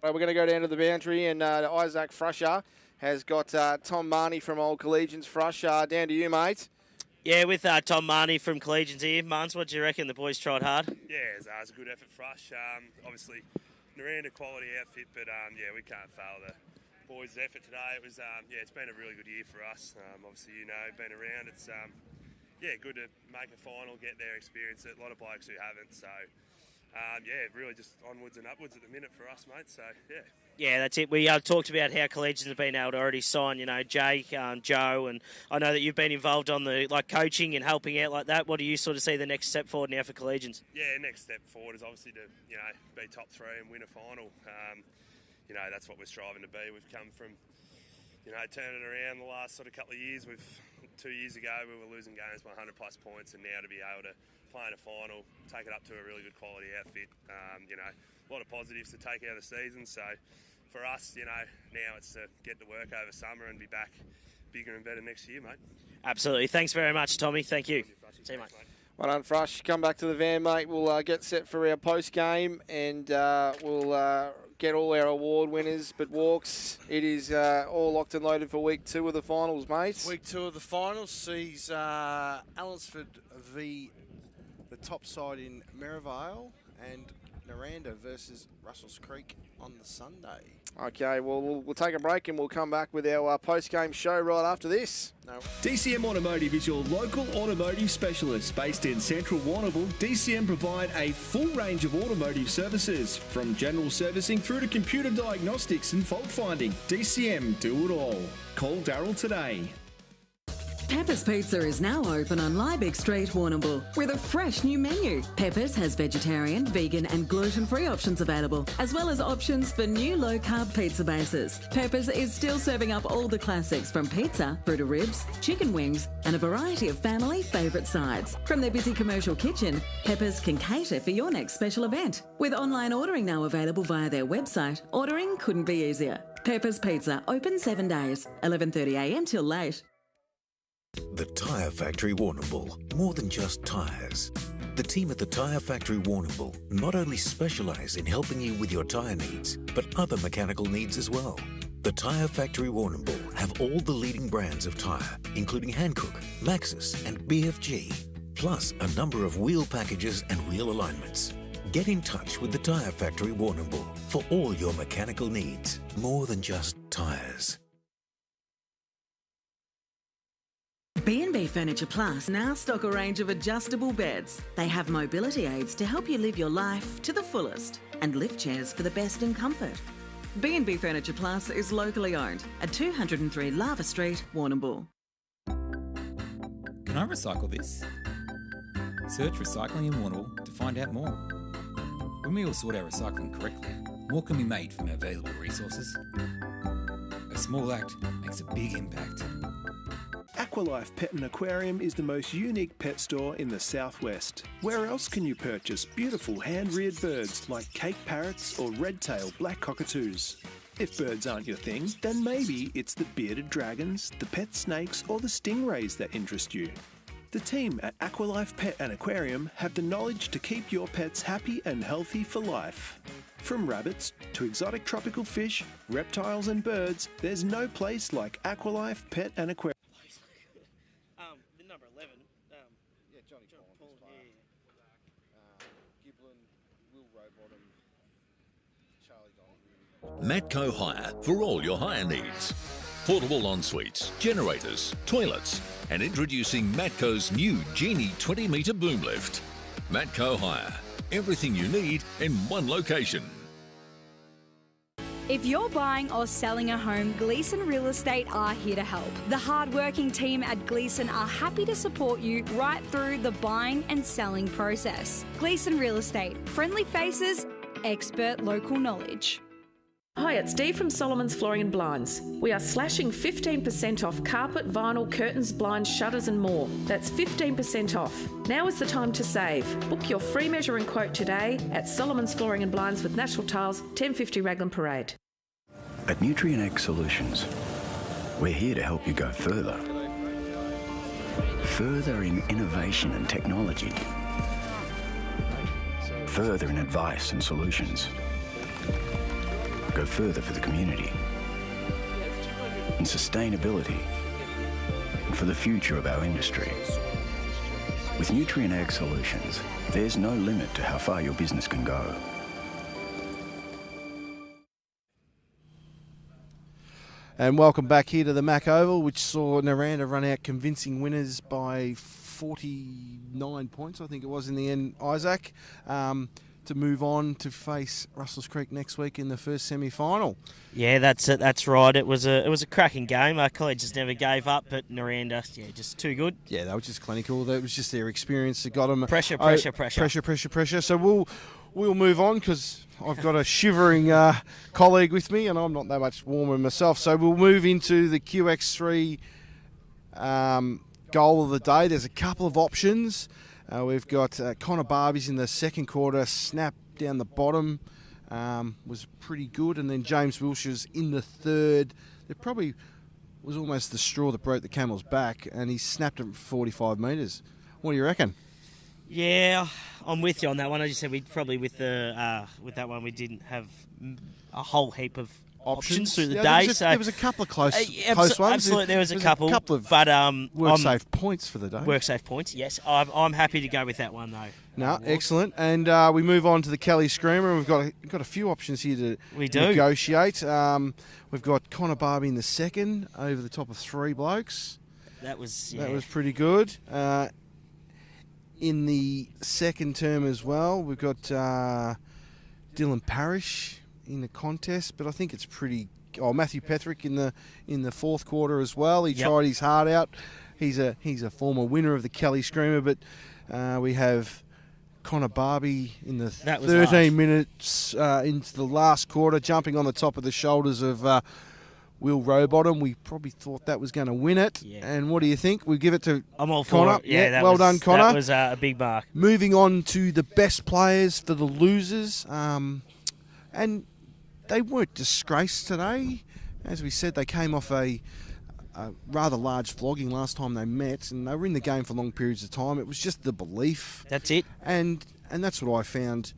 Right, we're going to go down to the boundary, and Isaac Frusher has got Tom Marnie from Old Collegians. Frusher, down to you, mate. Yeah, with Tom Marnie from Collegians here. Marnes, what do you reckon? The boys tried hard? Yeah, it was a good effort for us. Obviously, Nirranda quality outfit, but yeah, we can't fail the boys' effort today. It was, it's been a really good year for us. Obviously, been around. It's good to make a final, get there, experience it. A lot of blokes who haven't, so really just onwards and upwards at the minute for us, mate. So yeah. Yeah, that's it. We talked about how Collegians have been able to already sign, Jake, Joe, and I know that you've been involved on the coaching and helping out like that. What do you sort of see the next step forward now for Collegians? Yeah, next step forward is obviously to be top 3 and win a final. That's what we're striving to be. We've come from turning around the last sort of couple of years. 2 years ago we were losing games by 100 plus points, and now to be able to play in a final, take it up to a really good quality outfit. A lot of positives to take out of the season. So for us, now it's to get to work over summer and be back bigger and better next year, mate. Absolutely. Thanks very much, Tommy. Thank you. See you, mate. Well done, Frush. Come back to the van, mate. We'll get set for our post-game, and we'll get all our award winners. But, Walks, it is all locked and loaded for week 2 of the finals, mate. Week 2 of the finals sees Allansford v the top side in Merivale and Nirranda versus Russell's Creek on the Sunday. Okay, well, we'll take a break and we'll come back with our post-game show right after this. DCM Automotive is your local automotive specialist. Based in central Warrnambool, DCM provide a full range of automotive services, from general servicing through to computer diagnostics and fault finding. DCM do it all. Call Darryl today. Pepper's Pizza is now open on Liebig Street, Warrnambool, with a fresh new menu. Pepper's has vegetarian, vegan and gluten-free options available, as well as options for new low-carb pizza bases. Pepper's is still serving up all the classics from pizza through to ribs, chicken wings and a variety of family favourite sides. From their busy commercial kitchen, Pepper's can cater for your next special event. With online ordering now available via their website, ordering couldn't be easier. Pepper's Pizza, open 7 days, 11:30am till late. The Tyre Factory Warrnambool, more than just tyres. The team at the Tyre Factory Warrnambool not only specialise in helping you with your tyre needs, but other mechanical needs as well. The Tyre Factory Warrnambool have all the leading brands of tyre, including Hankook, Maxxis and BFG, plus a number of wheel packages and wheel alignments. Get in touch with the Tyre Factory Warrnambool for all your mechanical needs, more than just tyres. B&B Furniture Plus now stock a range of adjustable beds. They have mobility aids to help you live your life to the fullest and lift chairs for the best in comfort. B&B Furniture Plus is locally owned at 203 Lava Street, Warrnambool. Can I recycle this? Search Recycling in Warrnambool to find out more. When we all sort our recycling correctly, more can be made from our available resources. A small act makes a big impact. Aqualife Pet and Aquarium is the most unique pet store in the southwest. Where else can you purchase beautiful hand-reared birds like Cape parrots or red-tailed black cockatoos? If birds aren't your thing, then maybe it's the bearded dragons, the pet snakes or the stingrays that interest you. The team at Aqualife Pet and Aquarium have the knowledge to keep your pets happy and healthy for life. From rabbits to exotic tropical fish, reptiles and birds, there's no place like Aqualife Pet and Aquarium. The number 11. Yeah, Johnny Paul, yeah. Giblin, Will Rowbottom, Charlie Donoghue. Matko Hire for all your hire needs. Portable ensuites, generators, toilets, and introducing Matko's new Genie 20-metre boom lift. Matko Hire. Everything you need in one location. If you're buying or selling a home, Gleeson Real Estate are here to help. The hard-working team at Gleeson are happy to support you right through the buying and selling process. Gleeson Real Estate. Friendly faces, expert local knowledge. Hi, it's Dee from Solomon's Flooring and Blinds. We are slashing 15% off carpet, vinyl, curtains, blinds, shutters and more. That's 15% off. Now is the time to save. Book your free measure and quote today at Solomon's Flooring and Blinds with Natural Tiles, 1050 Raglan Parade. At Nutiren Solutions, we're here to help you go further. Further in innovation and technology. Further in advice and solutions. Go further for the community. In sustainability. And for the future of our industry. With Nutiren Ag Solutions, there's no limit to how far your business can go. And welcome back here to the Mack Oval, which saw Nirranda run out convincing winners by 49 points, I think it was in the end, Isaac, to move on to face Russells Creek next week in the first semi-final. Yeah, that's it. That's right. It was a cracking game. Our Collegians never gave up, but Nirranda, just too good. Yeah, they were just clinical. It was just their experience that got them. Pressure. So we'll move on because I've got a shivering colleague with me, and I'm not that much warmer myself. So we'll move into the QX3 goal of the day. There's a couple of options. We've got Connor Barbies in the second quarter, snap down the bottom, was pretty good. And then James Wilshire's in the third. It probably was almost the straw that broke the camel's back, and he snapped it for 45 metres. What do you reckon? Yeah, I'm with you on that one. As you said, we probably with that one we didn't have a whole heap of options through the day. There was a couple of close ones. Absolutely, there was a couple of but work-safe points for the day. Work-safe points, yes. I'm happy to go with that one, though. No, excellent. And we move on to the Kelly Screamer. We've got a few options here to negotiate. We've got Connor Barbie in the second, over the top of three blokes. That was pretty good. In the second term as well, we've got Dylan Parrish in the contest, but I think it's pretty. Matthew Petherick in the fourth quarter as well. He tried his heart out. He's a former winner of the Kelly Screamer, but we have Connor Barbie in the 13 minutes into the last quarter, jumping on the top of the shoulders of Will Rowbottom. We probably thought that was going to win it. Yeah. And what do you think? We give it to I'm all Connor. for it. Yeah, well done, Connor. That was a big mark. Moving on to the best players for the losers. And they weren't disgraced today. As we said, they came off a rather large flogging last time they met, and they were in the game for long periods of time. It was just the belief. That's it. And that's what I found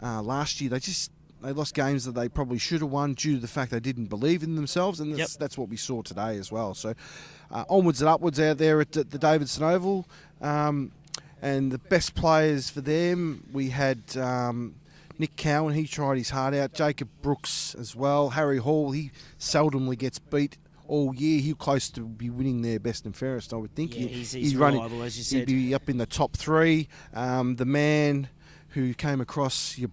last year. They lost games that they probably should have won due to the fact they didn't believe in themselves, and that's what we saw today as well. So onwards and upwards out there at the Davidson Oval. And the best players for them, we had Nick Cowan. He tried his heart out. Jacob Brooks as well. Harry Hall, he seldomly gets beat all year. He's close to be winning their best and fairest, I would think. Yeah, he's reliable, as you said. He'd be up in the top 3. The man who came across your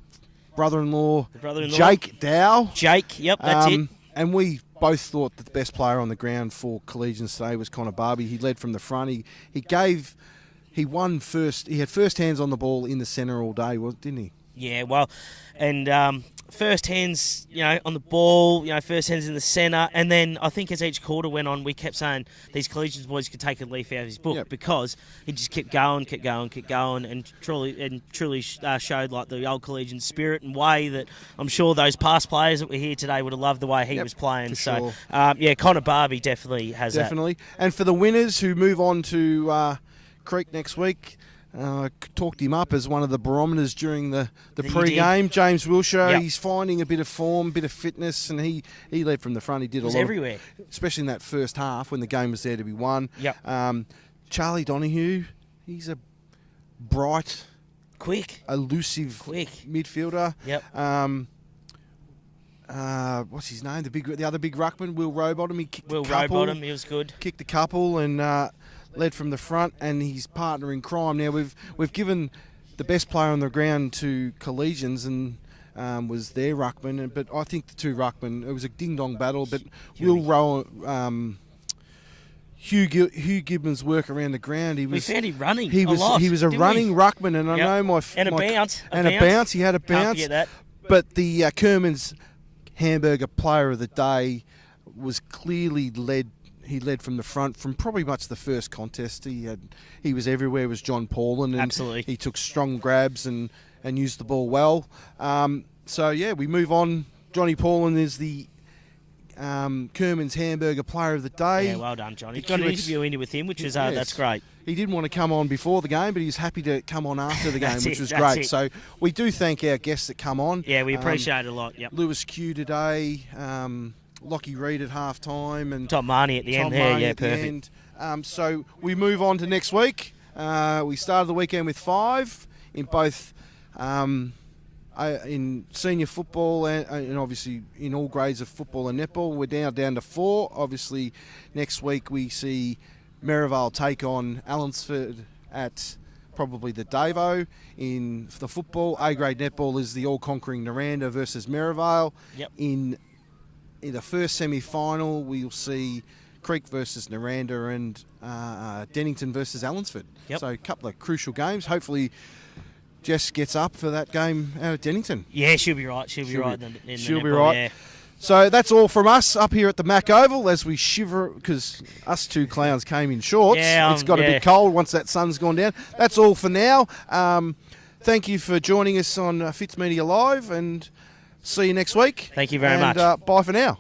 brother-in-law, Jake Dow. Jake, yep, that's it. And we both thought that the best player on the ground for Collegians today was Connor Barbie. He led from the front. He won first. He had first hands on the ball in the centre all day, didn't he? Yeah, well, and first hands, on the ball, first hands in the centre, and then I think as each quarter went on, we kept saying these Collegians boys could take a leaf out of his book because he just kept going, and truly showed like the old Collegian spirit and way that I'm sure those past players that were here today would have loved the way he was playing. So, sure. Connor Barbie definitely has that. Definitely. And for the winners who move on to Creek next week, talked him up as one of the barometers during the pre-game. James Wilshire, he's finding a bit of form, bit of fitness, and he led from the front. He did a lot everywhere, especially in that first half when the game was there to be won. Charlie Donoghue, he's a bright, elusive midfielder. What's his name? The other big ruckman, Will Rowbottom. He kicked a couple. He was good. Kicked a couple and led from the front, and his partner in crime. Now we've given the best player on the ground to Collegians, and was their ruckman. But I think the two ruckmen, it was a ding-dong battle. But Hugh Gibbons' work around the ground. We found him running. He was a running ruckman, and I know a bounce. He had a bounce. Can't forget that. But the Kerman's Hamburger Player of the Day was clearly led. He led from the front from probably much the first contest. He was everywhere. Was John Paulin. Absolutely. He took strong grabs and used the ball well. We move on. Johnny Paulin is the Kerman's Hamburger Player of the Day. Yeah, well done, Johnny. Got an interview with him, which was that's great. He didn't want to come on before the game, but he was happy to come on after the game, which was that's great. it. So we do thank our guests that come on. Yeah, we appreciate it a lot. Yep. Lewis Q today. Lockie Reed at half time and Tom Marnie at the end there, perfect. So we move on to next week. We started the weekend with 5 in both in senior football and obviously in all grades of football and netball. We're now down to 4. Obviously next week we see Merivale take on Allansford at probably the Davo. In the football, A-grade netball is the all-conquering Nirranda versus Merivale. In the first semi-final, we'll see Creek versus Nirranda and Dennington versus Allansford. So a couple of crucial games. Hopefully Jess gets up for that game out at Dennington. Yeah, she'll be right. She'll be right. She'll be right. Yeah. So that's all from us up here at the Mack Oval as we shiver because us two clowns came in shorts. It's got a bit cold once that sun's gone down. That's all for now. Thank you for joining us on Fitz Media Live and see you next week. Thank you very much. Bye for now.